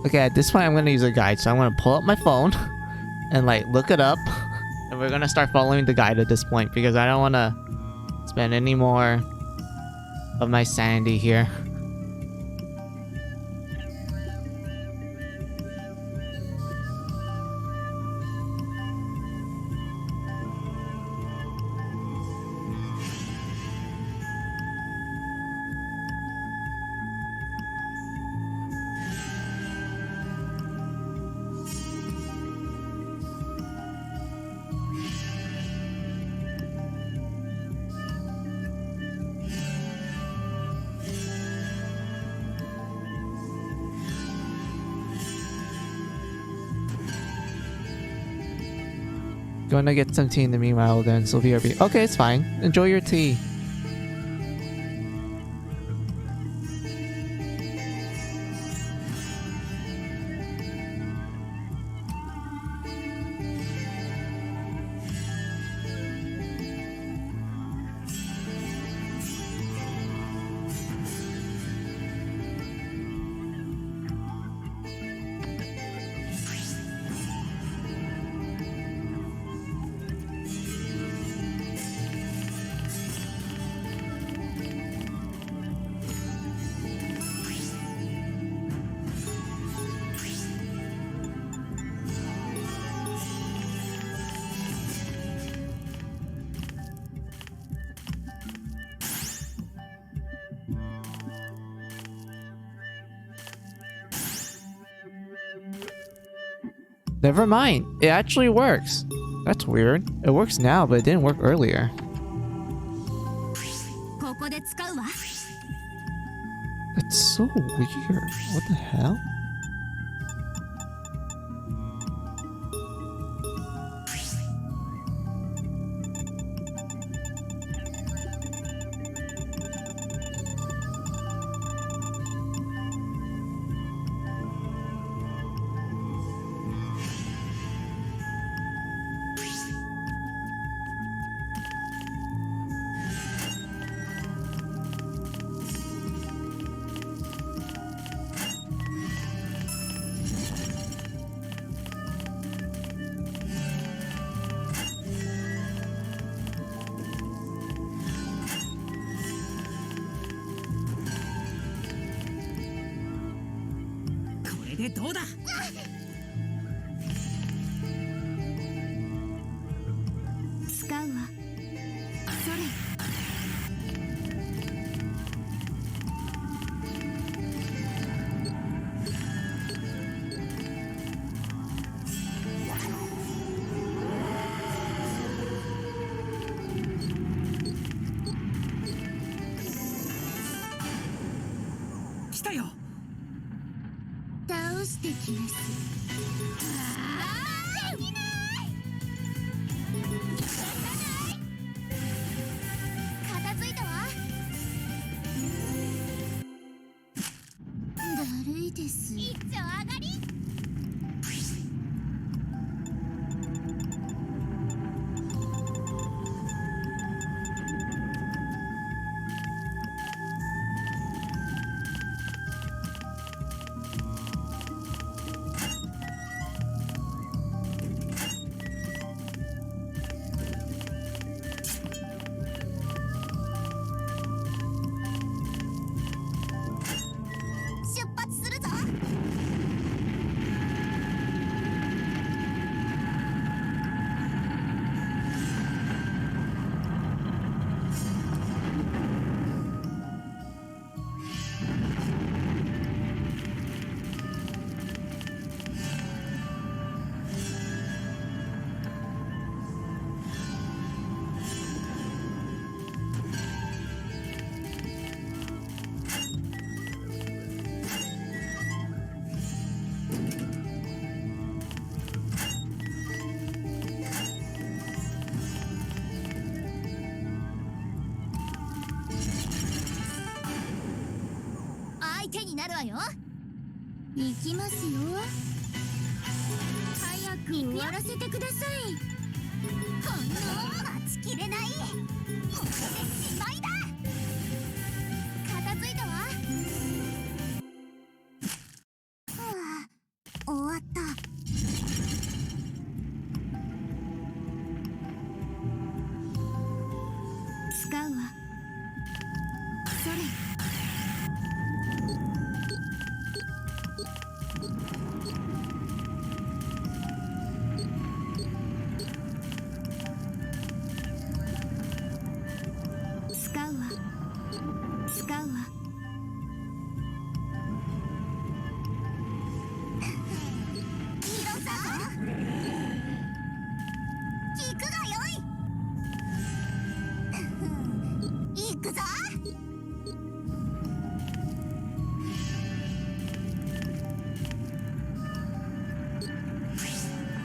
Okay, at this point I'm gonna use a guide, so I'm gonna pull up my phone and like look it up, and we're gonna start following the guide at this point because I don't want to spend any more of my sanity here. Gonna get some tea in the meanwhile then, so BRB. Okay, it's fine. Enjoy your tea. Never mind. It actually works. That's weird. It works now, but it didn't work earlier. ここで使うわ。 That's so weird. What the hell? なるわよ。行きますよ。早く終わらせてください。ほんの待ちきれない。これでしまいだ。片付いたわ。はあ、終わった。使うわ。それ。使うわ。使うわ。広さ聞くがよい。行くぞ。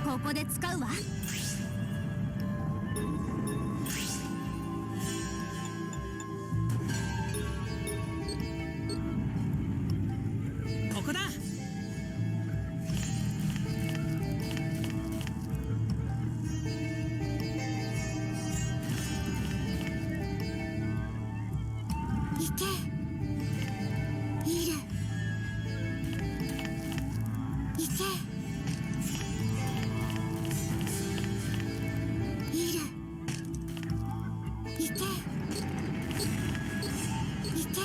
ここで使うわ。ここだ。行け。いる。行け。いる。行け。行け。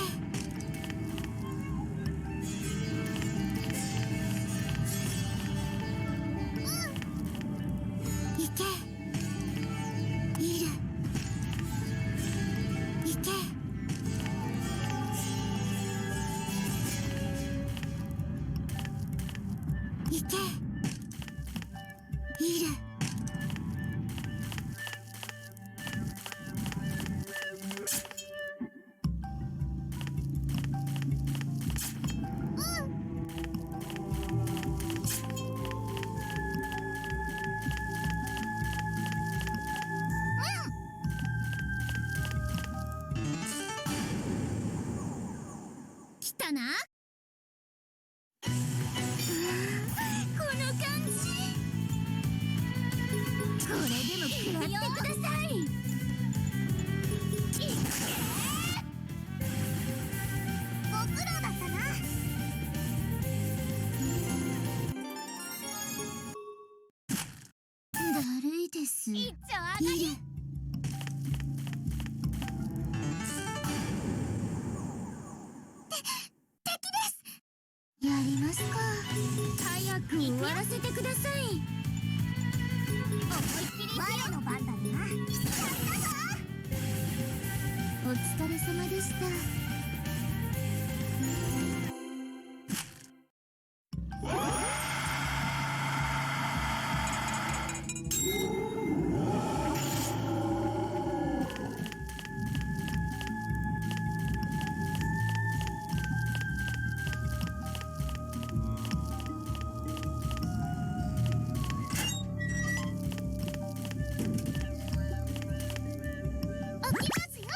行け。いる。行け。行け。いる。来たな。この感じ。これでも食らってください。いっけー。ご苦労だったな。だるいです。一丁上がり。いる。やりますか。早く終わらせてください。思いっきり我の番だな。やったぞ。お疲れ様でした。起きますよ。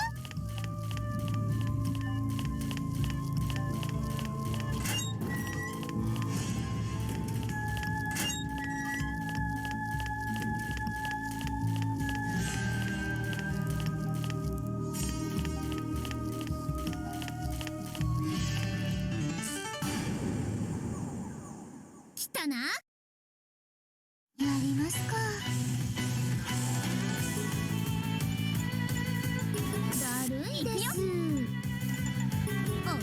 来たな。やりますか。だるいです。思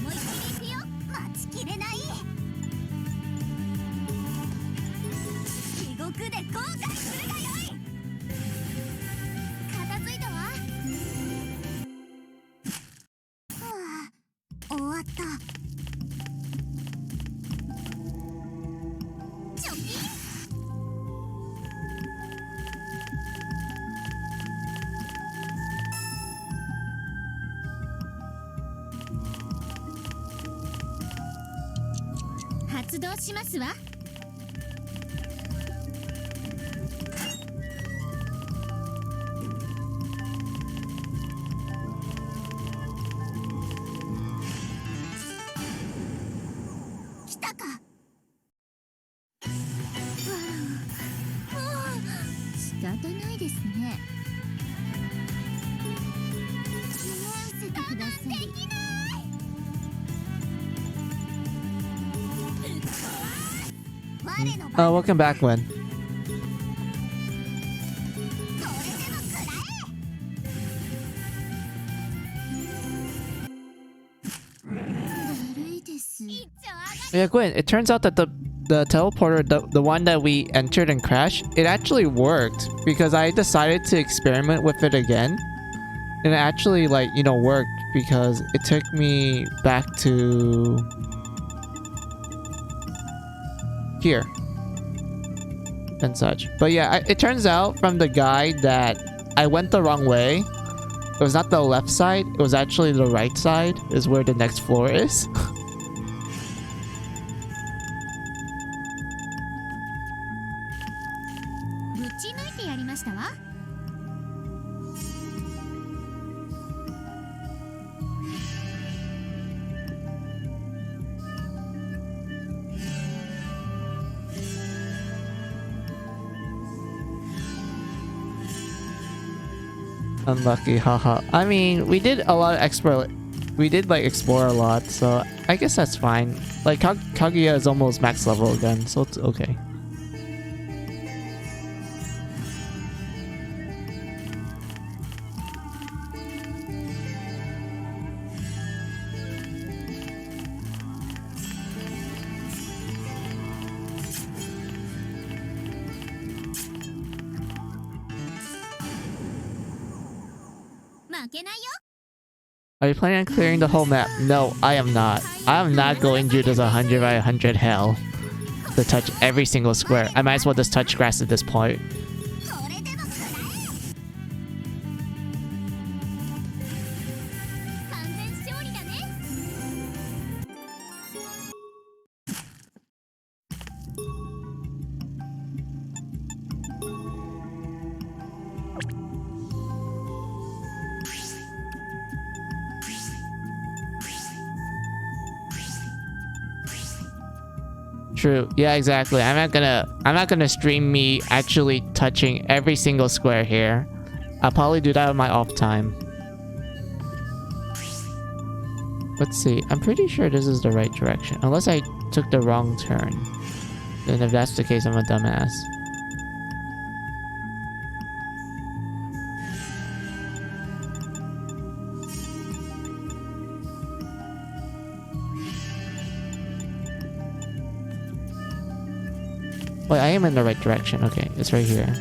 いっきり行くよ。待ちきれない。地獄で後悔するがよい。片付いたわ。はあ、終わった。チョキン。発動しますわ。仕方ないですね。付き合わせてください。我の Welcome back, Gwen. 悪いです。 Yeah, Gwen, it turns out that the teleporter, the one that we entered and crashed, it actually worked because I decided to experiment with it again. And it actually, like, you know, worked because it took me back to here and such. But yeah, it turns out from the guide that I went the wrong way. It was not the left side, it was actually the right side is where the next floor is. ぶち抜いてやりましたわ。 Unlucky, haha. I mean, we did a lot of explore. We did like explore a lot, so I guess that's fine. Like Kaguya is almost max level again, so it's okay. Are you planning on clearing the whole map? No, I am not. I am not going through this 100 by 100 hell to touch every single square. I might as well just touch grass at this point. True. Yeah, exactly. I'm not gonna stream me actually touching every single square here. I'll probably do that on my off time. Let's see. I'm pretty sure this is the right direction. Unless I took the wrong turn. Then if that's the case, I'm a dumbass. Wait, I am in the right direction. Okay, it's right here.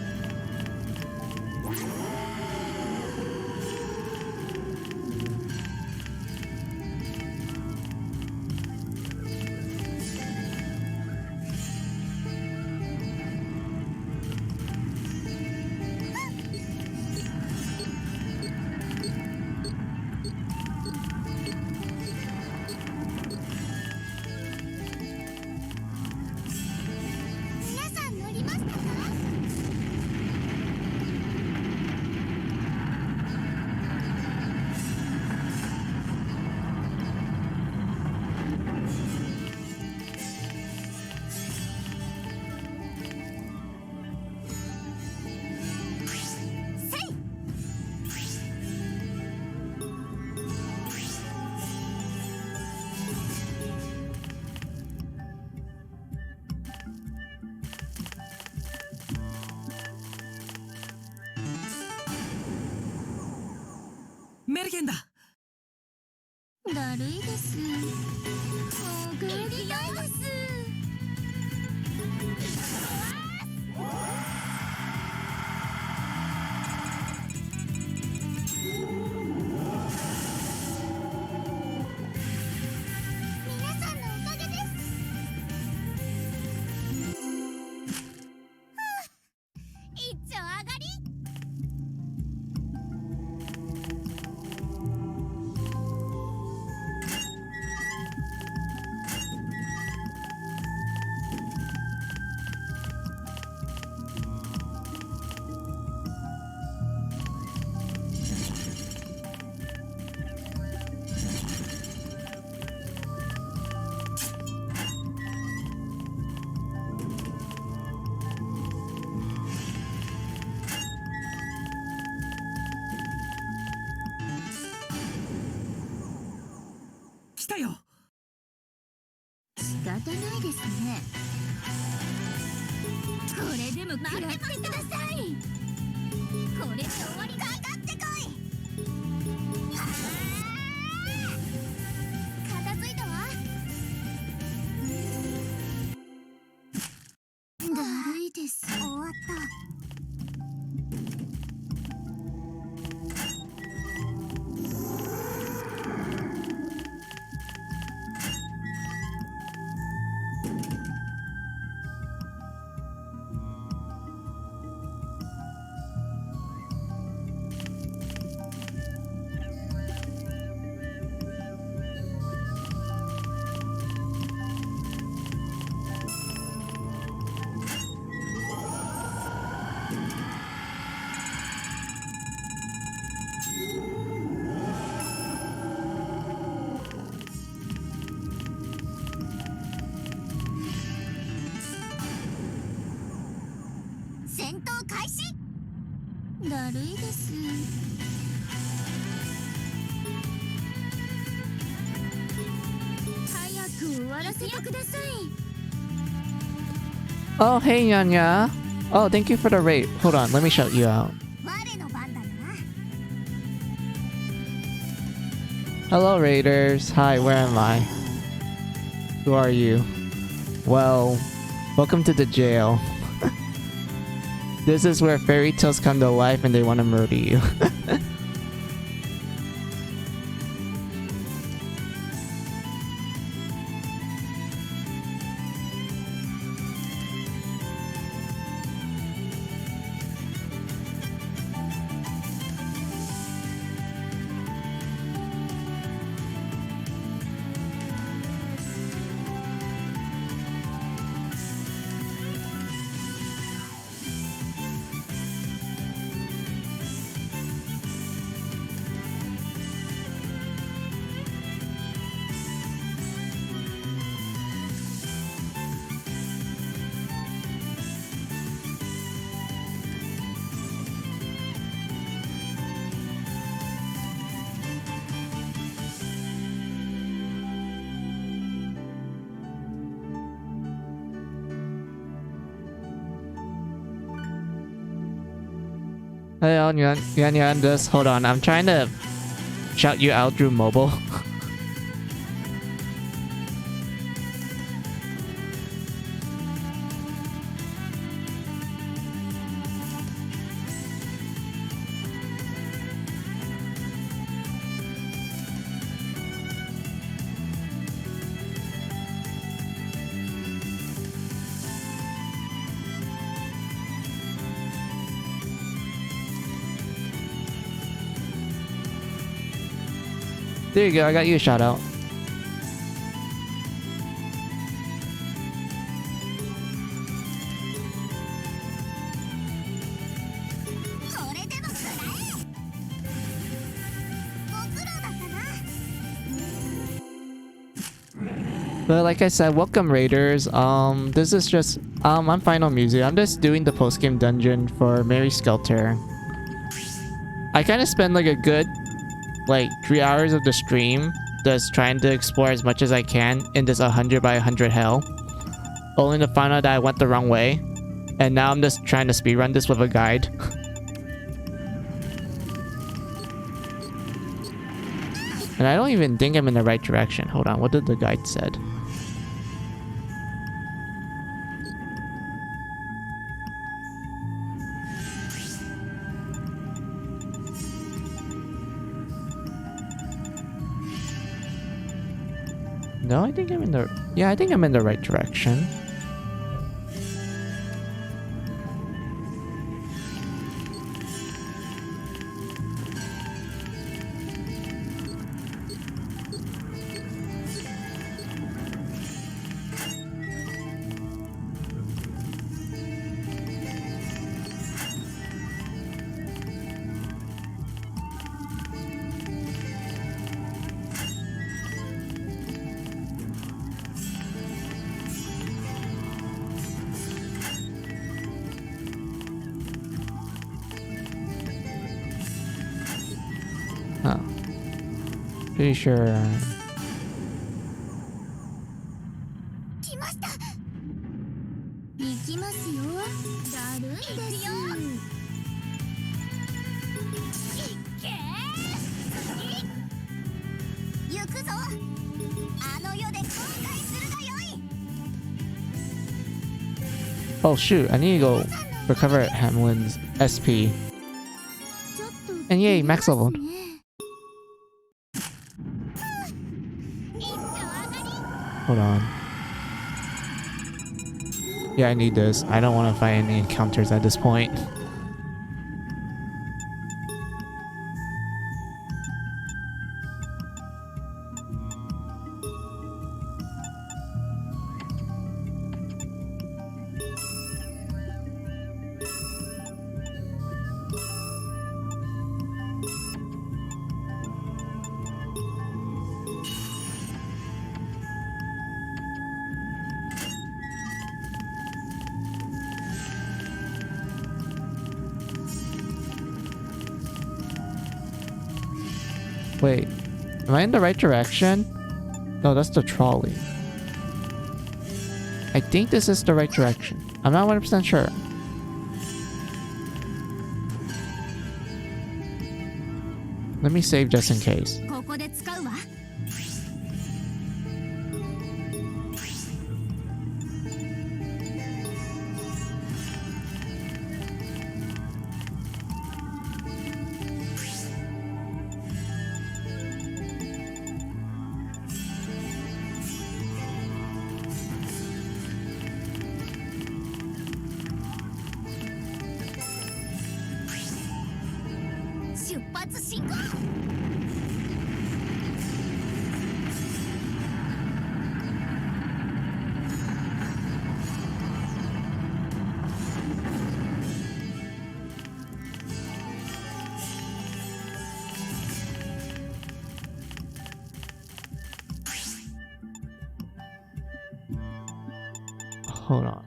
たよ。仕方ないですね。これでも食らってください。これで終わり。かかってこい。片付いたわ。だるいです。終わった。戦闘開始。だるいです。早く終わらせてください。 Oh, hey, Nyanya. Oh, thank you for the raid. Hold on, let me shout you out. 我の番だな。 Hello, raiders. Hi, where am I? Who are you? Well, welcome to the jail. This is where fairy tales come to life and they want to murder you. Hey, Yan, just hold on. I'm trying to shout you out through mobile. There you go, I got you a shout out. But like I said, welcome raiders. This is just I'm Final Music. I'm just doing the post-game dungeon for Mary Skelter. I kind of spend like a good 3 hours of the stream just trying to explore as much as I can in this 100 by 100 hell, only to find out that I went the wrong way, and now I'm just trying to speedrun this with a guide. And I don't even think I'm in the right direction. Hold on, what did the guide said? No, I think I'm in the... Yeah, I think I'm in the right direction. Pretty sure... あの世で後悔するがよい。 Oh shoot, I need to go recover Hamlin's SP. ちょっと And yay, max leveled. 一丁上がり。 Hold on. Yeah, I need this. I don't want to fight any encounters at this point. Wait, am I in the right direction? No, that's the trolley. I think this is the right direction. I'm not 100% sure. Let me save just in case. ここで使うわ。 出発進行。 Hold on.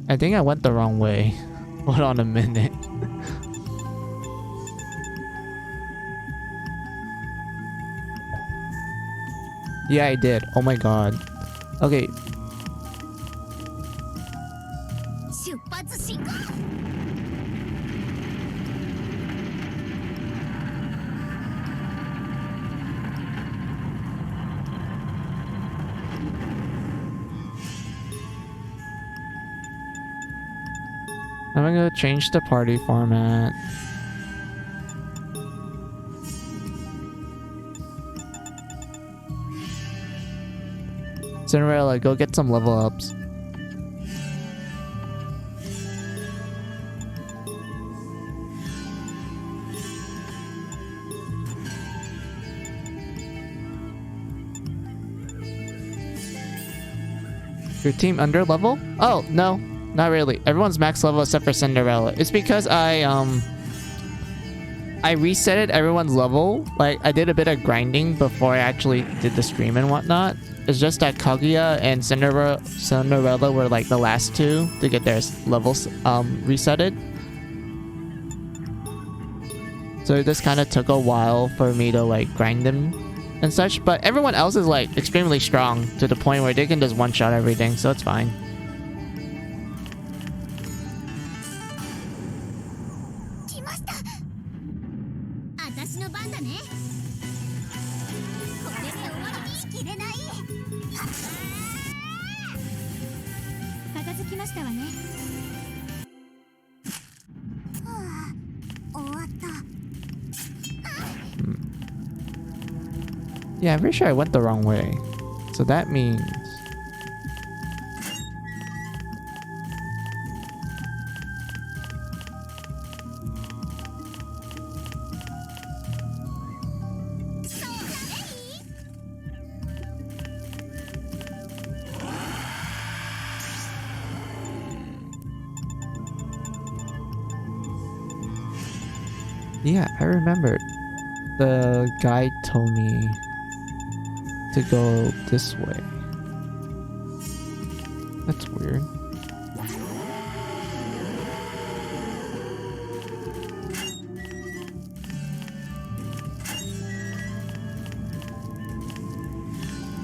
I think I went the wrong way. Hold on a minute. Yeah, I did. Oh my god. Okay. 出発進行。 I'm gonna change the party format. Cinderella, go get some level ups. Your team under level? Oh, no. Not really. Everyone's max level except for Cinderella. It's because I resetted everyone's level. Like, I did a bit of grinding before I actually did the stream and whatnot. It's just that Kaguya and Cinderella were like the last two to get their levels resetted. So this kind of took a while for me to like grind them and such. But everyone else is like extremely strong to the point where they can just one-shot everything. So it's fine. 来ました。私の番だね。これで終わりにしきれない。片付きましたわね。はあ、終わった。 Yeah, I'm pretty sure I went the wrong way. So that means... Yeah, I remembered. The guide told me to go this way. That's weird.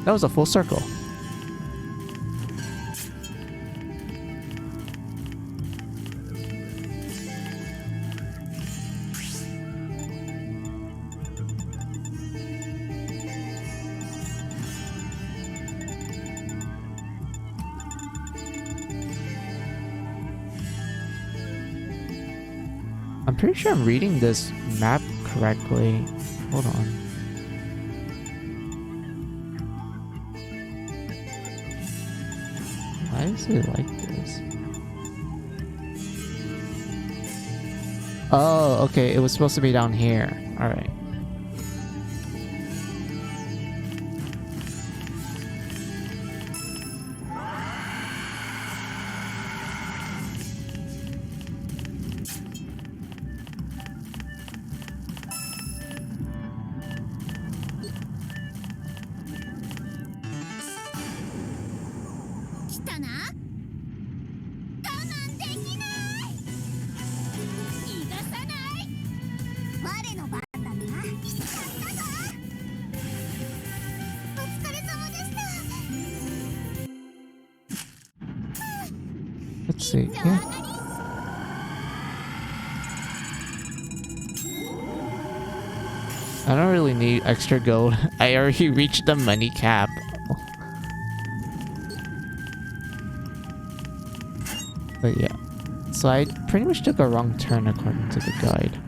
That was a full circle. I'm pretty sure I'm reading this map correctly. Hold on. Why is it like this? Oh, okay. It was supposed to be down here. Alright. Let's see. Yeah. I don't really need extra gold. I already reached the money cap. But yeah. So I pretty much took a wrong turn according to the guide.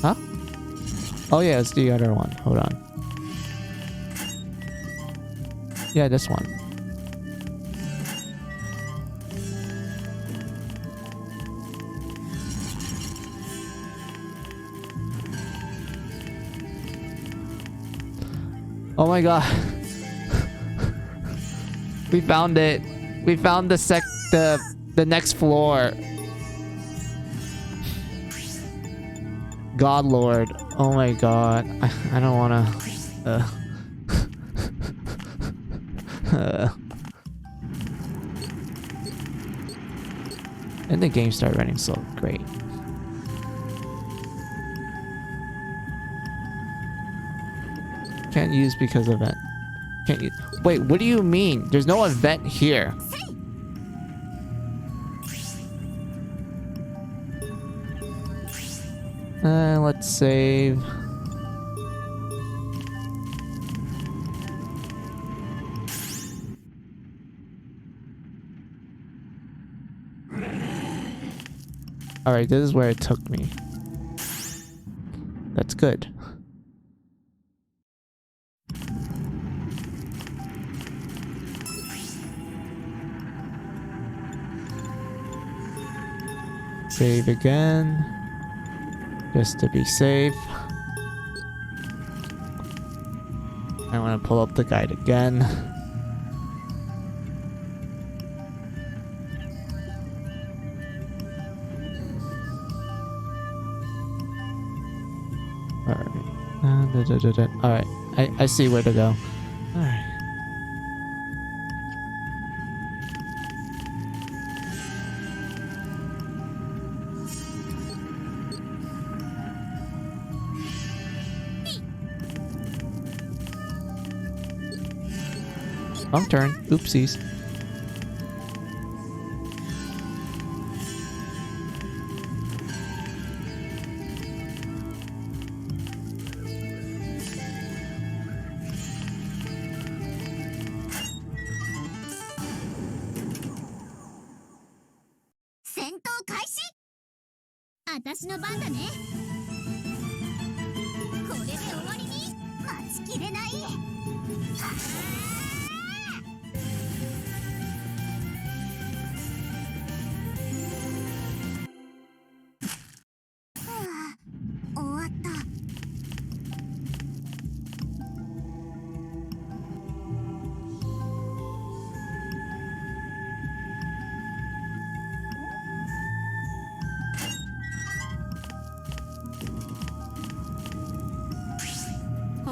Huh? Oh yeah, it's the other one. Hold on. Yeah, this one. Oh my god. We found it. We found the next floor. God Lord. Oh my god. I don't wanna and the game started running so great. Can't use because of event. Can't use. Wait, what do you mean? There's no event here. Let's save. Alright, this is where it took me. That's good. Save again. Just to be safe. I want to pull up the guide again. Alright. Alright. I see where to go. Alright. Wrong turn. Oopsies.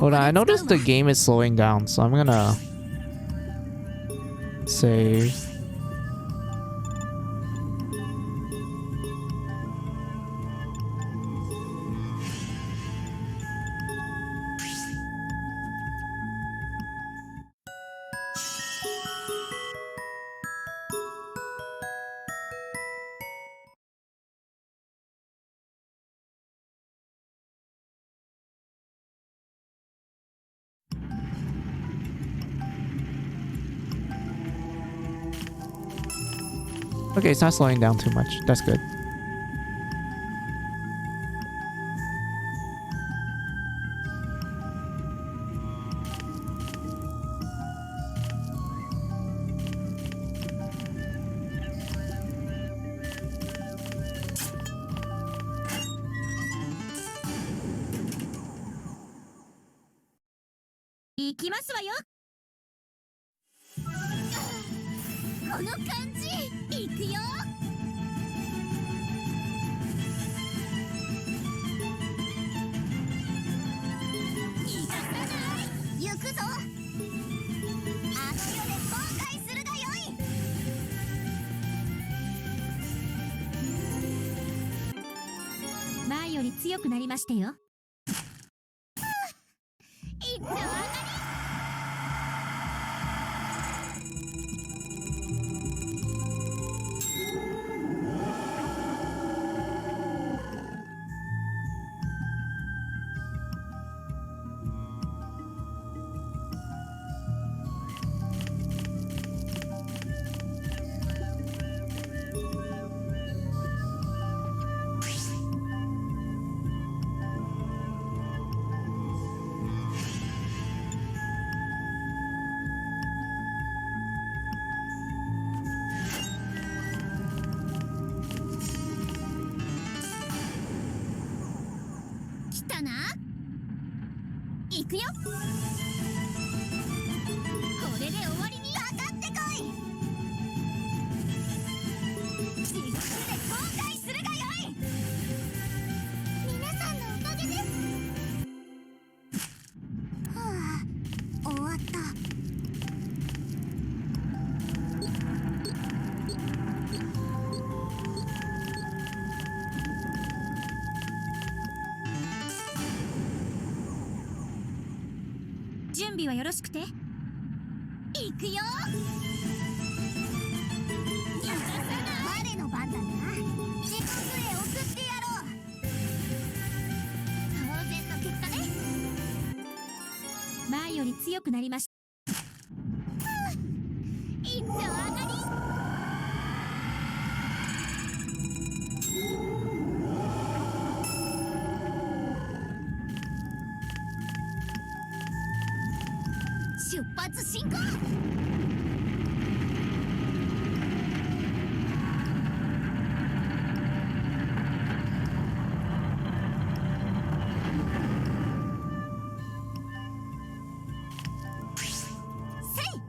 Hold on, I noticed the game is slowing down, so I'm gonna save. Okay, it's not slowing down too much. That's good.行きますわよ。この感じ、行くよ。行かさない。行くぞ。あの世で後悔するがよい。前より強くなりましたよ。一丁上がり。来たな。行くよ。これで終わりにかかってこい。地獄で後悔するがよい。皆さんのおかげです。はあ、終わった。準備はよろしくて。行くよ。逃がさない。我の番だな。地獄へ送ってやろう。当然の結果ね。前より強くなりました。一丁上がり。出発進行。せい。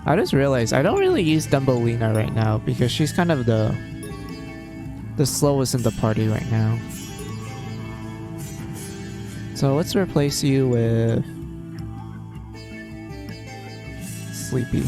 I just realized I don't really use Dumbelina right now because she's kind of the slowest in the party right now. So let's replace you with Sleepy.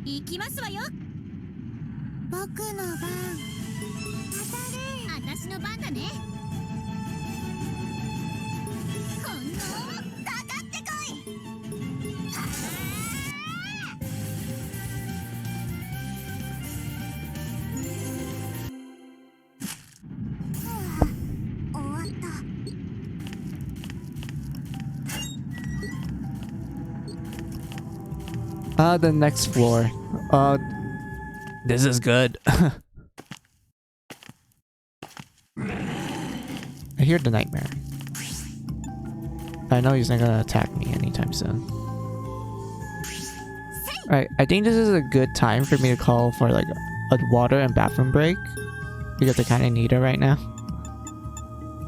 行きますわよ。僕の番。当たれ。私の番だね。この The next floor. This is good. I hear the nightmare. I know he's not gonna attack me anytime soon. Alright, I think this is a good time for me to call for like a water and bathroom break. Because I kinda need it right now.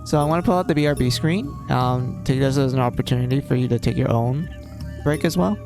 So I want to pull out the BRB screen. Take this as an opportunity for you to take your own break as well.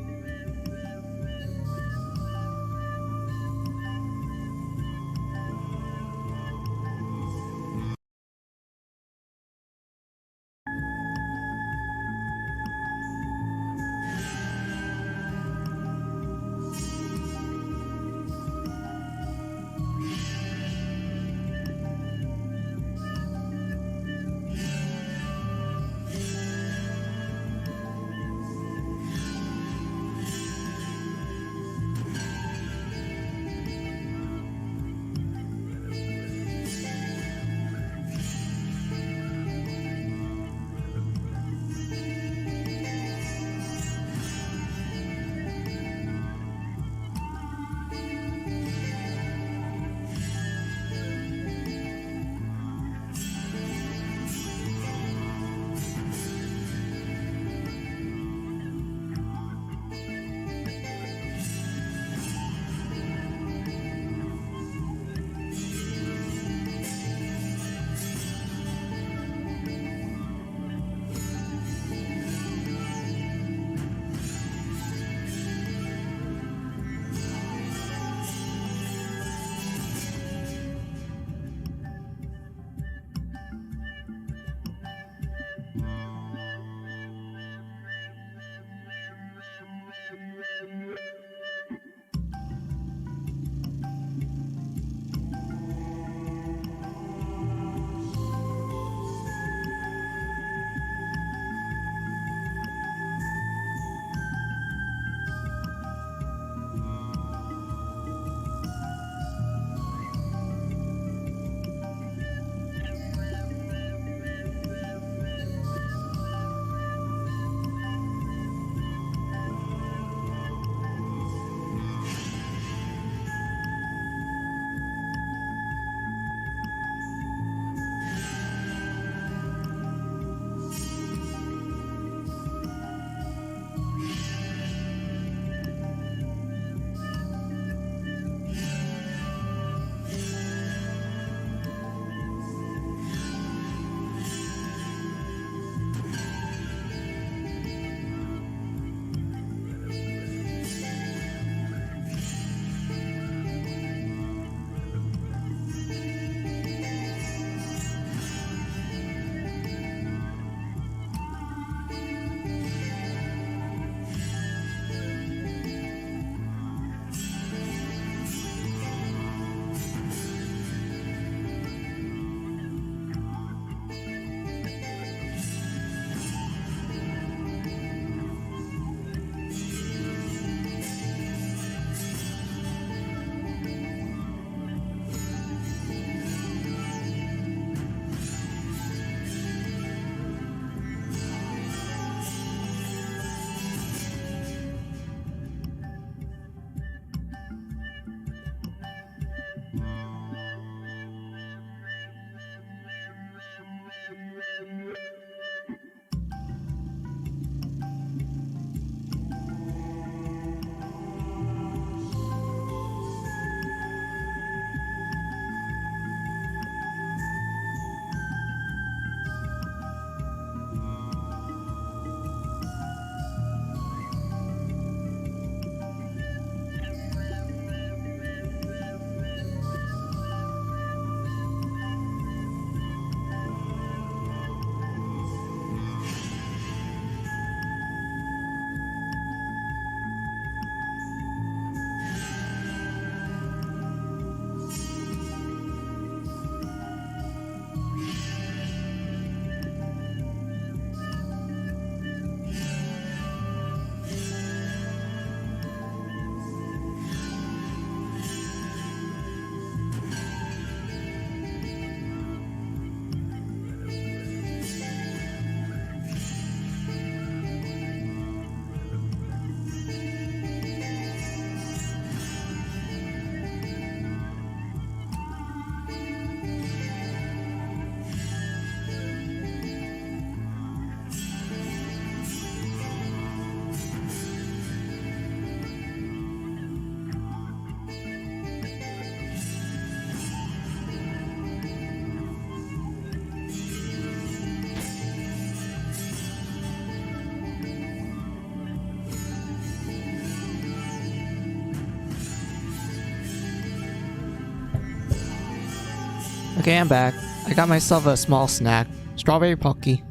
Okay, I'm back. I got myself a small snack. Strawberry Pocky.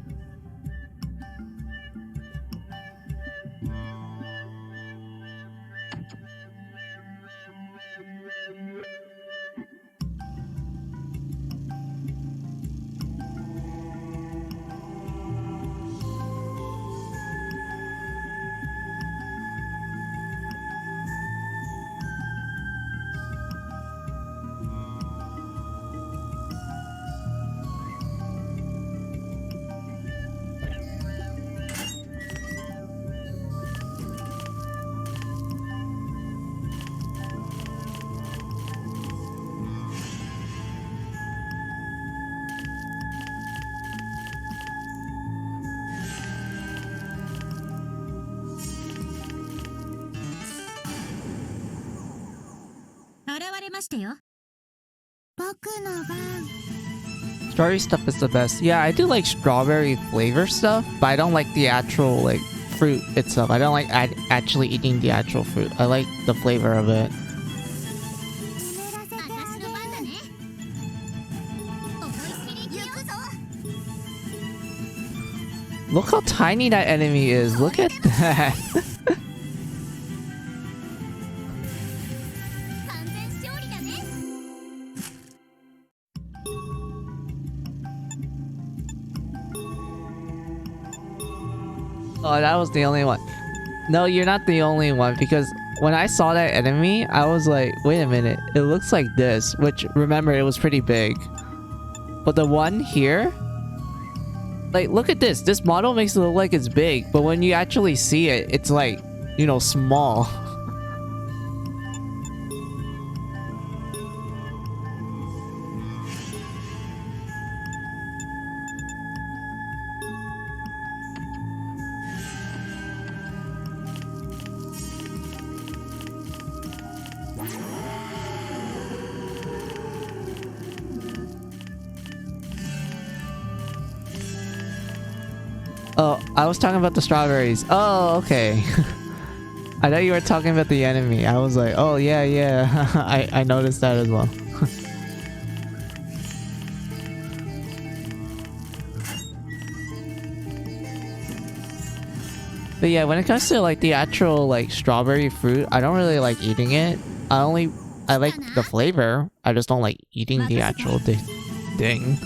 Strawberry stuff is the best. Yeah, I do like strawberry flavor stuff, but I don't like the actual like fruit itself. I don't like actually eating the actual fruit. I like the flavor of it. Look how tiny that enemy is. Look at that. Oh, that was the only one. No, you're not the only one, because when I saw that enemy, I was like, wait a minute, it looks like this, which, remember, it was pretty big. But the one here, like, look at this. This model makes it look like it's big, but when you actually see it, it's like, you know, small. Oh, I was talking about the strawberries. Oh, okay. I thought you were talking about the enemy. I was like, oh, yeah. I noticed that as well. But yeah, when it comes to like the actual like strawberry fruit, I don't really like eating it. I like the flavor. I just don't like eating the actual thing.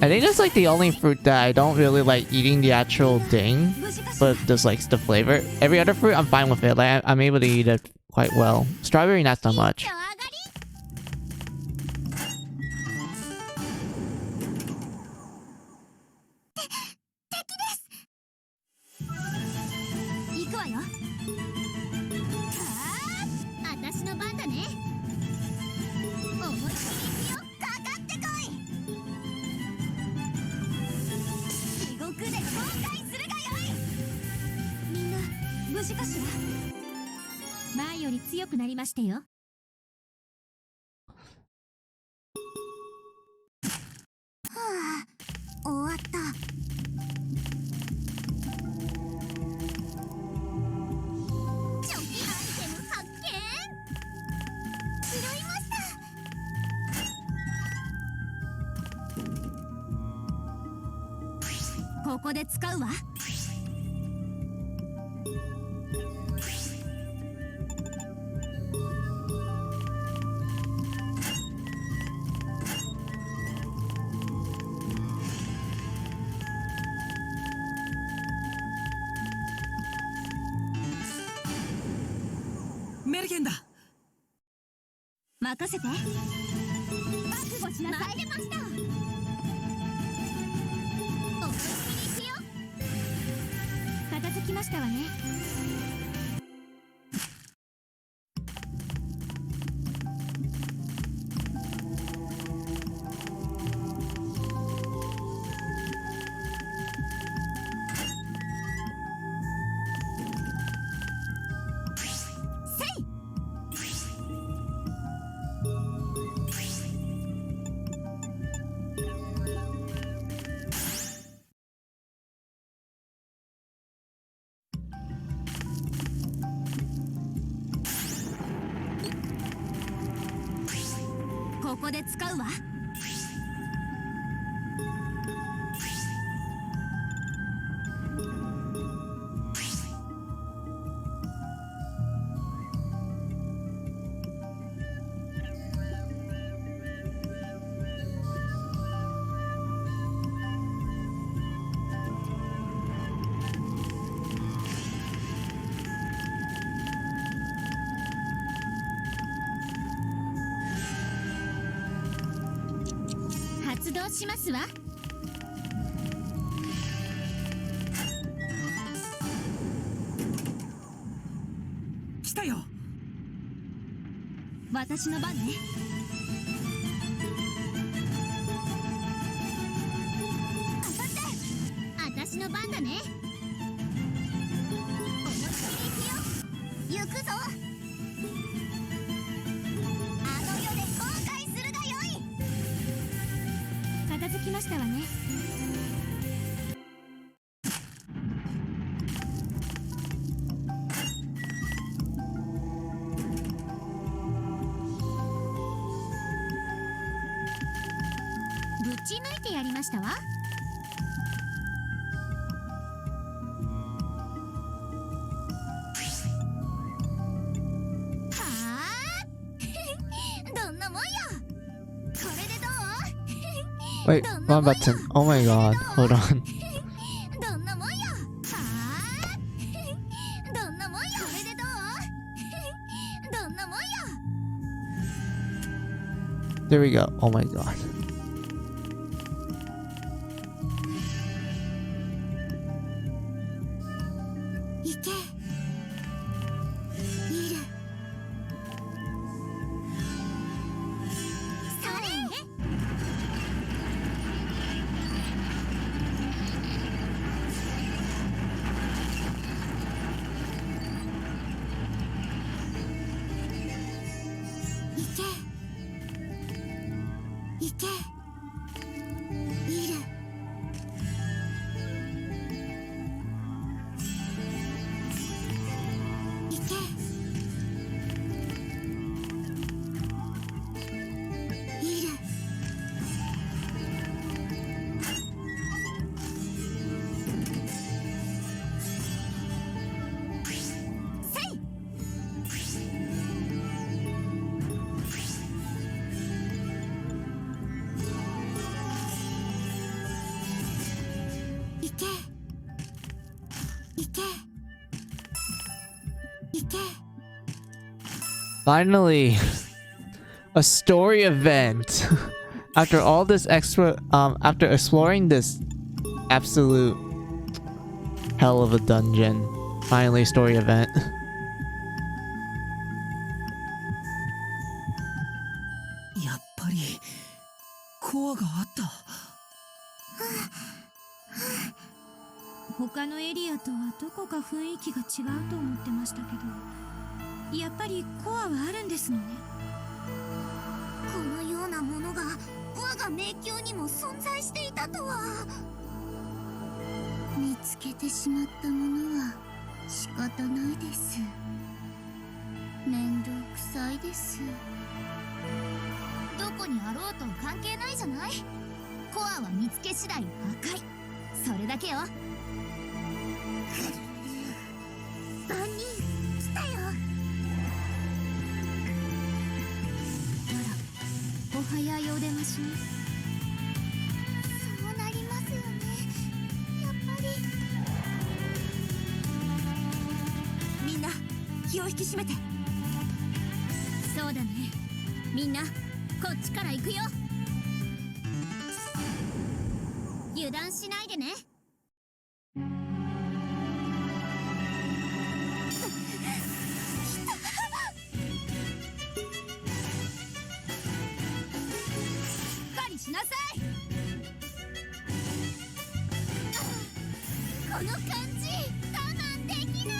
I think that's like the only fruit that I don't really like eating the actual thing, but just like the flavor. Every other fruit, I'm fine with it. Like I'm able to eat it quite well. Strawberry, not so much. ここで使うわ。発動しますわ。来たよ。私の番ね。当たって。私の番だね。思いっきり行くよ。行くぞ。あの世で後悔するがよい。片付きましたわね。ぶち抜いてやりましたわ。はあどんなもんよ。これでどうWait, one button. Oh my god. Hold on. どんなもんよ。はあどんなもんよ。これでどうどんなもんよ。 There we go. Oh my god. いけ。いる。それ。いけ。いけ。いる。いけ。いる。せい。いけ。いけ。いけ。 Finally, a story event. After all this after exploring this absolute hell of a dungeon, finally story event. やっぱりコアがあった。他のエリアとはどこか雰囲気が違うと思ってましたけど、やっぱりコアはあるんですのね。このようなものが我が迷宮にも存在していたとは。見つけてしまったものは仕方ないです。面倒くさいです。どこにあろうと関係ないじゃない。コアは見つけ次第破壊、それだけよ。万人来たよ。あら、お早いお出ましに。そうなりますよね。やっぱり。みんな気を引き締めて。そうだね。みんなこっちから行くよ。油断しないでね。しなさい。この感じ我慢できない。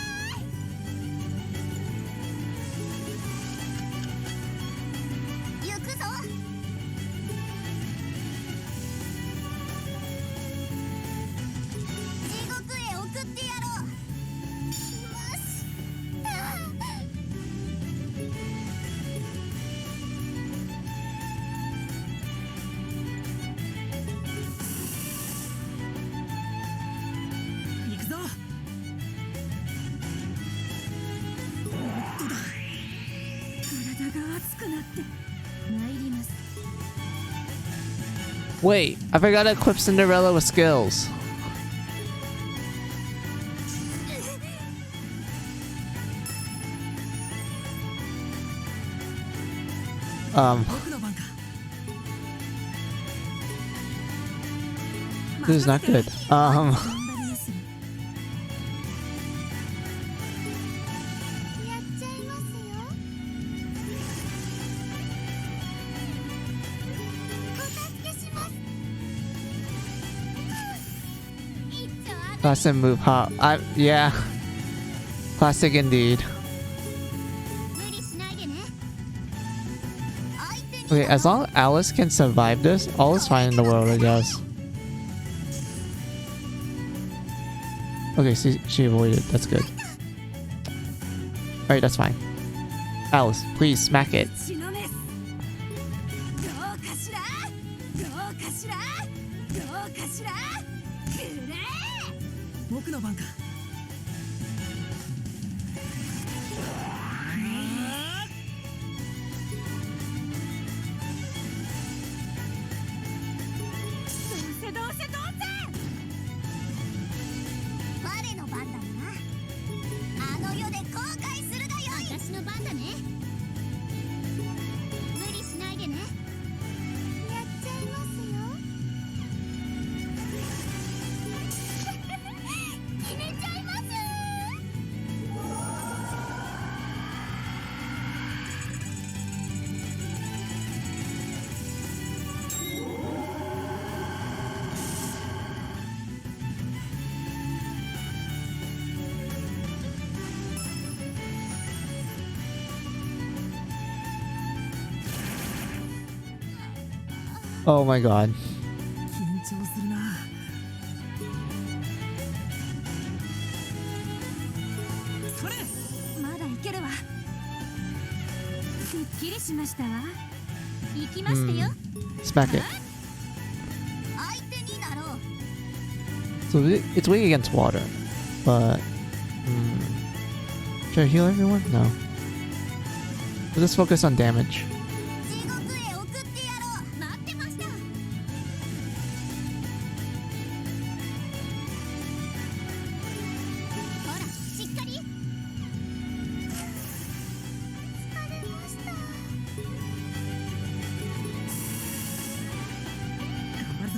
行くぞ。地獄へ送ってやろう。よし。くなって参ります。 Wait, I forgot to equip Cinderella with skills. This is not good. 頑張りやすい。 やっちゃいますよ。お助けします。一丁あ Classic move, huh? Yeah. Classic indeed. 無理しないでね。相手に Okay, as long as Alice can survive this, all is fine in the world, I guess. Okay, she avoided. That's good. Alright, that's fine. Alice, please smack it. 血のメス。どうかしら。どうかしら。どうかしら。くれ。僕の番か。どうせどうせどうせ。我の番だな。あの世で後悔するがよい。私の番だね。無理しないでね。やっちゃいますよ。決めちゃいます。 Oh my god. 緊張するな。それ。まだいけるわ。すっきりしましたわ。行きましたよ。 Smack it. 相手になろう。 So it's weak against water, but should I heal everyone? No. We'll just focus on damage. 地獄へ送ってやろう。待ってました。ほら、しっかり。疲れました。頑張るぞ。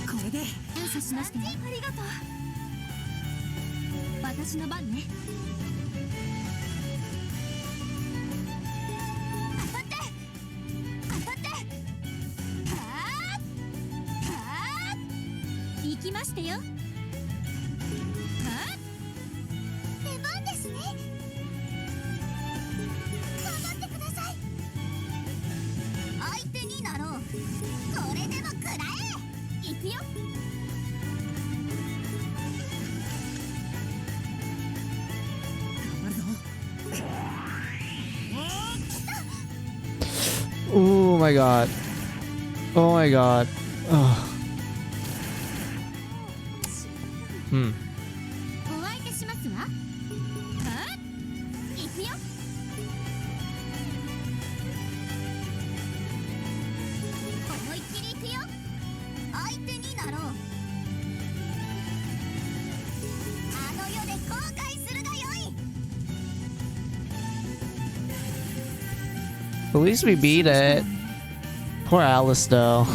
これで。感謝しましたよ。ありがとう。私の番ね。当たって。当たって。はー。はー。行きましたよ。はー。出番ですね。頑張ってください。相手になろう。これでも食らえ。行くよ。 Oh my god. Oh my god. Ugh. お相手しますわ。はっ。行くよ。思いっきり行くよ。相手になろう。あの世で後悔するがよい。 At least we beat it. Poor Alice though.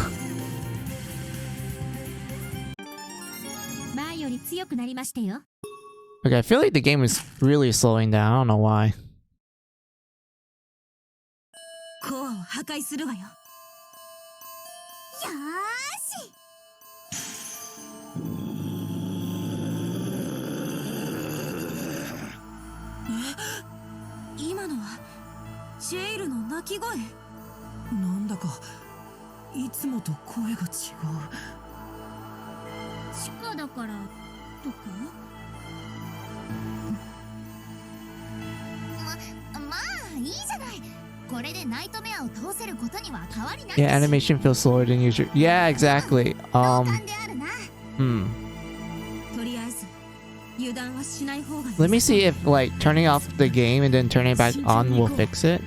前より強くなりましたよ。 Okay, I feel like the game is really slowing down. I don't know why. コアを破壊するわよ。よーし。今のはシェイルの鳴き声。なんだかいつもと声が違う。地下だからとか。まあいいじゃない。これでナイトメアを倒せることには変わりないし。 Yeah, animation feels slower than usual. Yeah, exactly. 同感であるな。Hmm. とりあえず油断はしない方が。 Let me see if like turning off the game and then turning it back on will fix it.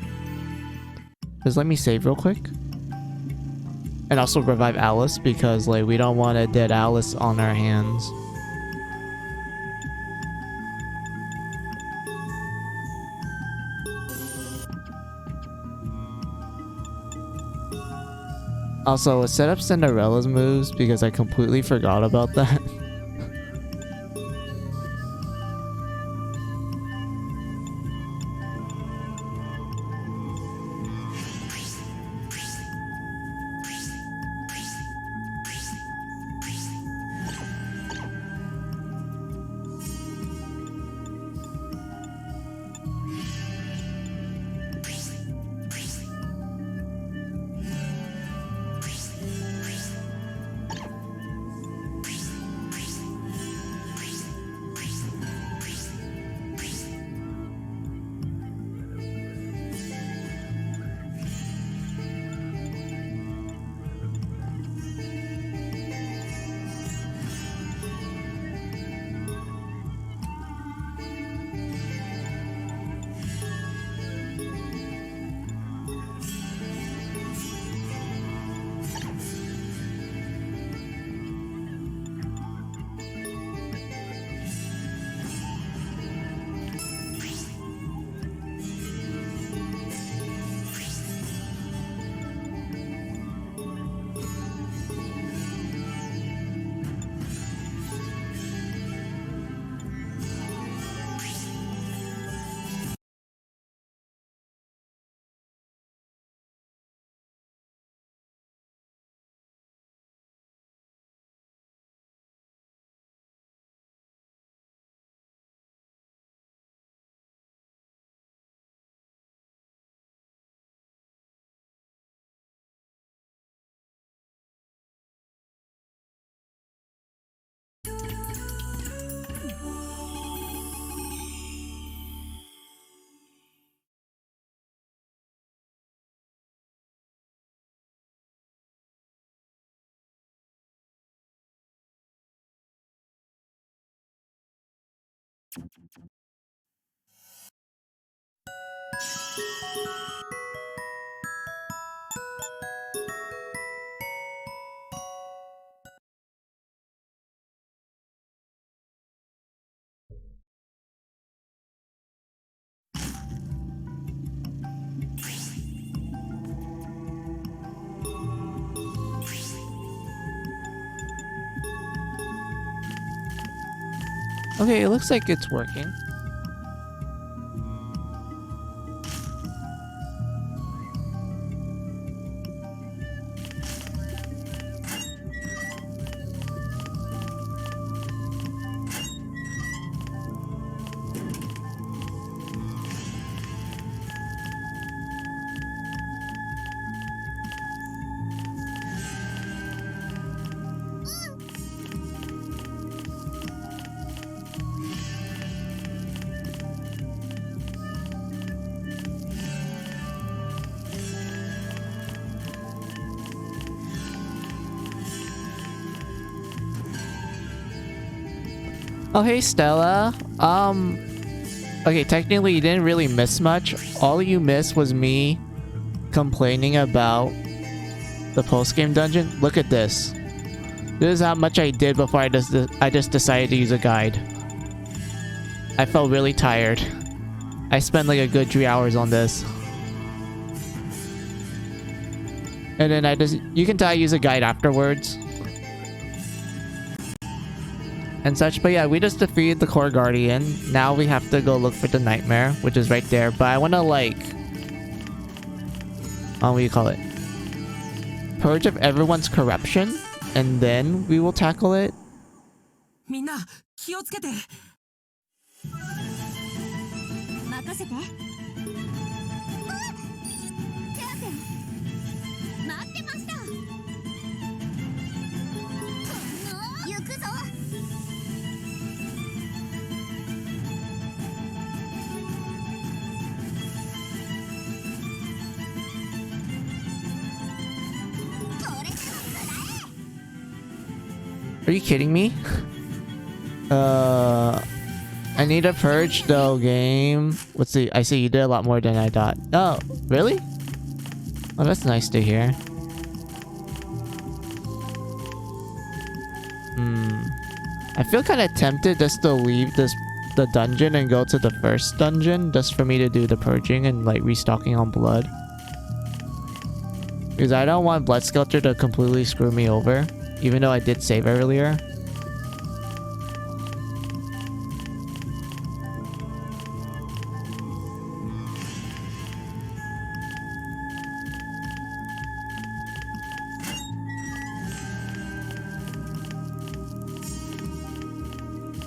Just let me save real quick. And also revive Alice because like we don't want a dead Alice on our hands. Also, let's set up Cinderella's moves because I completely forgot about that. Okay, it looks like it's working. Oh, hey, Stella. Okay, technically you didn't really miss much. All you missed was me complaining about the post-game dungeon. Look at this. This is how much I did before I just decided to use a guide. I felt really tired. I spent like a good 3 hours on this. And then you can tell I use a guide afterwards. And such, but yeah, we just defeated the core guardian. Now we have to go look for the nightmare, which is right there. But I want to like, what do you call it? Purge of everyone's corruption, and then we will tackle it. みんな気をつけて。任せて。待ってました。行くぞ。Are you kidding me? I need a purge though, game. Let's see. I see you did a lot more than I thought. Oh, really? Oh, that's nice to hear. I feel kind of tempted just to leave the dungeon and go to the first dungeon just for me to do the purging and like restocking on blood. Because I don't want Blood Skelter to completely screw me over, even though I did save earlier.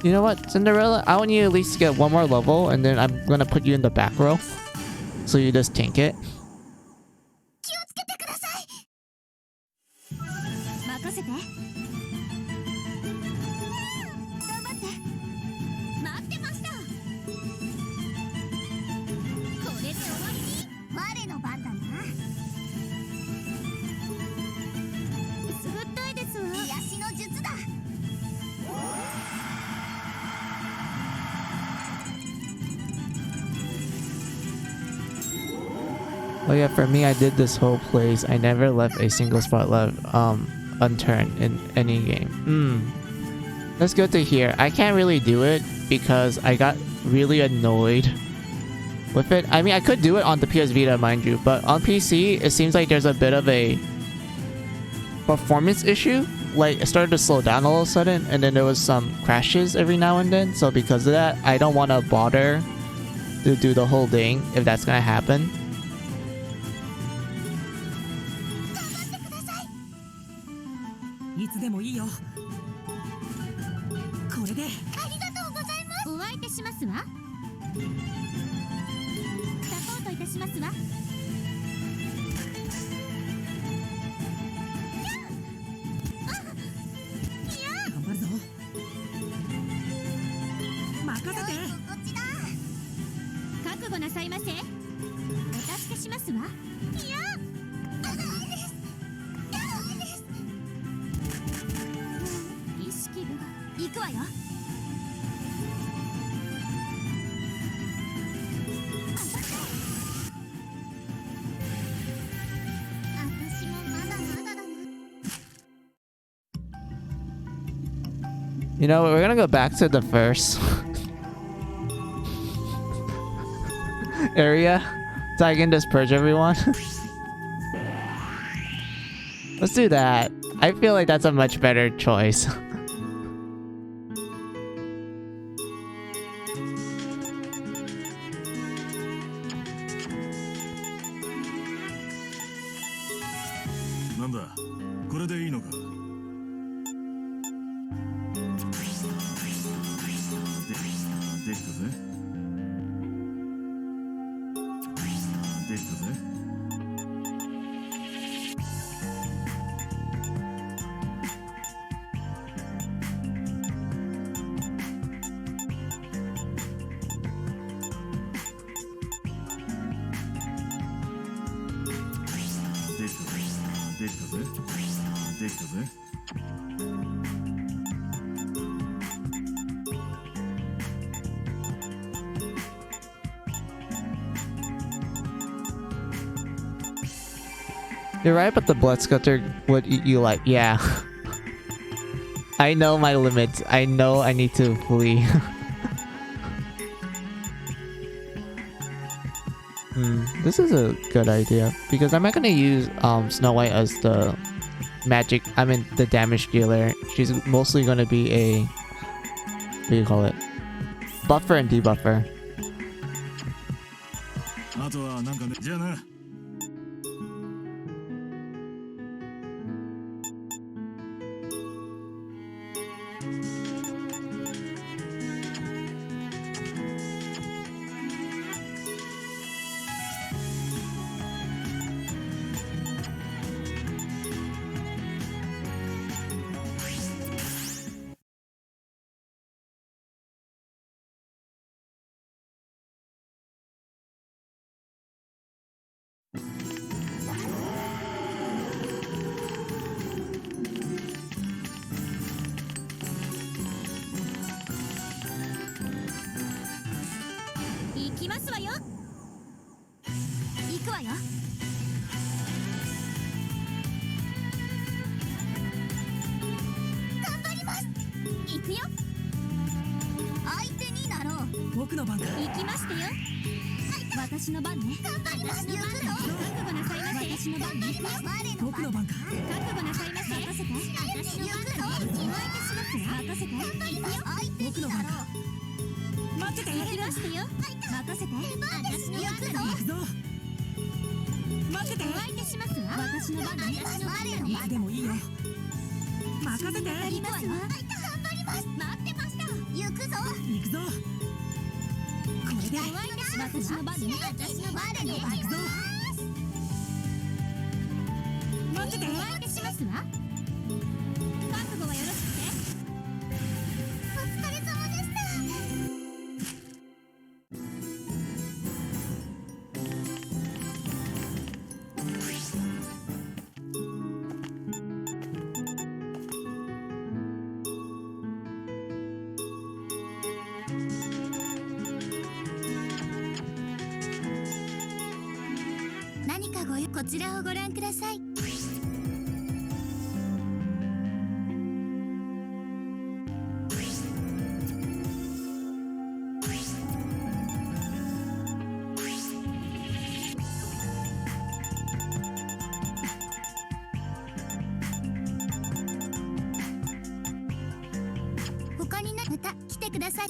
You know what, Cinderella? I want you to at least get one more level, and then I'm gonna put you in the back row. So you just tank it. 気をつけてください。任せて。頑張って。待ってました。これで終わりに。我の番だな。すぐったいですわ。癒しの術だ。 Oh yeah, for me, I did this whole place. I never left a single spot left unturned in any game. That's good to hear. I can't really do it because I got really annoyed with it. I mean, I could do it on the PS Vita, mind you, but on PC, it seems like there's a bit of a performance issue. Like, it started to slow down all of a sudden, and then there was some crashes every now and then. So because of that, I don't want to bother to do the whole thing if that's gonna happen. いつでもいいよ。これで。ありがとうございます。お相手しますわ。サポートいたしますわ。頑張るぞ。任せて。こっちだ。覚悟なさいませ。お助けしますわ。いや。 意識が行くわよ。私もまだまだだな。 You know, we're gonna go back to the first area so I can just purge everyone. Let's do that. I feel like that's a much better choice. You're right, but the blood sculptor would eat you like, yeah. I know my limits. I know I need to flee. This is a good idea because I'm not gonna use Snow White as the magic. I mean the damage dealer. She's mostly gonna be a, what do you call it? Buffer and debuffer. わよ。頑張ります。行くよ。相手になろう。僕の番か。行きましてよ。私の番ね。頑張ります。行くぞ。覚悟なさいませ。私の番ね。僕の番か。覚悟なさいませ。任せて。私の番だね。お相手しますわ。任せて。頑張ります。僕の番か。待ってて。行きましてよ。任せて。私の番だね。行くぞ。待ってて。お相手しますわ。私の番だね。私の番だね。いつでもいいよ。任せて。やりますわ。頑張ります。待ってました。行くぞ。行くぞ。これで。お相手します。私の番だね。私の番だね。行くぞ。待ってて。お相手しますわ。覚悟はよろしくて。お疲れ様でした。何かこちらをご覧ください。他にまた来てください。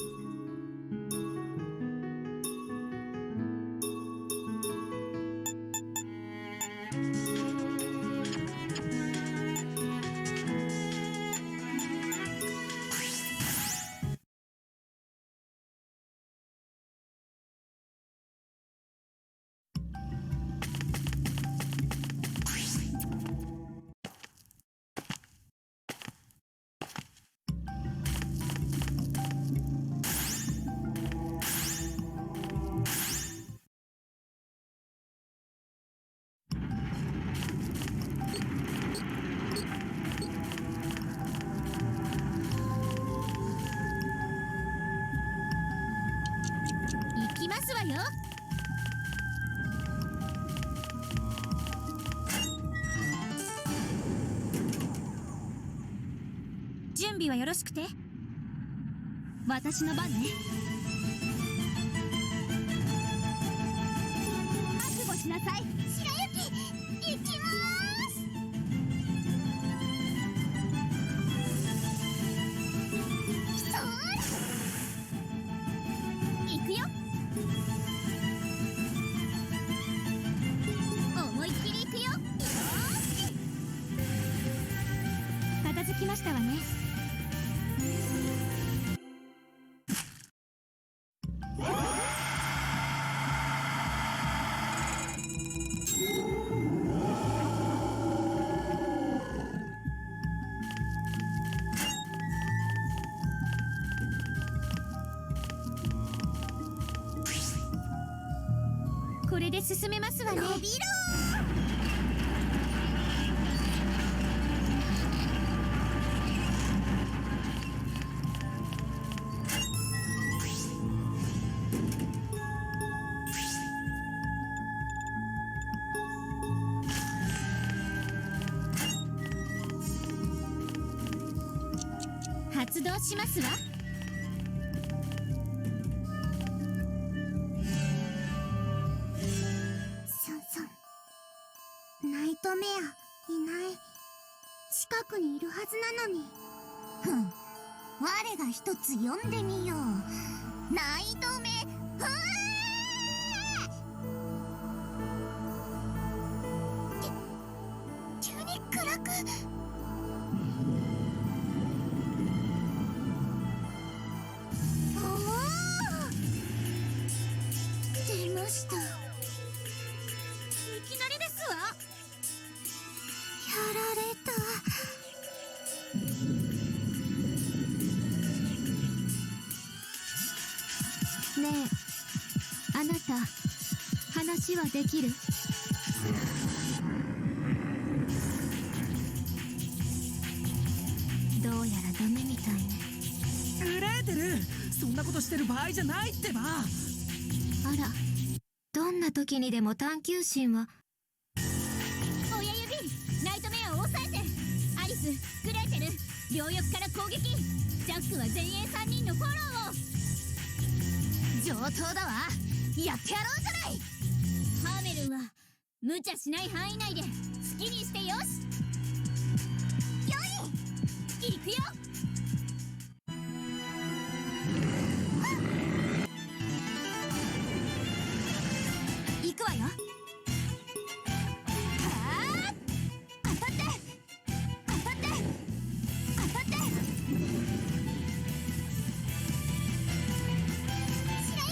行きますわよ。準備はよろしくて。私の番ね。覚悟しなさい。白雪、行きまーす。行くよ。思いっきり行くよ。よーし。片付きましたわね。これで進めますわね。伸びろ発動しますわ。ナイトメアいない。近くにいるはずなのに。我が一つ呼んでみよう。ナイトメ急に暗く。おお、出ました。いきなりですわ。やられた。ねえ、あなた、話はできる？どうやらダメみたいね。グレーテル、そんなことしてる場合じゃないってば。あら、どんな時にでも探求心は。親指ナイトメアを抑えて。アリス、グレーテル、両翼から攻撃。ジャックは前衛3人のフォローを。上等だわ、やってやろうじゃない。ハーメルンは無茶しない範囲内で好きにしてよし。よい、行くよ。行くわよ。はあ、当たって当たって当たって。白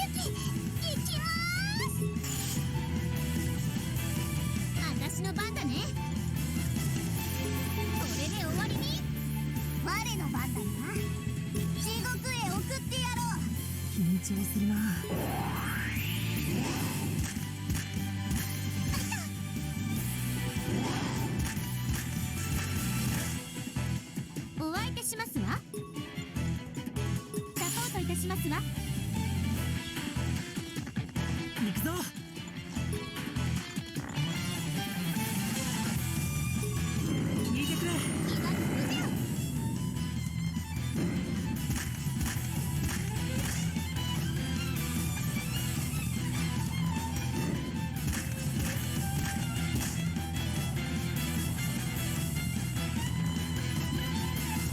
雪行きまーす。私の番だね。これで終わりに。我の番だな。地獄へ送ってやろう。緊張するな。お相手しますわ。サポートいたしますわ。行くぞ。聞いてくれ。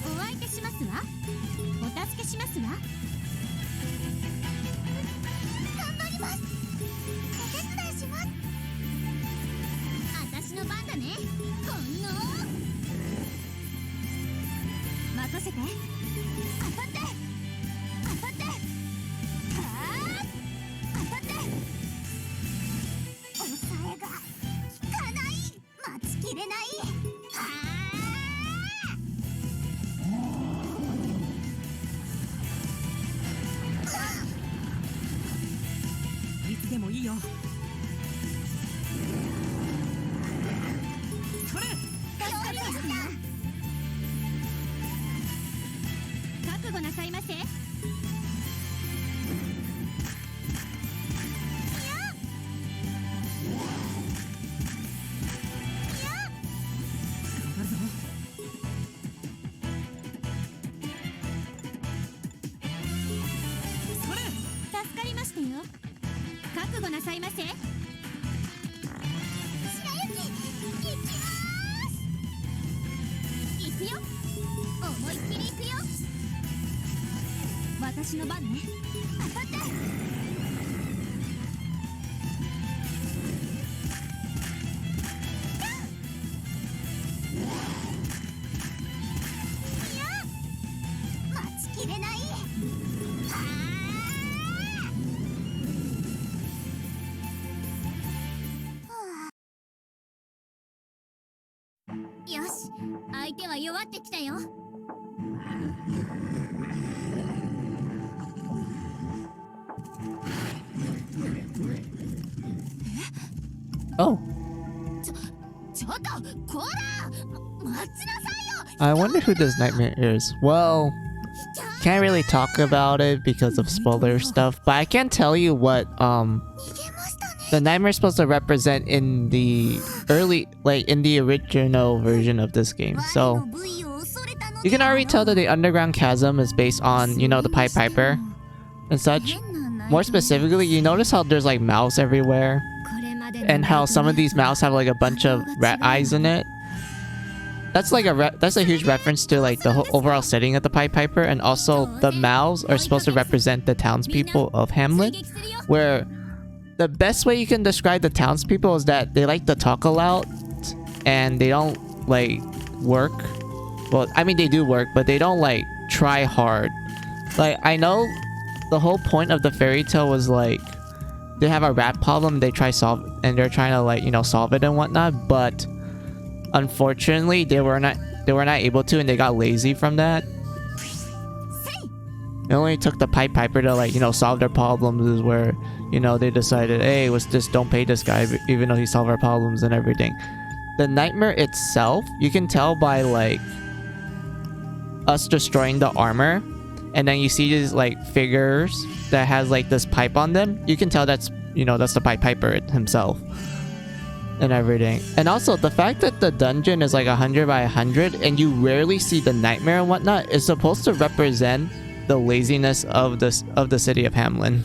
お相手しますわ。お助けしますわ。頑張ります。お手伝いします。私の番だね。こんの任せて。当たって当たって。はあ、当たって。抑えが効かない。待ちきれない。はいつでもいいよ。それ。あ、やった。覚悟なさいませ。頑張るぞ。それ。助かりましたよ。覚悟なさいませ。白雪行きま行くよ。思いっきり行くよ。私の番ね。当たって。待ちきれない。よし、相手は弱ってきたよ。Oh, ちょっとこら、待ちなさいよ。 I wonder who this nightmare is. Well, can't really talk about it because of spoiler stuff, but I can tell you what the nightmare is supposed to represent in the early, like in the original version of this game. So you can already tell that the Underground Chasm is based on, you know, the Pied Piper and such. More specifically, you notice how there's like mouths everywhere, and how some of these mouths have like a bunch of rat eyes in it. That's like that's a huge reference to like the whole overall setting of the Pied Piper, and also the mouths are supposed to represent the townspeople of Hamlet, where the best way you can describe the townspeople is that they like to talk a lot and they don't like work. Well, I mean they do work, but they don't like try hard. Like, I know the whole point of the fairy tale was like they have a rat problem, they try solve, and they're trying to like, you know, solve it and whatnot, but unfortunately they were not able to, and they got lazy from that. It only took the Pied Piper to like, you know, solve their problems, is where, you know, they decided, hey, let's just don't pay this guy even though he solved our problems and everything. The nightmare itself, you can tell by like us destroying the armor, and then you see these like figures that has like this pipe on them. You can tell that's you know, that's the Piper himself. And everything. And also the fact that the dungeon is like 100 by 100 and you rarely see the nightmare and whatnot is supposed to represent the laziness of the city of Hamlin.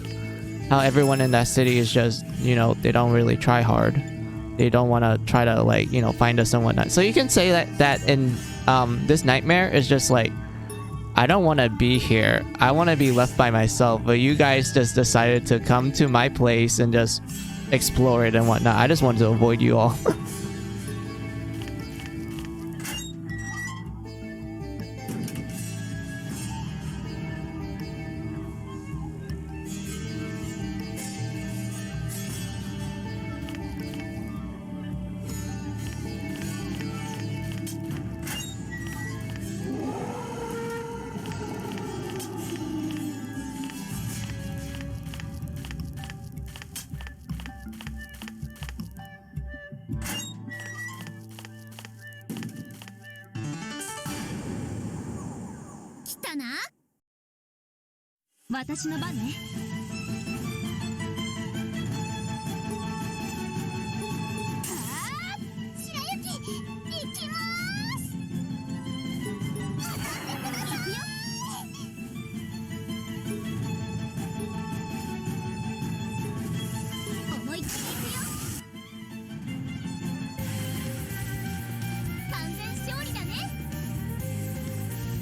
How everyone in that city is just, you know, they don't really try hard. They don't want to try to, like, you know, find us and whatnot. So you can say that in this nightmare is just like, I don't want to be here. I want to be left by myself. But you guys just decided to come to my place and just explore it and whatnot. I just wanted to avoid you all.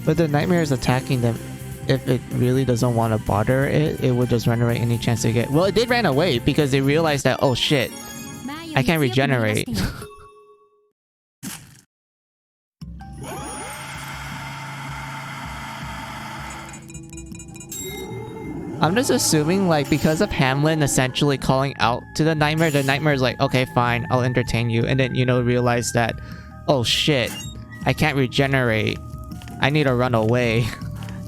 But the nightmare is attacking them. If it really doesn't want to bother it, it would just run away any chance to get. Well, it did run away because they realized that, oh shit, I can't regenerate. I'm just assuming, like, because of Hamlin essentially calling out to the nightmare is like, okay, fine, I'll entertain you. And then, you know, realize that, oh shit, I can't regenerate. I need to run away.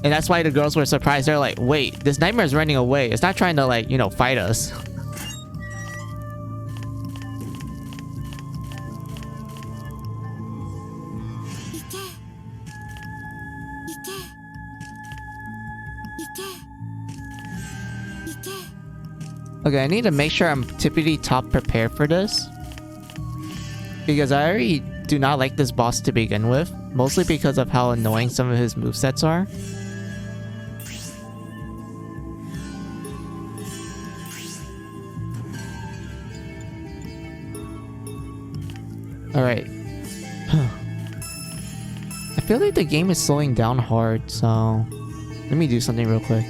And that's why the girls were surprised. They're like, wait, this nightmare is running away. It's not trying to, like, you know, fight us. Okay, I need to make sure I'm tippity top prepared for this. Because I already do not like this boss to begin with. Mostly because of how annoying some of his movesets are. Alright. I feel like the game is slowing down hard, so... Let me do something real quick.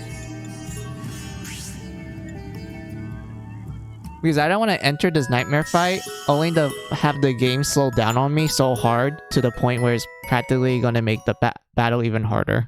Because I don't want to enter this nightmare fight only to have the game slow down on me so hard to the point where it's practically going to make the battle even harder.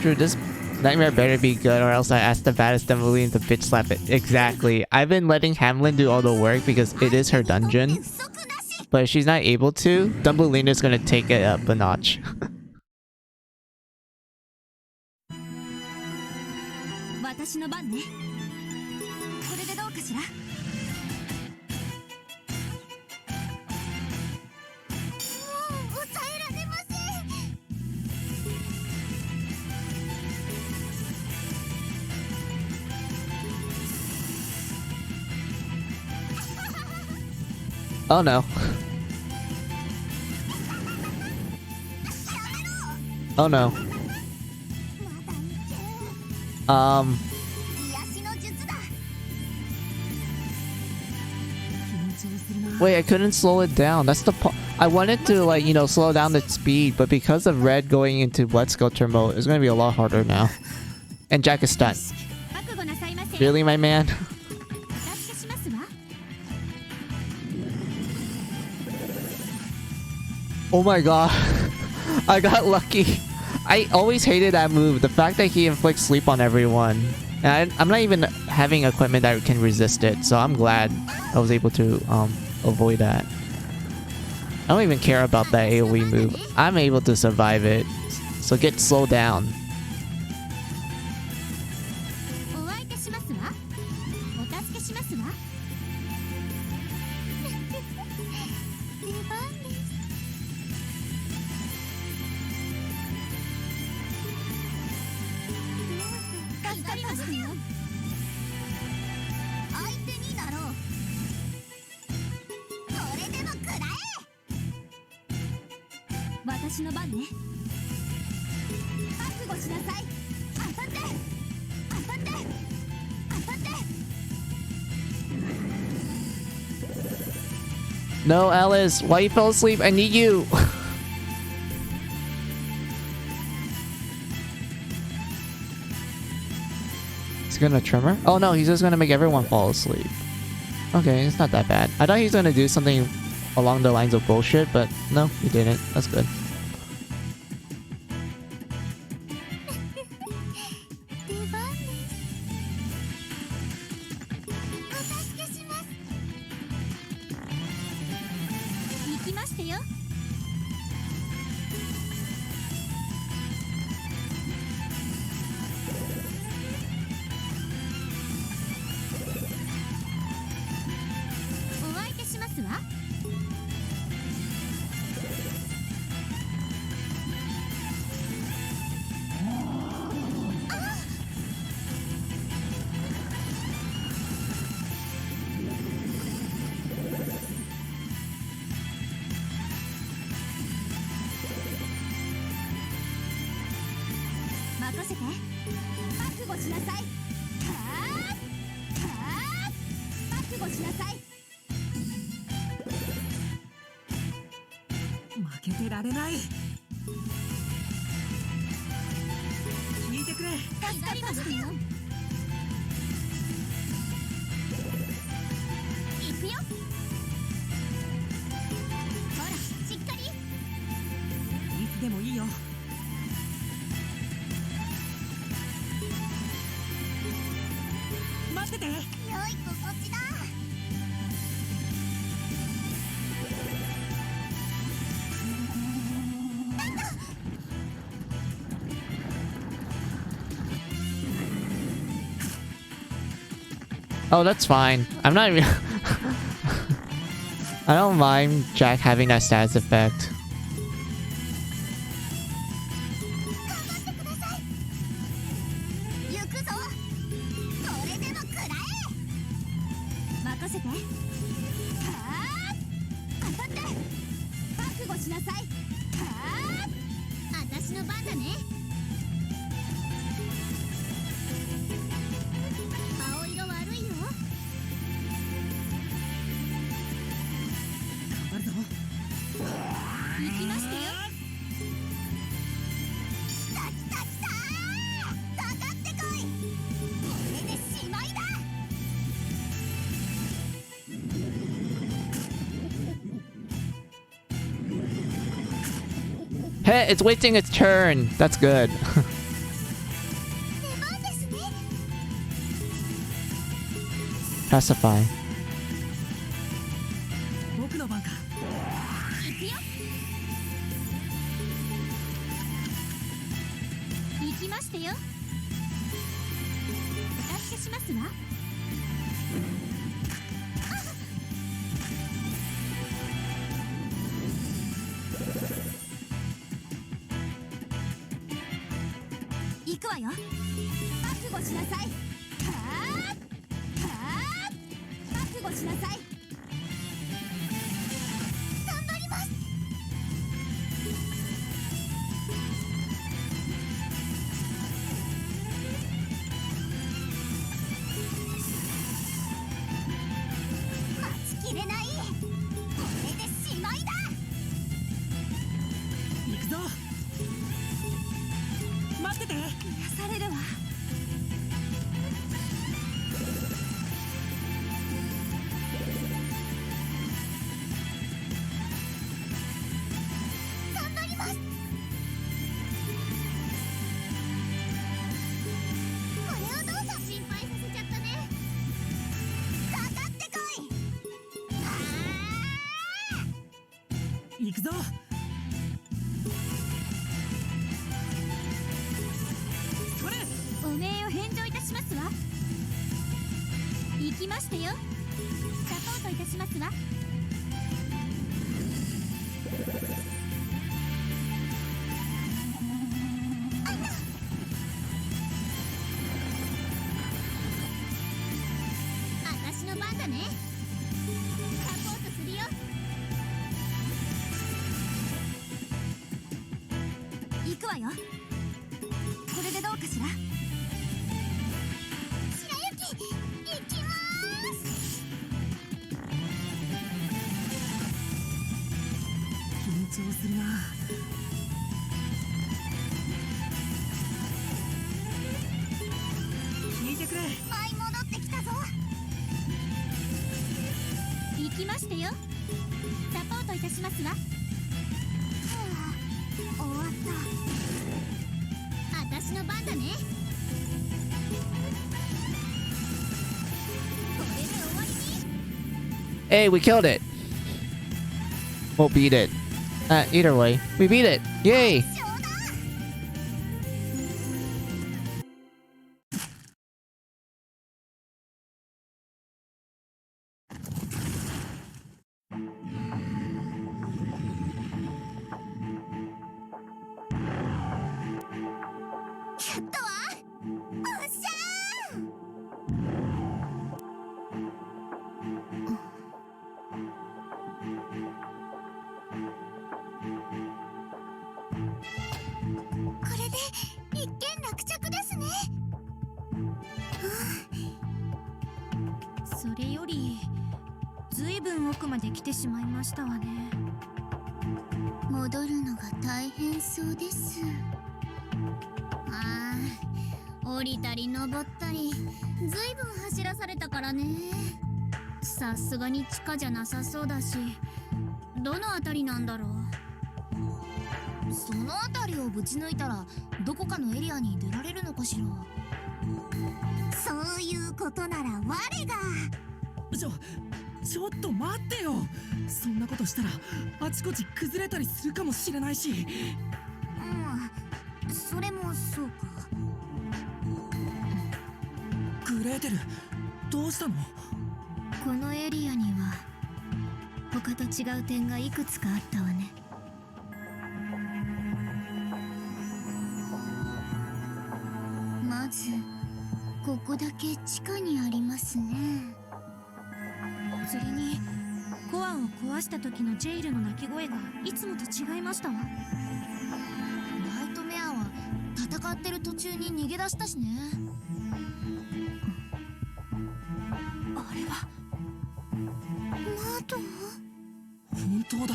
True, this nightmare better be good or else I ask the baddest Dumbledore to bitch slap it. Exactly. I've been letting Hamlin do all the work because it is her dungeon. But if she's not able to, Dumbledore is gonna take it up a notch. Oh no. Oh no. Wait, I couldn't slow it down. That's the I wanted to, like, you know, slow down the speed, but because of Red going into Blood Sculpture mode, it's gonna be a lot harder now. And Jack is stunned. Really, my man? Oh my god. I got lucky. I always hated that move. The fact that he inflicts sleep on everyone. And I'm not even having equipment that can resist it. So I'm glad I was able to avoid that. I don't even care about that AoE move. I'm able to survive it. So get slowed down. お相手しますわ。お助けしますわ。出番です。助かりましたよ。相手になろう。これでも食らえ。私の番ね。覚悟しなさい。当たって。当たって。当たって。 No, Alice. Why you fell asleep? I need you. He's gonna trimmer? Oh no, he's just gonna make everyone fall asleep. Okay, it's not that bad. I thought he was gonna do something along the lines of bullshit, but no, he didn't. That's good. 出番です。お助けします。行きましたよ。お相手しますわ。任せて。覚悟しなさい。はあ覚悟しなさい。負けてられない。聞いてくれ。助かりましたよ。行くよ。ほら、しっかり。いつでもいいよ。待ってて。よい子こっちだ。 Oh, that's fine. I'm not even... I don't mind Jack having that status effect. 行くぞ。これでも食らえ。任せて。はあ当たって。覚悟しなさい。はあ私の番だね。青色悪いよ。頑張るぞ。行きましたよ。来た来た来た。かかってこい。これでしまいだ。 Hey, it's wasting its turn. That's good. 出番ですね。 Pacify. 僕の番か。行くよ。行きましたよ。お助けしますわ。行くわよ。覚悟しなさい。はあはあ覚悟しなさい。頑張ります。 待ちきれない。これでしまいだ。行くぞ。待ってて。癒されるわ。行くぞ。それ。お名を返上いたしますわ。行きましたよ。サポートいたしますわ。私の番だね。サポートするよ。行くわよ。これでどうかしら。白雪、行きまーす。緊張するな。聞いてくれ。舞い戻ってきたぞ。行きましたよ。サポートいたしますわ。はあ、終わった。私の番だね。これで終わりに。 Hey, we killed it. We'll beat it. Either way, we beat it. Yay! そうだ。やったわ。おっしゃー。これで一件落着ですね。それよりずいぶん奥まで来てしまいましたわね。戻るのが大変そうです。ああ、降りたり登ったりずいぶん走らされたからね。さすがに地下じゃなさそうだし、どの辺りなんだろう。その辺りをぶち抜いたらどこかのエリアに出られるのかしら。そういうことなら我が。ちょっと待ってよ。そんなことしたらあちこち崩れたりするかもしれないし。うん、それもそうか。グレーテル、どうしたの？このエリアには他と違う点がいくつかあったわね。まずここだけ地下にありますね。それにコアを壊した時のジェイルの鳴き声がいつもと違いましたわ。ナイトメアは戦ってる途中に逃げ出したしね。あれは窓？本当だ。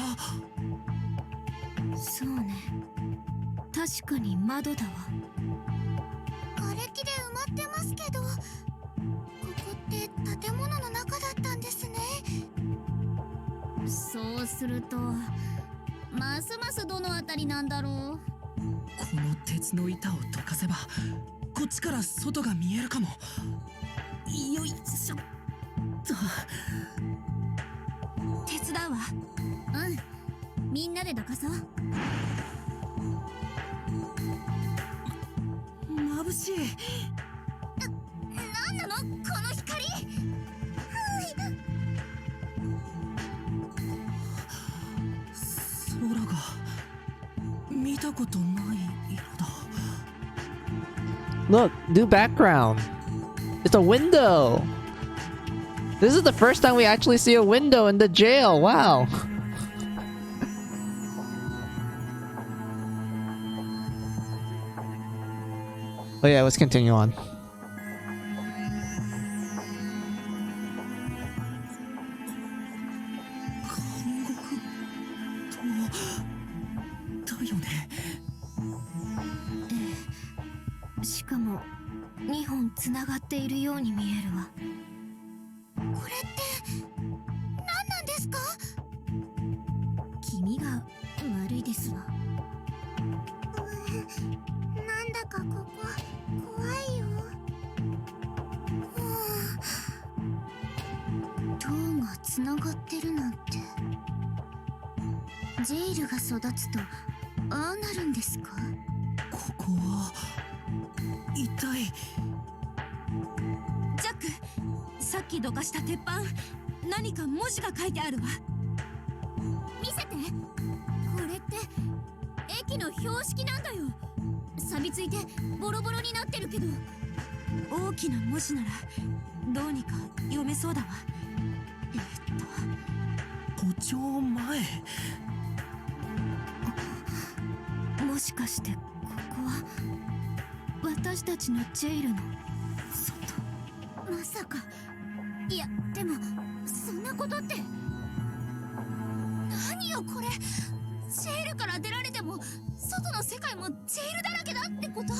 そうね、確かに窓だわ。瓦礫で埋まってますけど、ここって建物の中だったんですね。そうするとますますどの辺りなんだろう。この鉄の板を溶かせばこっちから外が見えるかも。よいしょっと。手伝うわ。うん、みんなでどかそう。眩しい。なんなのこの光。空が見たことない色だ。 Look, new background. It's a window. This is the first time we actually see a window in the jail. Wow. Oh yeah, let's continue on. だよね。しかも2本つながっているように見えるわ。これって何なんですか？気味が悪いですわ。なんだかここ怖いよ。塔がつながってるなんて。ジェイルが育つとああなるんですか？ここは一体。ジャック、さっきどかした鉄板、何か文字が書いてあるわ。見せて。これって駅の標識なんだよ。錆びついてボロボロになってるけど。大きな文字ならどうにか読めそうだわ。都庁前。もしかしてここは私たちのジェイルの外？まさか。いやでもそんなことって。何よこれ。ジェイルから出られても外の世界もジェイルだらけだってこと？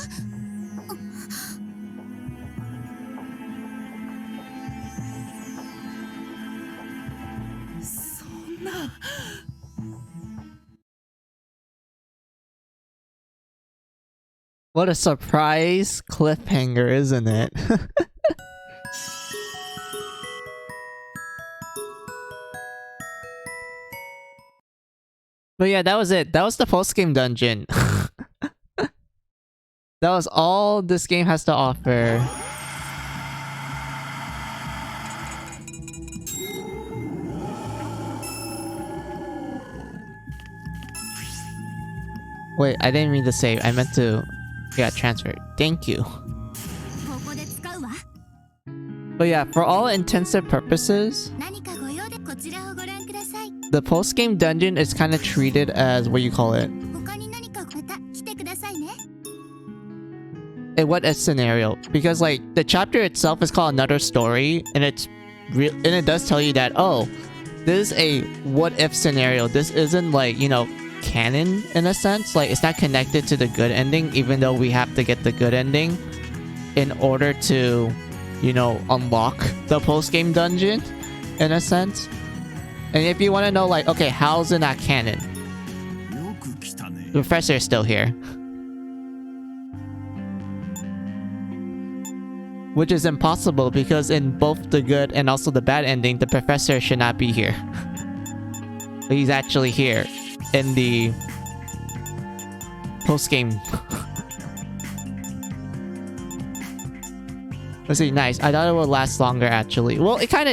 そんな。What a surprise cliffhanger, isn't it? But yeah, that was it. That was the post-game dungeon. That was all this game has to offer. Wait, I didn't mean to save. I meant to... Yeah, transfer. Thank you. ここで使うわ。 But yeah, for all intensive purposes, 何かご用でこちらをご覧ください。 the post-game dungeon is kind of treated as, what you call it? 他に何かまた来てくださいね。 A what-if scenario. Because, like, the chapter itself is called Another Story, and it's real, and it does tell you that, oh, this is a what-if scenario. This isn't, like, you know, canon in a sense. Like, it's not connected to the good ending, even though we have to get the good ending in order to, you know, unlock the post-game dungeon in a sense. And if you want to know, like, okay, how's it not canon? The professor is still here. Which is impossible because in both the good and also the bad ending, the professor should not be here. But he's actually here in the post-game. Let's see, nice. I thought it would last longer actually. Well, it kind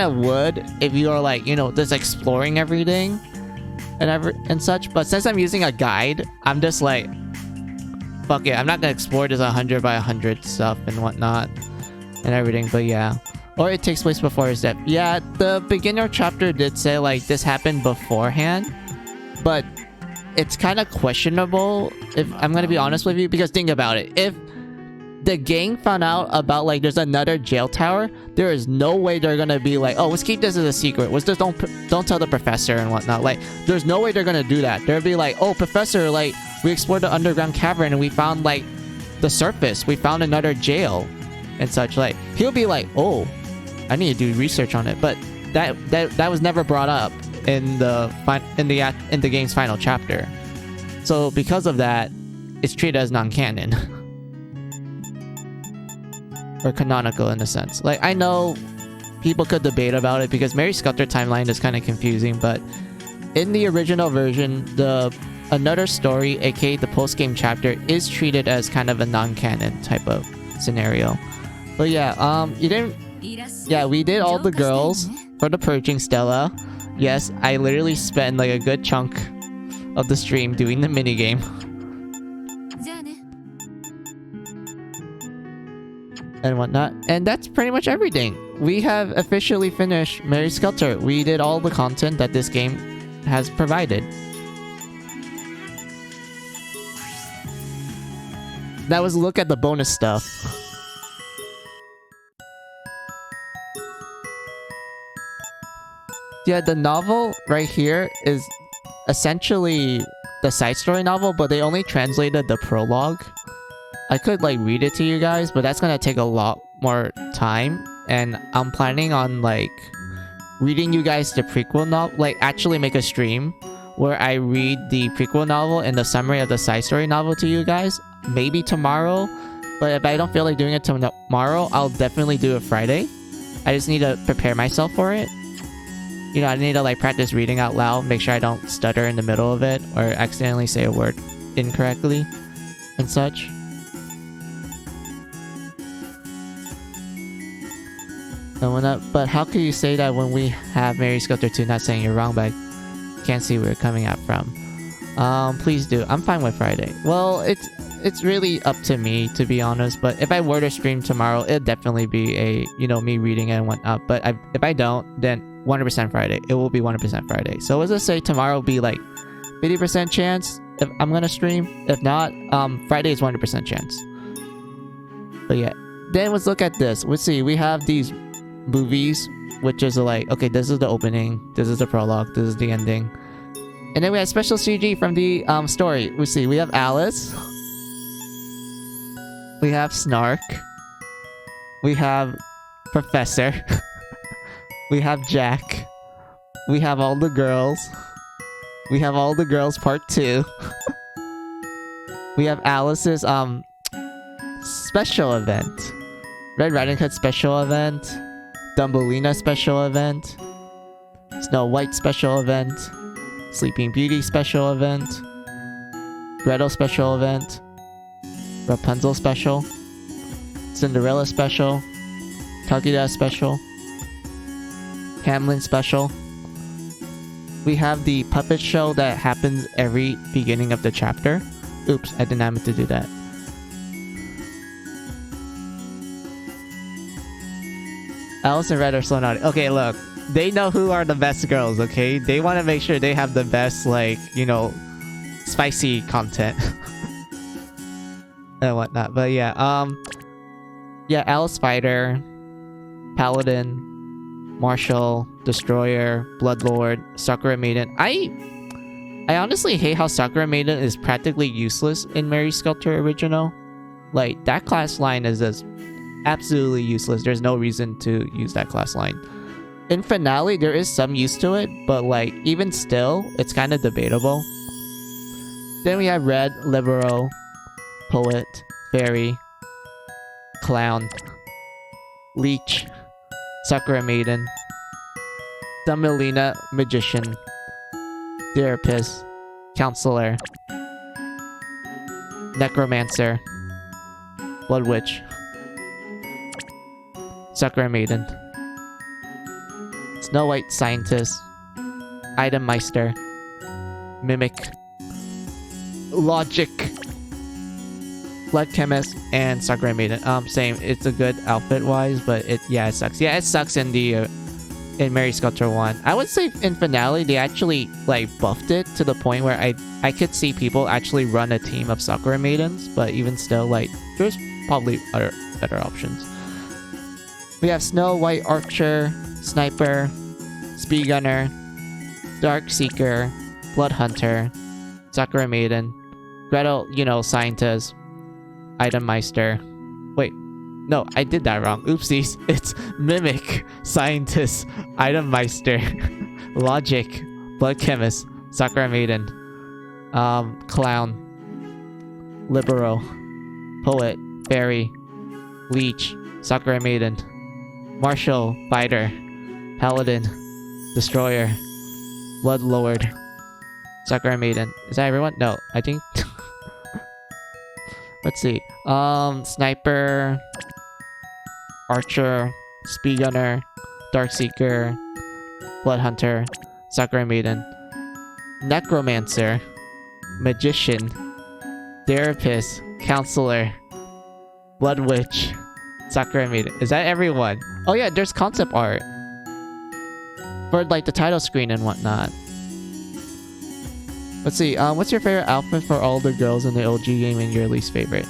of would if you are like, you know, just exploring everything and such. But since I'm using a guide, I'm just like, fuck it, I'm not gonna explore this 100 by 100 stuff and whatnot and everything, but yeah. Or it takes place before his death. Yeah, the beginner chapter did say like this happened beforehand, but it's kind of questionable if I'm gonna be honest with you, because think about it. If the gang found out about like there's another jail tower, there is no way they're gonna be like, oh, let's keep this as a secret. Let's just don't tell the professor and whatnot. Like, there's no way they're gonna do that. They'll be like, oh, professor, like, we explored the underground cavern and we found like the surface. We found another jail and such. Like, he'll be like, oh, I need to do research on it. But that was never brought up in the game's final chapter. So because of that, it's treated as non-canon. Or canonical in a sense. Like, I know people could debate about it because Mary Sculptor timeline is kind of confusing, but in the original version, the Another Story, aka the post-game chapter, is treated as kind of a non-canon type of scenario. But yeah, you didn't... Yeah, we did all the girls for the Purging Stella. Yes, I literally spent like a good chunk of the stream doing the minigame. And whatnot. And that's pretty much everything. We have officially finished Mary Sculptor. We did all the content that this game has provided. That was a look at the bonus stuff. Yeah, the novel right here is essentially the side story novel, but they only translated the prologue. I could like read it to you guys, but that's gonna take a lot more time, and I'm planning on like reading you guys the prequel novel, like actually make a stream where I read the prequel novel and the summary of the side story novel to you guys, maybe tomorrow. But if I don't feel like doing it tomorrow, I'll definitely do it Friday. I just need to prepare myself for it. You know, I need to like practice reading out loud, make sure I don't stutter in the middle of it or accidentally say a word incorrectly and such. But how could you say that when we have Mary Sculptor 2? Not saying you're wrong, but I can't see where you're coming at from. Please do. I'm fine with Friday. Well, it's really up to me, to be honest. But if I were to stream tomorrow, it'd definitely be a, you know, me reading it and whatnot. But if I don't, then 100% Friday. It will be 100% Friday. So let's just say tomorrow will be like 50% chance if I'm gonna stream. If not, Friday is 100% chance. But yeah. Then let's look at this. Let's see. We have these movies, which is like, okay, this is the opening, this is the prologue, this is the ending. And then we have special CG from the story. We see we have Alice, we have Snark, we have Professor, we have Jack, we have all the girls, we have all the girls part 2. We have Alice's special event, Red Riding Hood special event, Thumbelina special event, Snow White special event, Sleeping Beauty special event, Gretel special event, Rapunzel special, Cinderella special, Takida special, Hamlin special. We have the puppet show that happens every beginning of the chapter. Oops, I did not mean to do that. Alice and Red are so naughty. Okay, look. They know who are the best girls, okay? They want to make sure they have the best, like, you know, spicy content. And whatnot. But yeah, yeah, Alice Spider, Paladin, Marshall, Destroyer, Bloodlord, Sakura Maiden. I honestly hate how Sakura Maiden is practically useless in Mary Sculptor Original. Like, that class line is just absolutely useless. There's no reason to use that class line. In Finale, there is some use to it, but like, even still, it's kind of debatable. Then we have Red, Libero, Poet, Fairy, Clown, Leech, Sakura Maiden, Thumbelina, Magician, Therapist, Counselor, Necromancer, Blood Witch, Sakura Maiden, Snow White Scientist, Item Meister, Mimic, Logic, Blood Chemist, and Sakura Maiden. Same. It's a good outfit wise, but it sucks. Yeah, it sucks in the in Mary Sculptor 1. I would say in Finale they actually like buffed it to the point where I could see people actually run a team of Sakura Maidens, but even still, like, there's probably other better options. We have Snow White Archer, Sniper, Speed Gunner, Dark Seeker, Blood Hunter, Sakura Maiden, Gretel, you know, Scientist, Item Meister. Wait, no, I did that wrong. Oopsies. It's Mimic, Scientist, Item Meister, Logic, Blood Chemist, Sakura Maiden, Clown, Libero, Poet, Fairy, Leech, Sakura Maiden, Marshall, Fighter, Paladin, Destroyer, Blood Lord, Sakura Maiden. Is that everyone? No, I think... Let's see. Sniper, Archer, Speed Gunner, Dark Seeker, Blood Hunter, Sakura Maiden, Necromancer, Magician, Therapist, Counselor, Blood Witch, Sakura Maiden. Is that everyone? Oh yeah, there's concept art for like the title screen and whatnot. Let's see. What's your favorite outfit for all the girls in the OG game and your least favorite?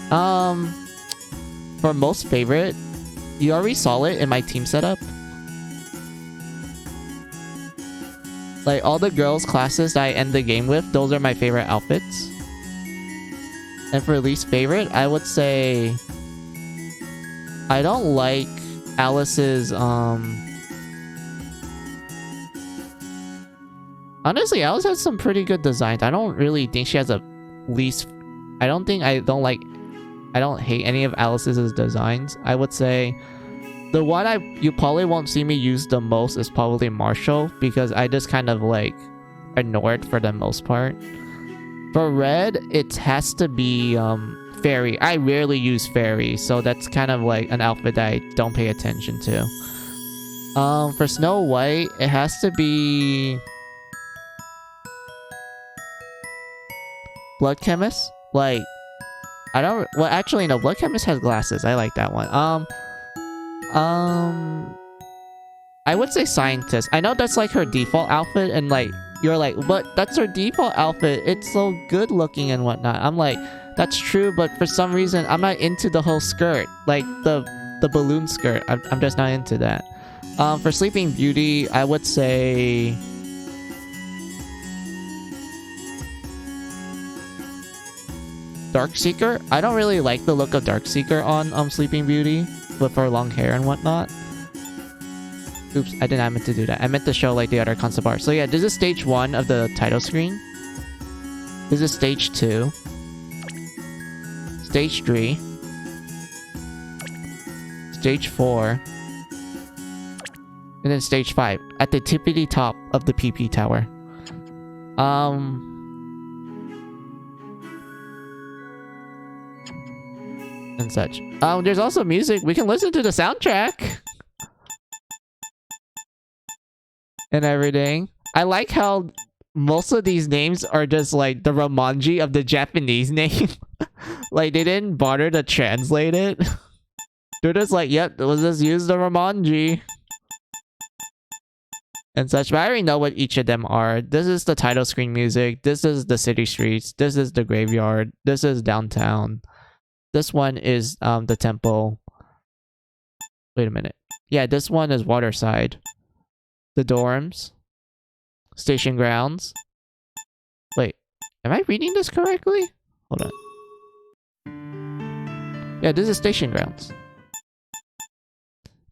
For most favorite, you already saw it in my team setup. Like, all the girls' classes that I end the game with, those are my favorite outfits. And for least favorite, I would say... I don't like Alice's, Honestly, Alice has some pretty good designs. I don't really think she has a least... I don't hate any of Alice's designs. I would say The one you probably won't see me use the most is probably Marshall, because I just kind of like ignore it for the most part. For red, it has to be Fairy. I rarely use Fairy, so that's kind of like an outfit that I don't pay attention to. For Snow White, it has to be Blood Chemist. Like, I don't. Well, actually, no. Blood Chemist has glasses. I like that one. I would say Scientist. I know that's like her default outfit, and like you're like, but that's her default outfit. It's so good looking and whatnot. I'm like, that's true, but for some reason, I'm not into the whole skirt, like the balloon skirt. I'm just not into that. For Sleeping Beauty, I would say Darkseeker. I don't really like the look of Darkseeker on Sleeping Beauty with her long hair and whatnot. Oops, I did not meant to do that. I meant to show like the other concept art. So yeah, this is stage 1 of the title screen. This is stage 2. Stage 3. Stage 4. And then stage 5. At the tippity top of the PP tower. And such. There's also music. We can listen to the soundtrack. And everything. I like how most of these names are just like the Romanji of the Japanese name. Like they didn't bother to translate it. They're just like, yep, let's just use the Romanji. And such. But I already know what each of them are. This is the title screen music. This is the city streets. This is the graveyard. This is downtown. This one is the temple. Wait a minute. Yeah, this one is Waterside. The dorms. Station grounds. Wait, am I reading this correctly? Hold on. Yeah, this is station grounds.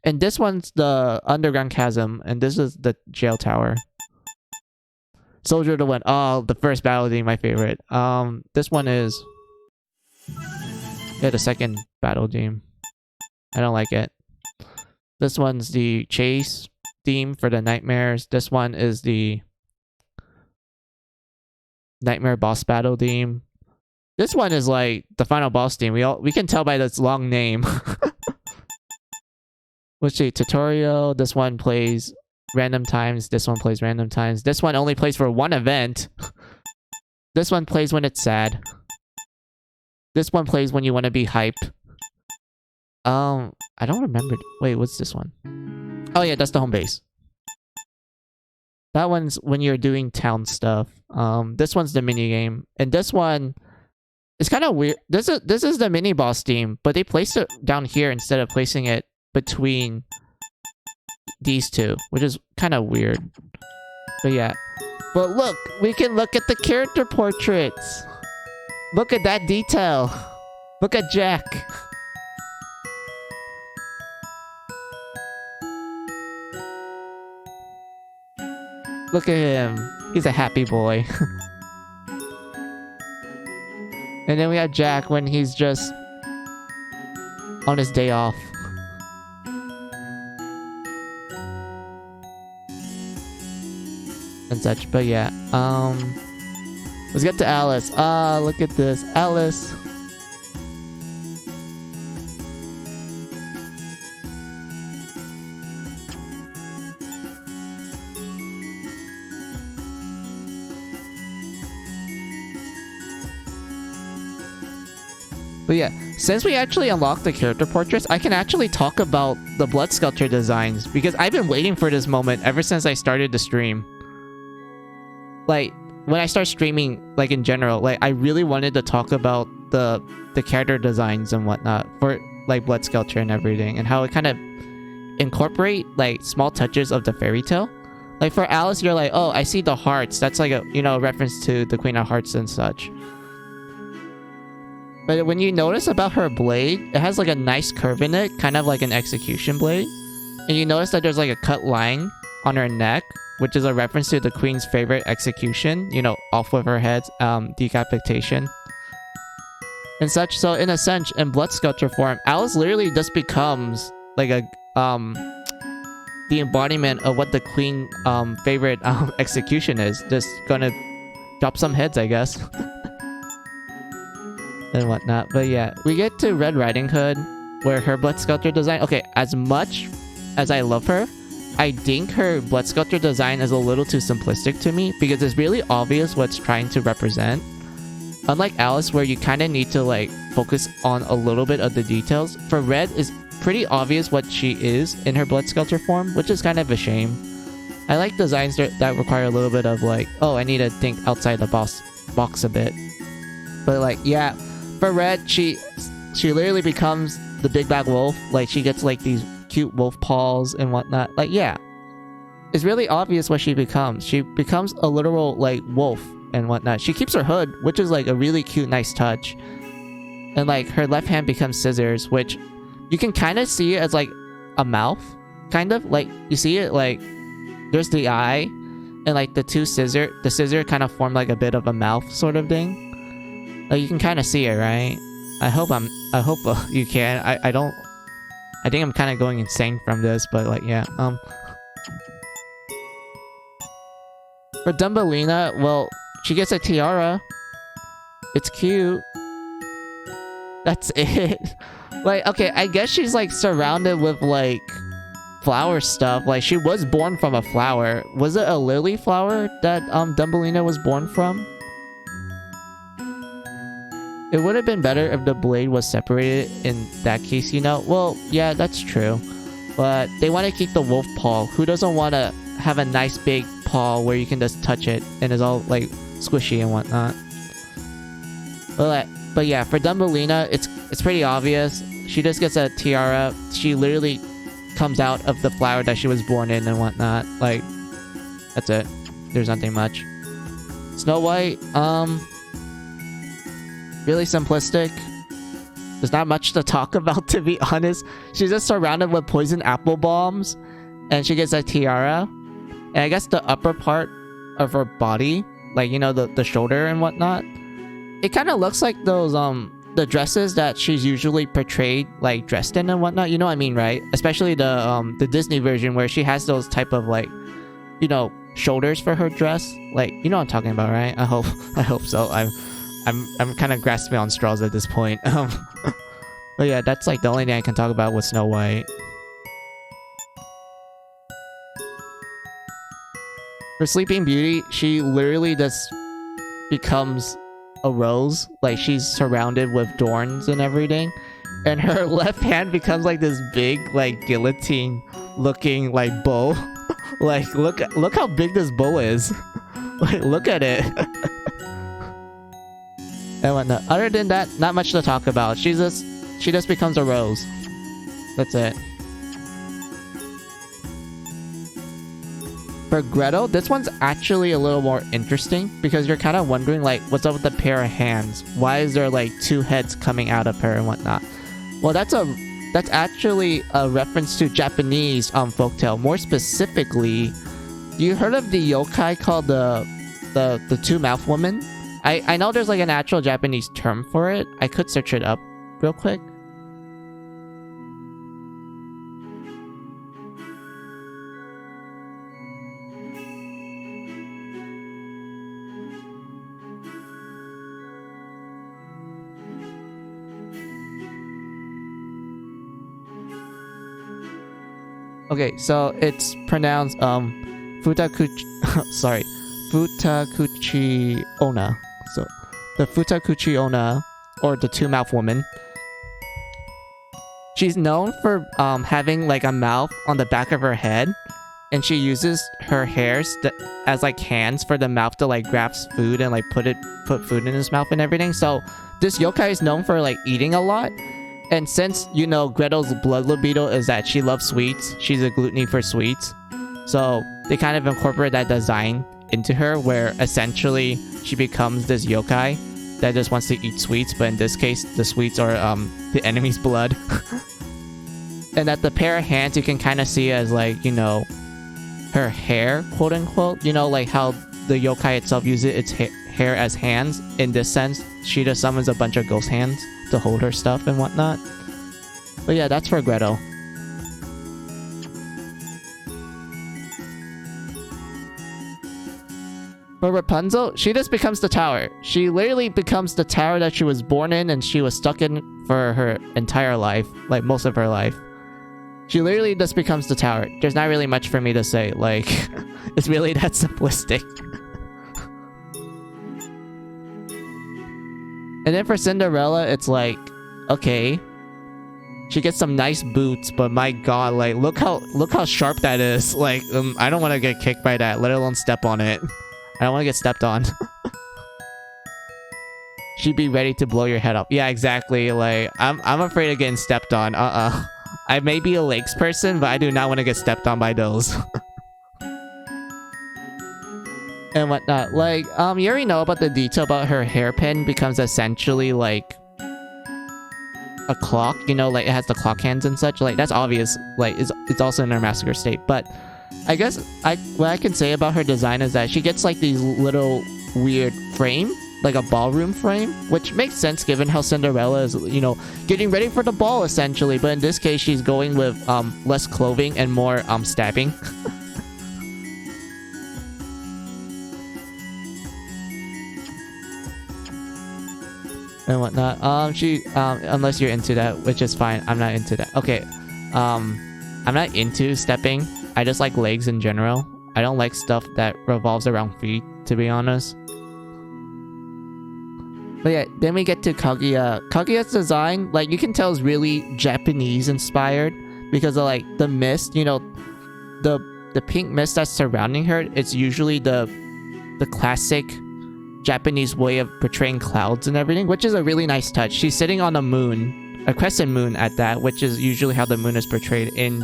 And this one's the Underground Chasm, and this is the jail tower. Soldier of the Wind. Oh, the first battle theme, my favorite. This one is... yeah, the second battle theme. I don't like it. This one's the chase theme for the nightmares. This one is the nightmare boss battle theme. This one is like the final boss theme. We can tell by this long name. Let's see, tutorial. This one plays random times. This one plays random times. This one only plays for one event. This one plays when it's sad. This one plays when you want to be hype. I don't remember. Wait, what's this one? Oh yeah, that's the home base. That one's when you're doing town stuff. This one's the mini game, and this one is kind of weird. This is the mini boss theme, but they placed it down here instead of placing it between these two, which is kind of weird. But yeah. But look, we can look at the character portraits. Look at that detail. Look at Jack. Look at him. He's a happy boy. And then we have Jack when he's just on his day off. And such, but yeah. Let's get to Alice. Look at this. Alice. But yeah, since we actually unlocked the character portraits, I can actually talk about the blood sculpture designs, because I've been waiting for this moment ever since I started the stream. Like, when I start streaming, like in general, like I really wanted to talk about the character designs and whatnot for like blood sculpture and everything, and how it kind of incorporate like small touches of the fairy tale. Like for Alice, you're like, oh, I see the hearts. That's like a, you know, reference to the Queen of Hearts and such. But when you notice about her blade, it has like a nice curve in it, kind of like an execution blade. And you notice that there's like a cut line on her neck, which is a reference to the Queen's favorite execution, you know, off with her head, decapitation and such. So in a sense, in blood sculpture form, Alice literally just becomes like the embodiment of what the queen favorite execution is. Just gonna drop some heads, I guess. And whatnot. But yeah, we get to Red Riding Hood, where her blood sculpture design... Okay, as much as I love her, I think her blood sculpture design is a little too simplistic to me, because it's really obvious what it's trying to represent. Unlike Alice, where you kind of need to like focus on a little bit of the details, for Red is pretty obvious what she is in her blood sculpture form, which is kind of a shame. I like designs that require a little bit of like, oh, I need to think outside the box a bit. But like, yeah, for Red, she literally becomes the big bad wolf. Like, she gets like these cute wolf paws and whatnot. Like, yeah, it's really obvious what she becomes. She becomes a literal like wolf and whatnot. She keeps her hood, which is like a really cute, nice touch. And like her left hand becomes scissors, which you can kind of see as like a mouth, kind of like you see it like there's the eye, and like the scissor kind of form like a bit of a mouth sort of thing. Like, you can kind of see it, right? I hope you can. I think I'm kind of going insane from this, but like, yeah. For Dumbelina, well, she gets a tiara. It's cute. That's it. Like, okay, I guess she's like surrounded with like flower stuff. Like, she was born from a flower. Was it a lily flower that Dumbelina was born from? It would have been better if the blade was separated in that case, you know? Well, yeah, that's true. But they want to keep the wolf paw. Who doesn't want to have a nice big paw where you can just touch it and it's all like squishy and whatnot? But yeah, for Dumbelina, it's pretty obvious. She just gets a tiara. She literally comes out of the flower that she was born in and whatnot. Like, that's it. There's nothing much. Snow White, really simplistic. There's not much to talk about, to be honest. She's just surrounded with poison apple bombs, and she gets a tiara. And I guess the upper part of her body, like, you know, the shoulder and whatnot, it kind of looks like those the dresses that she's usually portrayed like dressed in and whatnot. You know what I mean, right? Especially the Disney version, where she has those type of like, you know, shoulders for her dress. Like, you know what I'm talking about, right? I hope so. I'm kind of grasping on straws at this point. But yeah, that's like the only thing I can talk about with Snow White. For Sleeping Beauty, she literally just becomes a rose. Like, she's surrounded with thorns and everything, and her left hand becomes like this big like guillotine looking like bow. Like, look how big this bow is. Like, look at it. And whatnot. Other than that, not much to talk about. She just becomes a rose. That's it. For Gretel, this one's actually a little more interesting, because you're kind of wondering like, what's up with the pair of hands? Why is there like two heads coming out of her and whatnot? Well, that's actually a reference to Japanese folktale. More specifically, you heard of the yokai called the two-mouth woman? I know there's like an actual Japanese term for it. I could search it up real quick. Okay, so it's pronounced Futakuchi sorry, Futakuchi Onna. So the Futakuchi Onna, or the two-mouth woman. She's known for having like a mouth on the back of her head, and she uses her hairs as like hands for the mouth to like grab food and like put food in his mouth and everything. So this yokai is known for like eating a lot. And since, you know, Gretel's blood libido is that she loves sweets, she's a gluttony for sweets. So they kind of incorporate that design into her, where essentially she becomes this yokai that just wants to eat sweets, but in this case, the sweets are the enemy's blood. And at the pair of hands, you can kind of see as like, you know, her hair, quote unquote. You know, like how the yokai itself uses its hair as hands. In this sense, she just summons a bunch of ghost hands to hold her stuff and whatnot. But yeah, that's for Gretel. But Rapunzel, she just becomes the tower. She literally becomes the tower that she was born in and she was stuck in for her entire life. Like, most of her life. She literally just becomes the tower. There's not really much for me to say. Like, it's really that simplistic. And then for Cinderella, it's like, okay. She gets some nice boots, but my god, like, look how sharp that is. Like, I don't want to get kicked by that, let alone step on it. I don't want to get stepped on. She'd be ready to blow your head up. Yeah, exactly. Like, I'm afraid of getting stepped on. I may be a legs person, but I do not want to get stepped on by those. And whatnot. Like, you already know about the detail about her hairpin becomes essentially like a clock. You know, like it has the clock hands and such. Like, that's obvious. Like, it's also in her massacre state. But I guess what I can say about her design is that she gets like these little weird frame, like a ballroom frame, which makes sense given how Cinderella is, you know, getting ready for the ball essentially. But in this case, she's going with less clothing and more stabbing. And whatnot. Unless you're into that, which is fine. I'm not into that. Okay. I'm not into stepping. I just like legs in general. I don't like stuff that revolves around feet, to be honest. But yeah, then we get to Kaguya. Kaguya's design, like, you can tell is really Japanese inspired because of like the mist, you know, the pink mist that's surrounding her. It's usually the classic Japanese way of portraying clouds and everything, which is a really nice touch. She's sitting on a moon, a crescent moon at that, which is usually how the moon is portrayed in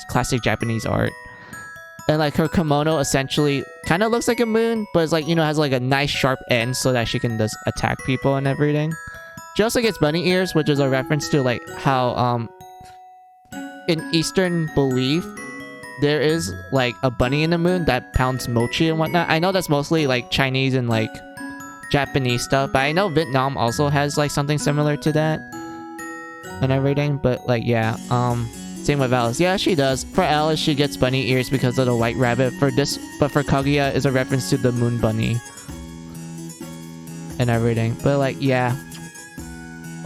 classic Japanese art. And like her kimono essentially kind of looks like a moon, but it's like, you know, has like a nice sharp end so that she can just attack people and everything. She also gets bunny ears, which is a reference to like how in Eastern belief there is like a bunny in the moon that pounds mochi and whatnot. I know that's mostly like Chinese and like Japanese stuff, but I know Vietnam also has like something similar to that and everything. But like, yeah, same with Alice. Yeah, she does. For Alice, she gets bunny ears because of the white rabbit. But for Kaguya is a reference to the moon bunny and everything. But like, yeah,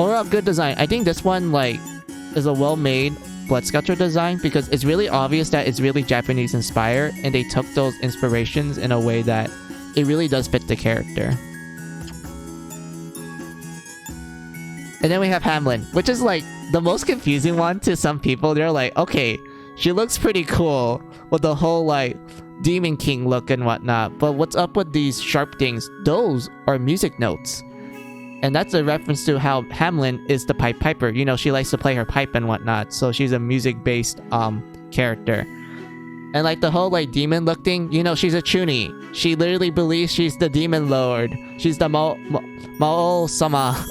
overall good design. I think this one like is a well-made blood sculpture design because it's really obvious that it's really Japanese inspired, and they took those inspirations in a way that it really does fit the character. And then we have Hamlin, which is like the most confusing one to some people. They're like, okay, she looks pretty cool with the whole like Demon King look and whatnot, but what's up with these sharp things? Those are music notes. And that's a reference to how Hamlin is the Pied Piper. You know, she likes to play her pipe and whatnot. So she's a music-based character. And like the whole like demon look thing, you know, she's a chuny. She literally believes she's the demon lord. She's the Mao-sama.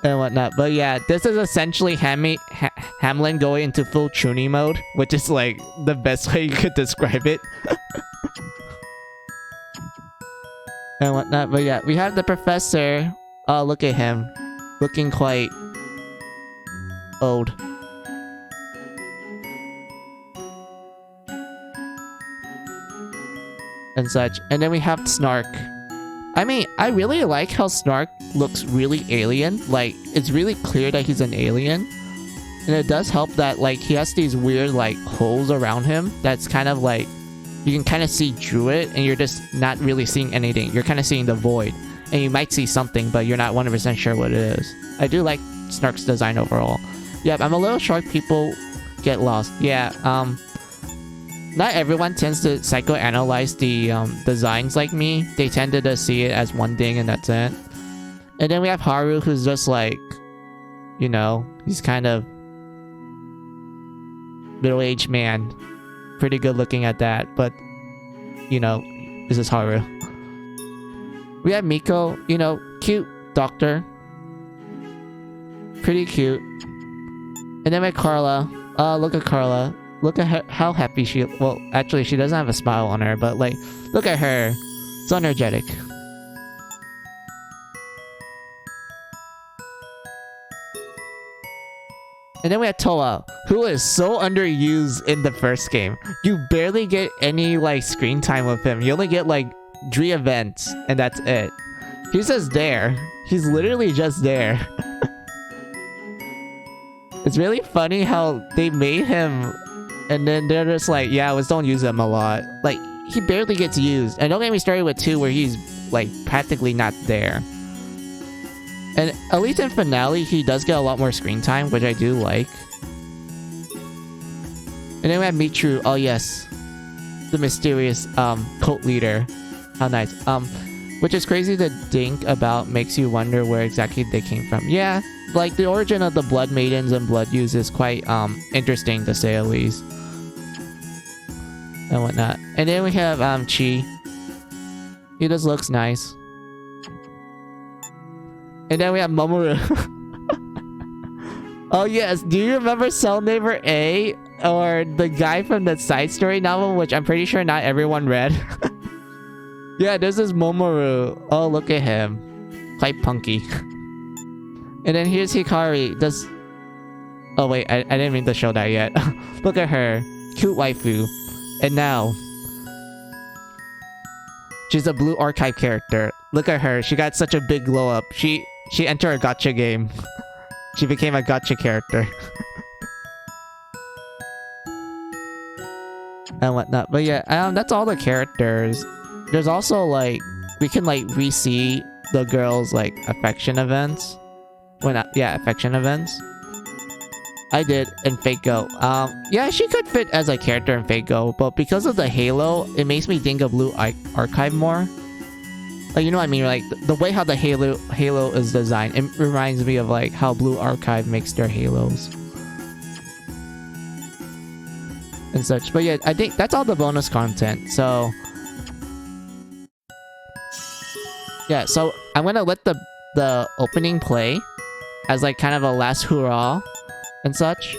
And whatnot. But yeah, this is essentially Hamlin going into full chuny mode, which is like the best way you could describe it. And whatnot. But yeah, we have the professor. Oh, look at him. Looking quite old. And such. And then we have Snark. I mean, I really like how Snark looks really alien. Like, it's really clear that he's an alien. And it does help that, like, he has these weird, like, holes around him. That's kind of like, you can kind of see through it, and you're just not really seeing anything. You're kind of seeing the void. And you might see something, but you're not 100% sure what it is. I do like Snark's design overall. Yeah, I'm a little shocked people get lost. Yeah, not everyone tends to psychoanalyze the designs like me. They tend to just see it as one thing and that's it. And then we have Haru, who's just like, you know, he's kind of middle-aged man. Pretty good looking at that, but you know, this is Haru. We have Miko, you know, cute doctor. Pretty cute. And then we have Carla. Look at Carla. Look at her, how happy she... Well, actually, she doesn't have a smile on her, but like, look at her. It's energetic. And then we have Toa, who is so underused in the first game. You barely get any like screen time with him. You only get like 3 events and that's it. He's just there. He's literally just there. It's really funny how they made him and then they're just like, yeah, let's don't use him a lot. Like, he barely gets used. And don't get me started with 2 where he's like practically not there. And at least in finale, he does get a lot more screen time, which I do like. And then we have Michiru. Oh yes, the mysterious cult leader. How nice. Which is crazy to think about. Makes you wonder where exactly they came from. Yeah, like the origin of the Blood Maidens and Blood Youths is quite interesting to say the least. And whatnot. And then we have Chi. He just looks nice. And then we have Mamoru. Oh yes, do you remember Cell Neighbor A? Or the guy from the side story novel, which I'm pretty sure not everyone read. Yeah, this is Mamoru. Oh, look at him. Quite punky. And then here's Hikari. Does... Oh wait, I didn't mean to show that yet. Look at her. Cute waifu. And now... she's a blue archive character. Look at her. She got such a big glow up. She entered a gacha game. She became a gacha character. And whatnot. But yeah, that's all the characters. There's also like, we can like re-see the girls' like affection events. Well, not, yeah, affection events. I did in Fate Go. Yeah, she could fit as a character in Fate Go, but because of the Halo, it makes me think of Blue Archive more. Like, you know what I mean? Like, the way how the Halo is designed, it reminds me of like how Blue Archive makes their Halos. And such. But yeah, I think that's all the bonus content. So... yeah, so I'm gonna let the opening play as like kind of a last hurrah and such.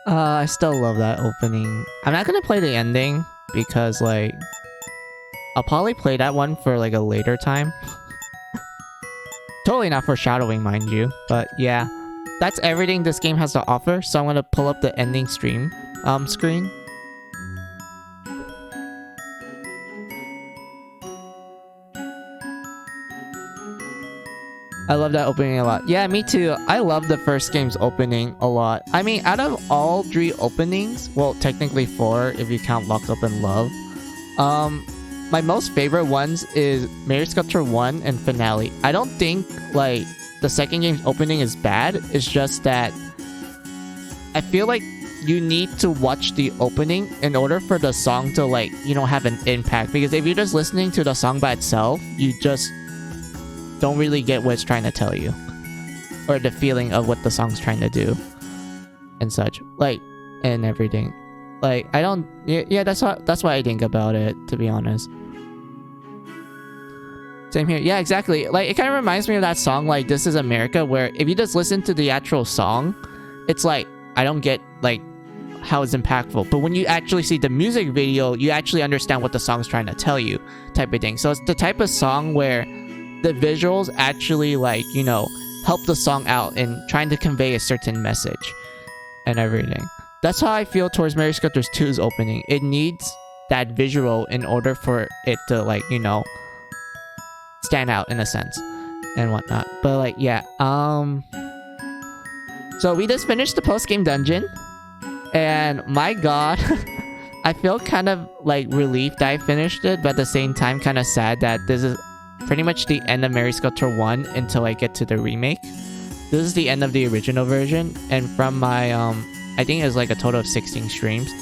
I still love that opening. I'm not gonna play the ending because like I'll probably play that one for like a later time. Totally not foreshadowing, mind you. But yeah, that's everything this game has to offer. So I'm gonna pull up the ending stream screen. I love that opening a lot. Yeah, me too. I love the first game's opening a lot. I mean, out of all 3 openings, well, technically 4 if you count Locked Up in Love. My most favorite ones is Mary Sculpture 1 and Finale. I don't think, like, the second game's opening is bad. It's just that I feel like you need to watch the opening in order for the song to, like, you know, have an impact. Because if you're just listening to the song by itself, you just don't really get what it's trying to tell you. Or the feeling of what the song's trying to do. And such. Like, and everything. Like, I don't... Yeah, that's what I think about it, to be honest. Same here. Yeah, exactly. Like, it kind of reminds me of that song, like, This Is America, where if you just listen to the actual song, it's like, I don't get, like, how it's impactful. But when you actually see the music video, you actually understand what the song's trying to tell you, type of thing. So it's the type of song where the visuals actually, like, you know, help the song out and trying to convey a certain message and everything. That's how I feel towards Mary Sculptors 2's opening. It needs that visual in order for it to, like, you know, stand out in a sense and whatnot. But like, yeah, so we just finished the post-game dungeon, and my god, I feel kind of like relieved that I finished it, but at the same time kind of sad that this is pretty much the end of Mary Sculptor 1 until I get to the remake. This is the end of the original version, and from my I think it was like a total of 16 streams,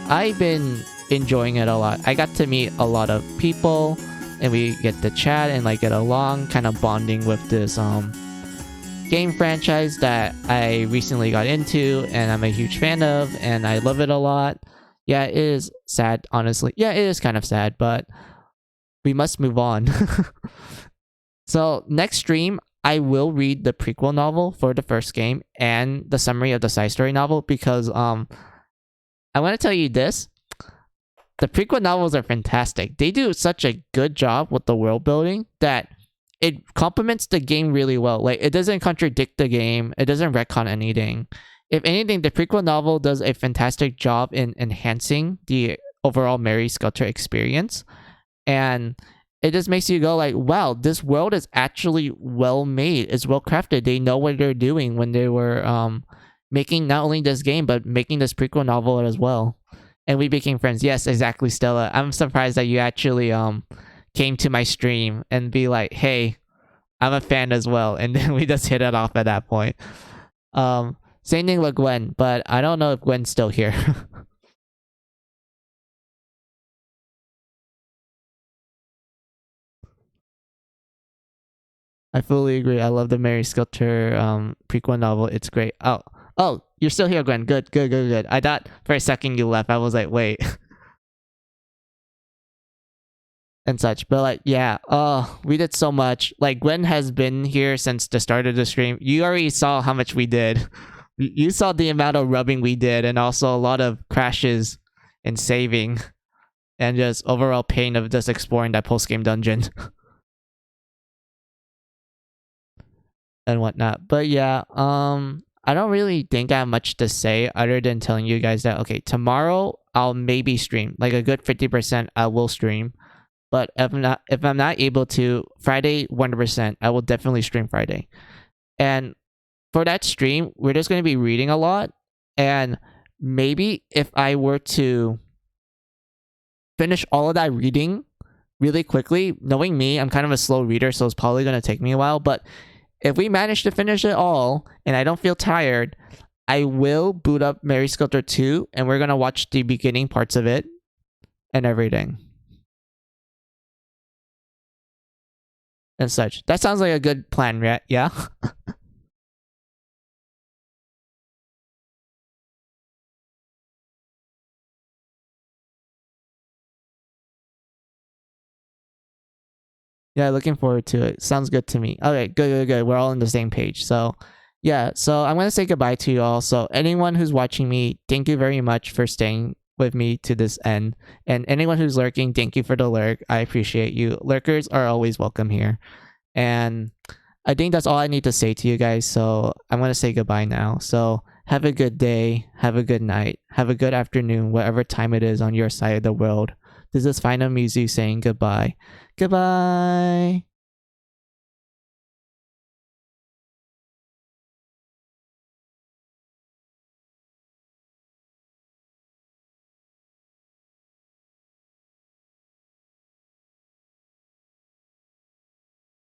I've been enjoying it a lot. I got to meet a lot of people, and we get to chat and like get along, kind of bonding with this game franchise that I recently got into and I'm a huge fan of, and I love it a lot. Yeah, it is sad, honestly. Yeah, it is kind of sad, but we must move on. So next stream, I will read the prequel novel for the first game and the summary of the side story novel, because I want to tell you this. The prequel novels are fantastic. They do such a good job with the world building that it complements the game really well. Like, it doesn't contradict the game. It doesn't retcon anything. If anything, the prequel novel does a fantastic job in enhancing the overall Mary Sculptor experience. And it just makes you go like, wow, this world is actually well made. It's well crafted. They know what they're doing when they were making not only this game, but making this prequel novel as well. And we became friends. Yes, exactly, Stella. I'm surprised that you actually came to my stream and be like, hey, I'm a fan as well. And then we just hit it off at that point. Same thing with Gwen, but I don't know if Gwen's still here. I fully agree. I love the Mary Sculptor prequel novel. It's great. Oh, you're still here, Gwen. Good. I thought for a second you left. I was like, wait. And such. But like, yeah. Oh, we did so much. Like, Gwen has been here since the start of the stream. You already saw how much we did. You saw the amount of rubbing we did, and also a lot of crashes and saving. And just overall pain of just exploring that post-game dungeon. And whatnot. But yeah, I don't really think I have much to say other than telling you guys that, okay, tomorrow I'll maybe stream. Like a good 50% I will stream. But if I'm not able to, Friday 100%, I will definitely stream Friday. And for that stream, we're just going to be reading a lot. And maybe if I were to finish all of that reading really quickly, knowing me, I'm kind of a slow reader, so it's probably going to take me a while. But if we manage to finish it all and I don't feel tired, I will boot up Mary Sculptor 2 and we're going to watch the beginning parts of it and everything. And such. That sounds like a good plan, right? Yeah? Yeah, looking forward to it. Sounds good to me. Okay, good. We're all on the same page. So, yeah. So, I'm going to say goodbye to you all. So, anyone who's watching me, thank you very much for staying with me to this end. And anyone who's lurking, thank you for the lurk. I appreciate you. Lurkers are always welcome here. And I think that's all I need to say to you guys. So, I'm going to say goodbye now. So, have a good day. Have a good night. Have a good afternoon, whatever time it is on your side of the world. This is Final Mizu saying goodbye. Goodbye.